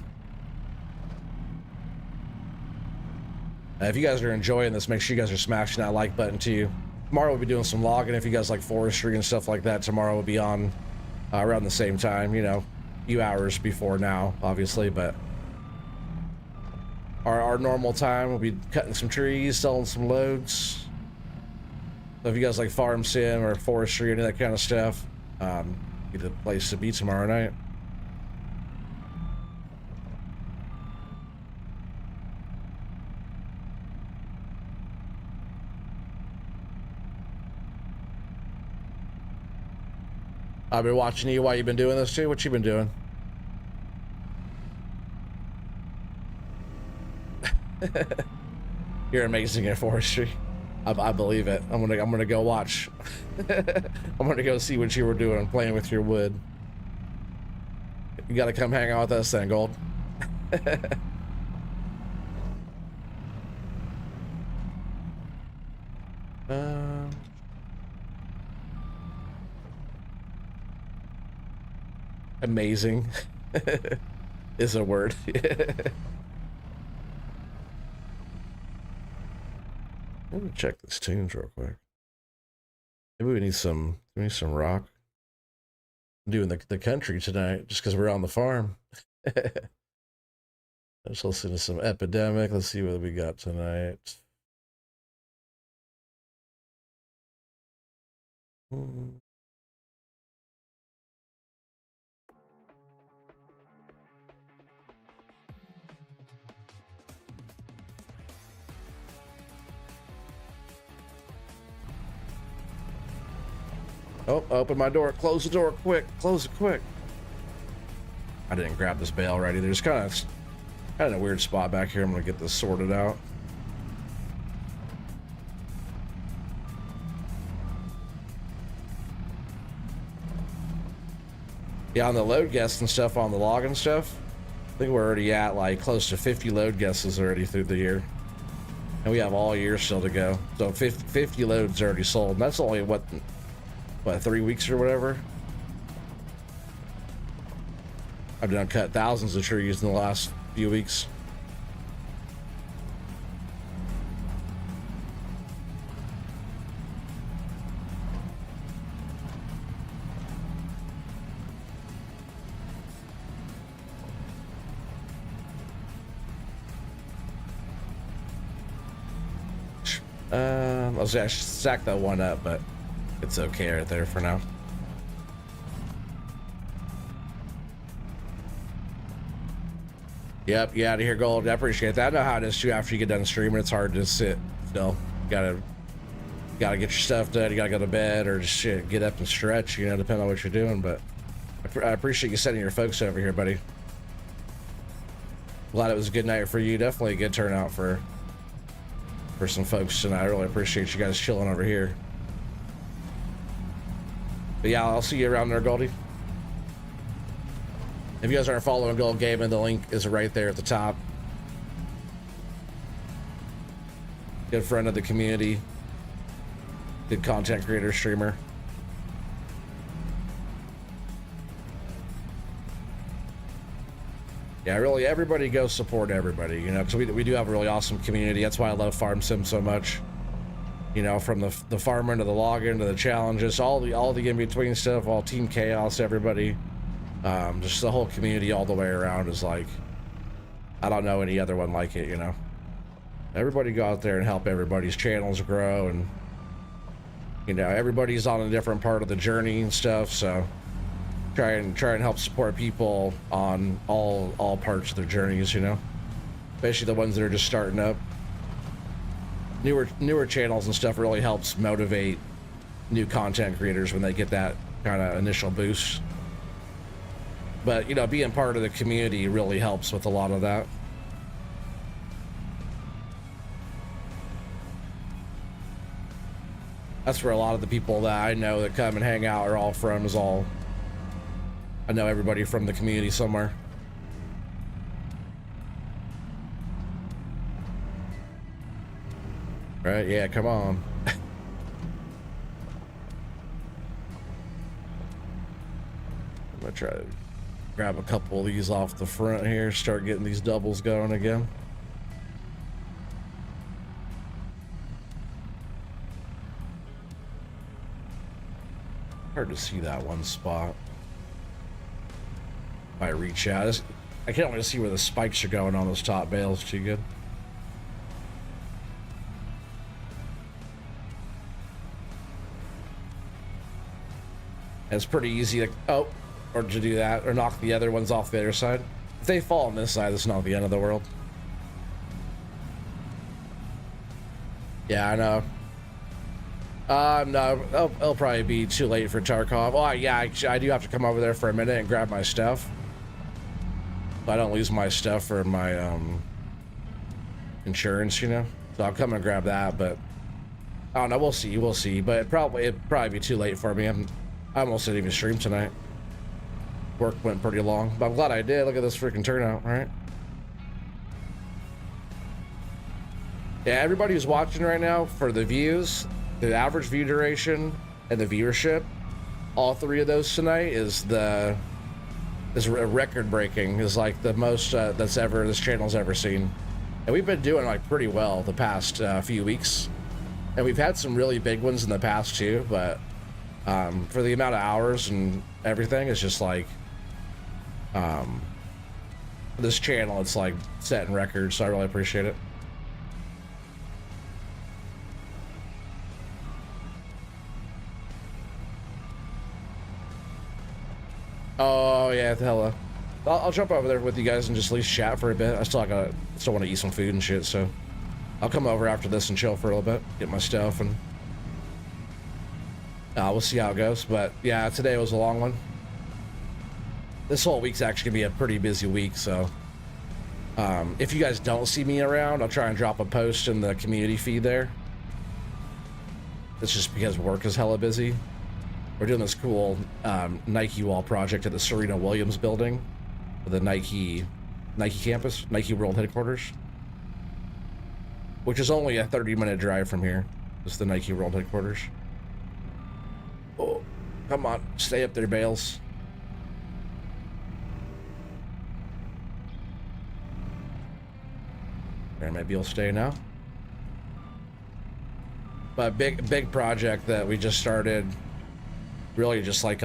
If you guys are enjoying this, make sure you guys are smashing that like button too. Tomorrow we'll be doing some logging. If you guys like forestry and stuff like that, tomorrow we'll be on around the same time, you know, a few hours before now, obviously, but our normal time, we'll be cutting some trees, selling some loads. So if you guys like farm sim or forestry, any of that kind of stuff, be the place to be tomorrow night. I've been watching you while you've been doing this too. What you been doing? You're amazing at forestry. I believe it. I'm gonna go watch. I'm gonna go see what you were doing, playing with your wood. You gotta come hang out with us then, Gold. Amazing is a word. Let me check this tunes real quick. Maybe we need some rock. I'm doing the country tonight just because we're on the farm. Let's listen to some Epidemic. Let's see what we got tonight. Oh, open my door. Close the door quick. Close it quick. I didn't grab this bale right either. There's kind of in a weird spot back here. I'm going to get this sorted out. Yeah, on the load guests and stuff, on the log and stuff, I think we're already at like close to 50 load guesses already through the year. And we have all year still to go. So 50 loads already sold. And that's only, what, 3 weeks or whatever? I've done cut thousands of trees in the last few weeks. I was actually stack that one up, but it's okay right there for now. Yep, you out of here, Gold. I appreciate that. I know how it is too. After you get done streaming, it's hard to sit still. Gotta get your stuff done. You gotta go to bed or just get up and stretch. You know, depending on what you're doing. But I appreciate you sending your folks over here, buddy. Glad it was a good night for you. Definitely a good turnout for some folks tonight. I really appreciate you guys chilling over here. But yeah, I'll see you around there, Goldie. If you guys aren't following Gold Gaming, the link is right there at the top. Good friend of the community. Good content creator, streamer. Yeah, really, everybody go support everybody, you know, because we do have a really awesome community. That's why I love Farm Sim so much. You know, from the farmer to the login to the challenges, all the in-between stuff, all Team Chaos, everybody. Just the whole community all the way around is like, I don't know any other one like it, you know. Everybody go out there and help everybody's channels grow, and you know, everybody's on a different part of the journey and stuff, so try and help support people on all parts of their journeys, you know, especially the ones that are just starting up. Newer channels and stuff really helps motivate new content creators when they get that kind of initial boost. But you know, being part of the community really helps with a lot of that. That's where a lot of the people that I know that come and hang out are all from. I know everybody from the community somewhere. Right? Yeah, come on. gonna try to grab a couple of these off the front here, start getting these doubles going again. Hard to see that one spot. If I reach out, I can't really see where the spikes are going on those top bales too good. It's pretty easy to, or to do that, or knock the other ones off the other side. If they fall on this side, it's not the end of the world. Yeah, I know. No, it'll probably be too late for Tarkov. Well, yeah, I do have to come over there for a minute and grab my stuff. So I don't lose my stuff for my insurance, you know. So I'll come and grab that, but I don't know. We'll see. But it'd probably be too late for me. I almost didn't even stream tonight. Work went pretty long, but I'm glad I did. Look at this freaking turnout, right? Yeah, everybody who's watching right now, for the views, the average view duration, and the viewership, all three of those tonight is record breaking. Is like the most this channel's ever seen, and we've been doing like pretty well the past few weeks, and we've had some really big ones in the past too. But for the amount of hours and everything, it's just like this channel, it's like setting records. So I really appreciate it. Oh yeah, hello. I'll jump over there with you guys and just at least chat for a bit. I still want to eat some food and shit, so I'll come over after this and chill for a little bit, get my stuff, and we'll see how it goes. But yeah, today was a long one. This whole week's actually gonna be a pretty busy week, so if you guys don't see me around, I'll try and drop a post in the community feed there. It's just because work is hella busy. We're doing this cool Nike wall project at the Serena Williams building, the Nike campus, Nike World Headquarters, which is only a 30-minute drive from here. It's the Nike World Headquarters. Oh, come on, stay up there, Bales. There, maybe you'll stay now. But big project that we just started. Really just like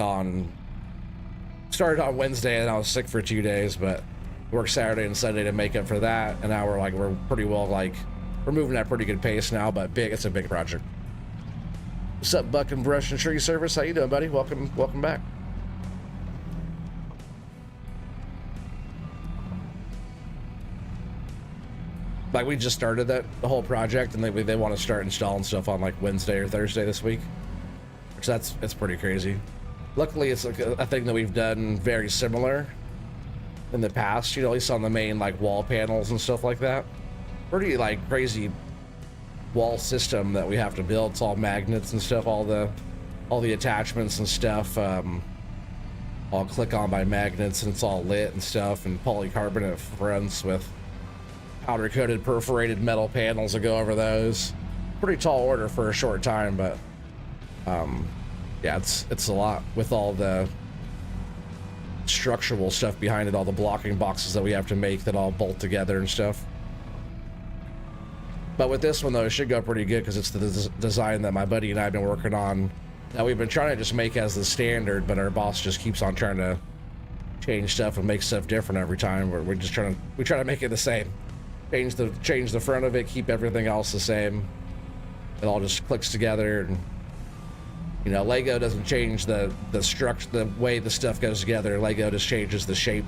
started on Wednesday, and I was sick for 2 days, but worked Saturday and Sunday to make up for that. And now we're pretty well, we're moving at a pretty good pace now, but it's a big project. What's up, Buck and Brush and Tree Service? How you doing, buddy? Welcome back. Like, we just started the whole project, and they want to start installing stuff on like Wednesday or Thursday this week. So that's pretty crazy. Luckily, it's like a thing that we've done very similar in the past, you know, at least on the main like wall panels and stuff like that. Pretty like crazy wall system that we have to build. It's all magnets and stuff, all the attachments and stuff all click on by magnets, and it's all lit and stuff, and polycarbonate fronts with powder coated perforated metal panels that go over those. Pretty tall order for a short time, but yeah, it's a lot with all the structural stuff behind it, all the blocking boxes that we have to make that all bolt together and stuff. But with this one though, it should go pretty good because it's the design that my buddy and I have been working on that we've been trying to just make as the standard, but our boss just keeps on trying to change stuff and make stuff different every time. We try to make it the same. Change the front of it, keep everything else the same. It all just clicks together, and you know, Lego doesn't change the structure, the way the stuff goes together. Lego just changes the shape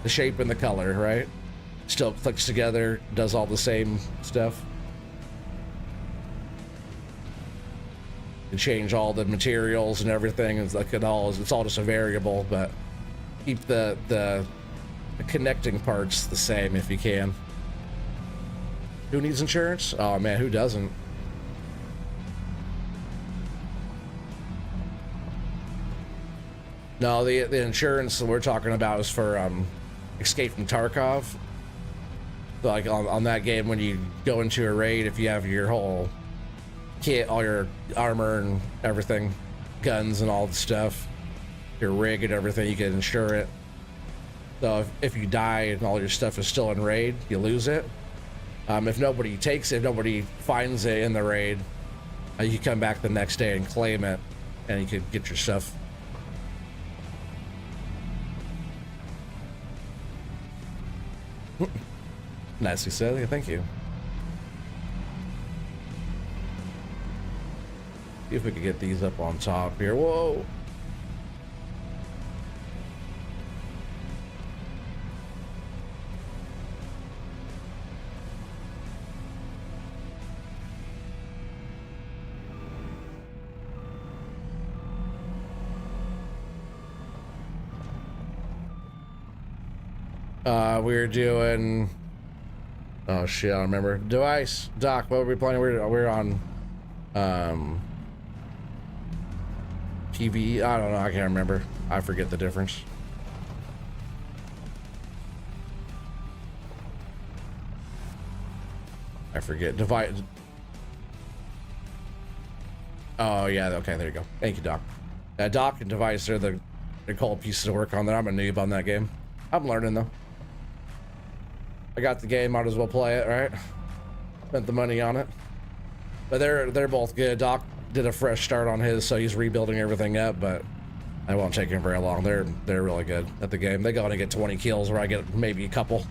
and the color, right? Still clicks together, does all the same stuff. You change all the materials and everything. It's like it's all just a variable, but keep the connecting parts the same if you can. Who needs insurance? Oh man, who doesn't? No, the insurance that we're talking about is for Escape from Tarkov. Like on that game, when you go into a raid, if you have your whole kit, all your armor and everything, guns and all the stuff, your rig and everything, you can insure it. So if you die and all your stuff is still in raid, you lose it. If nobody takes it, if nobody finds it in the raid, you come back the next day and claim it, and you can get your stuff. Nicely said. Thank you. See if we could get these up on top here. Whoa. We were doing, oh shit, I don't remember. Device, Doc, what were we playing? We're on PvE. I don't know, I can't remember. I forget the difference. I forget. Device. Oh yeah, okay, there you go. Thank you, Doc. Doc and Device are they're called pieces of work on there. I'm a noob on that game. I'm learning though. I got the game, might as well play it, right? Spent the money on it. But they're both good. Doc did a fresh start on his, so he's rebuilding everything up, but it won't take him very long. They're really good at the game. They go on and get 20 kills where I get maybe a couple.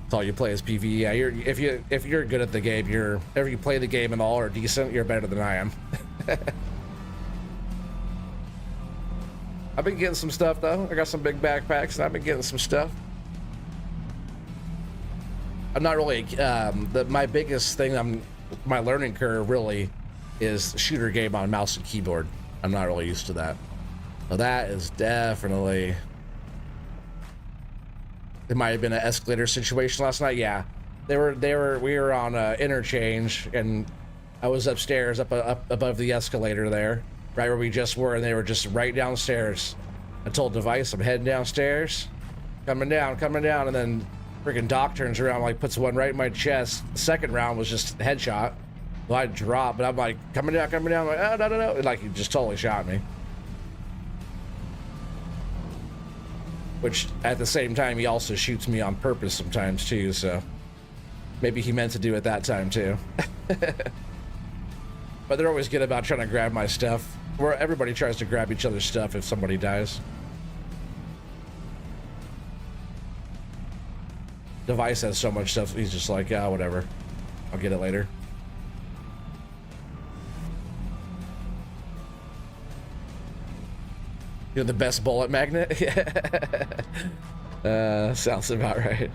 That's all you play is PvE. Yeah, if you're good at the game, if you play the game and all are decent, you're better than I am. I've been getting some stuff though. I got some big backpacks and I've been getting some stuff. I'm not really my biggest thing, my learning curve really is shooter game on mouse and keyboard. I'm not really used to that. So that is definitely. It might have been an escalator situation last night. Yeah, we were on interchange, and I was upstairs, up above the escalator there, right where we just were, and they were just right downstairs. I told Device I'm heading downstairs, coming down, and then freaking Doc turns around, like puts one right in my chest. The second round was just headshot. Well, I dropped, but I'm like coming down. I'm like, oh no, and like he just totally shot me. Which, at the same time, he also shoots me on purpose sometimes, too, so... Maybe he meant to do it that time, too. But they're always good about trying to grab my stuff. Where everybody tries to grab each other's stuff if somebody dies. Device has so much stuff, he's just like, ah, whatever. I'll get it later. You're the best bullet magnet? Sounds about right.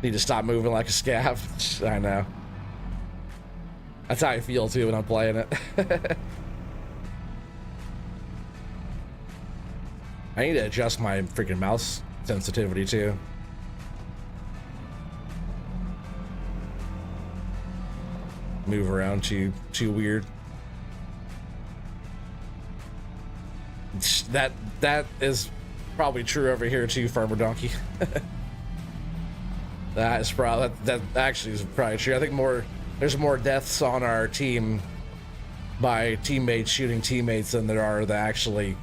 Need to stop moving like a scav. I know. That's how I feel too when I'm playing it. I need to adjust my freaking mouse sensitivity too. Move around too weird. That is probably true over here too, Farmer Donkey. That is probably that actually is probably true. I think there's more deaths on our team by teammates shooting teammates than there are that actually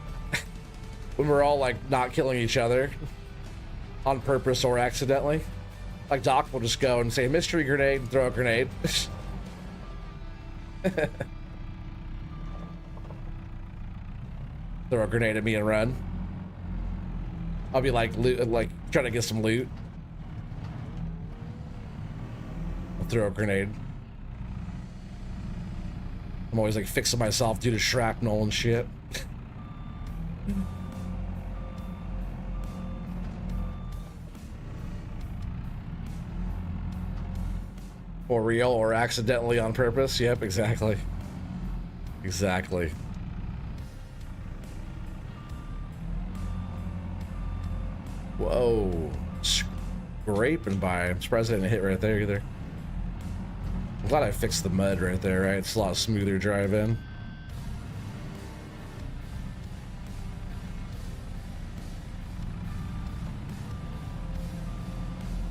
when we're all like not killing each other on purpose or accidentally. Like Doc will just go and say mystery grenade and throw a grenade. Throw a grenade at me and run. I'll be like trying to get some loot. I'll throw a grenade. I'm always like fixing myself due to shrapnel and shit. For real or accidentally on purpose. Yep, exactly. Exactly. Whoa. Scraping by. I'm surprised I didn't hit right there either. I'm glad I fixed the mud right there, right? It's a lot smoother drive in.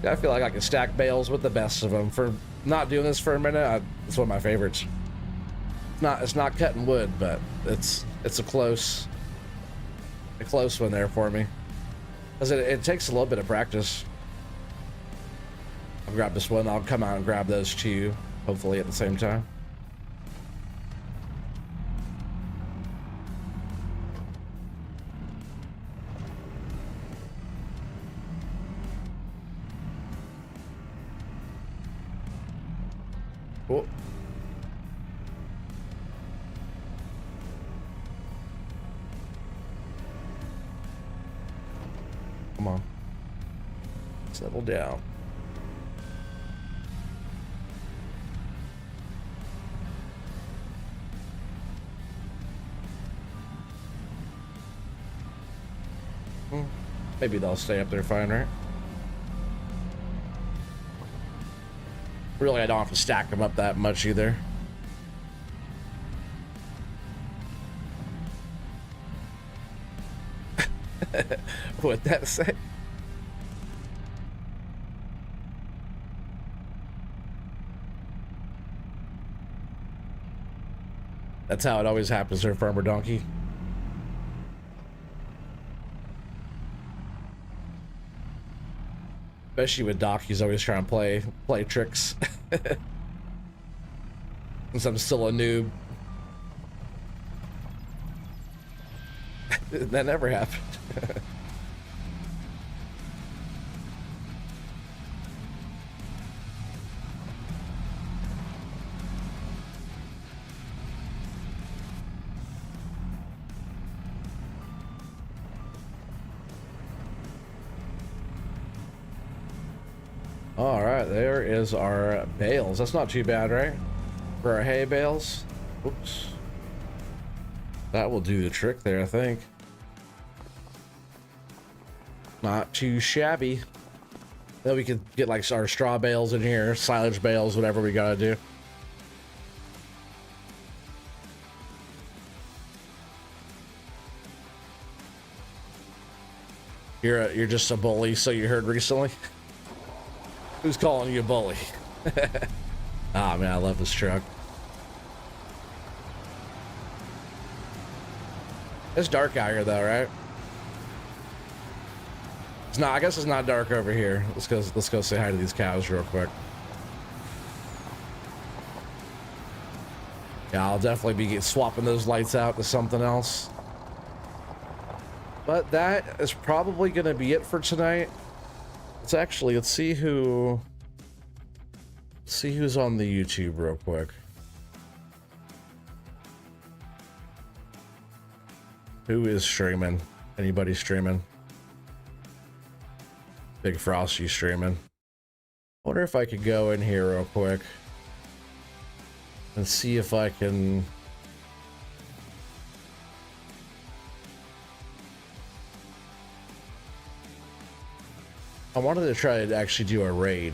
I feel like I can stack bales with the best of them. For not doing this for a minute, it's one of my favorites. It's not cutting wood, but it's a close one there for me. Because it takes a little bit of practice. I'll grab this one. I'll come out and grab those two, hopefully at the same time. Oh. Come on. Settle down. Maybe they'll stay up there fine, right? Really, I don't have to stack them up that much either. What'd that say? That's how it always happens there, Farmer Donkey. Especially with Doc, he's always trying to play tricks. Since I'm still a noob. That never happened. All right, there is our bales. That's not too bad, right? For our hay bales. Oops. That will do the trick there, I think. Not too shabby. Then we could get like our straw bales in here, silage bales, whatever we gotta do. You're just a bully, so you heard recently? Who's calling you a bully? Ah, man, I love this truck. It's dark out here, though, right? It's not. I guess it's not dark over here. Let's go say hi to these cows real quick. Yeah, I'll definitely be swapping those lights out to something else. But that is probably going to be it for tonight. Let's see who's on the YouTube real quick. Who is streaming? Anybody streaming? Big Frosty streaming. I wonder if I could go in here real quick and see if I can. I wanted to try to actually do a raid.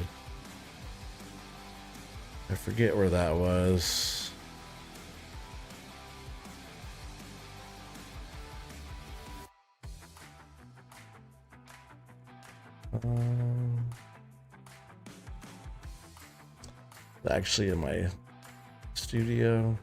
I forget where that was. Actually in my studio.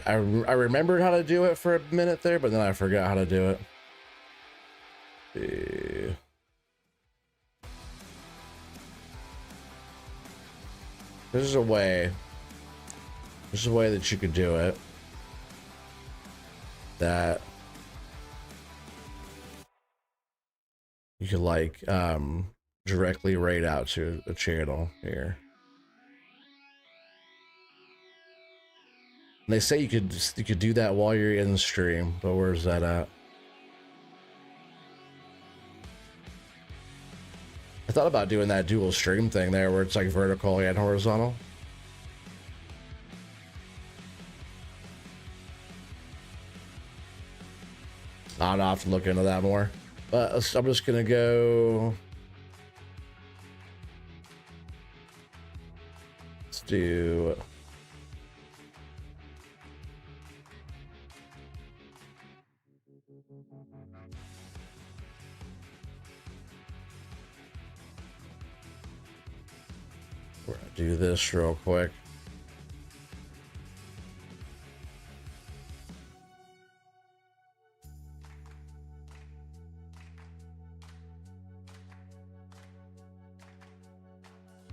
I remembered how to do it for a minute there, but then I forgot how to do it. There's a way that you could do it that you could like directly raid out to a channel here. And they say you could do that while you're in the stream, but where's that at? I thought about doing that dual stream thing there where it's like vertical and horizontal. I'll have to look into that more. I'm just gonna go. Let's do. We're gonna do this real quick.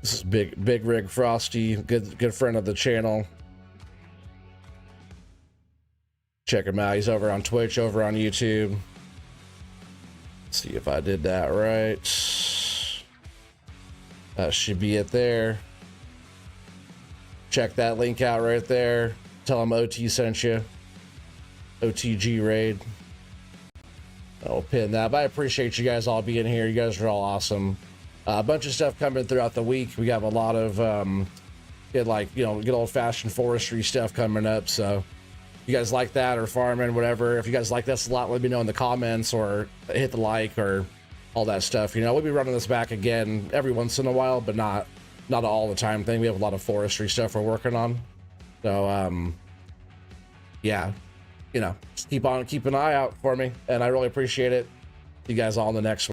This is Big Rig Frosty, good friend of the channel. Check him out. He's over on Twitch, over on YouTube. Let's see if I did that right. That should be it there. Check that link out right there. Tell him OT sent you. OTG raid. I'll pin that. But I appreciate you guys all being here. You guys are all awesome. A bunch of stuff coming throughout the week. We have a lot of good old-fashioned forestry stuff coming up. So if you guys like that or farming, whatever, if you guys like this a lot, let me know in the comments or hit the like or all that stuff. You know, we'll be running this back again every once in a while, but not an all the time thing. We have a lot of forestry stuff we're working on. So yeah, you know, just keep an eye out for me, and I really appreciate it. See you guys all in the next one.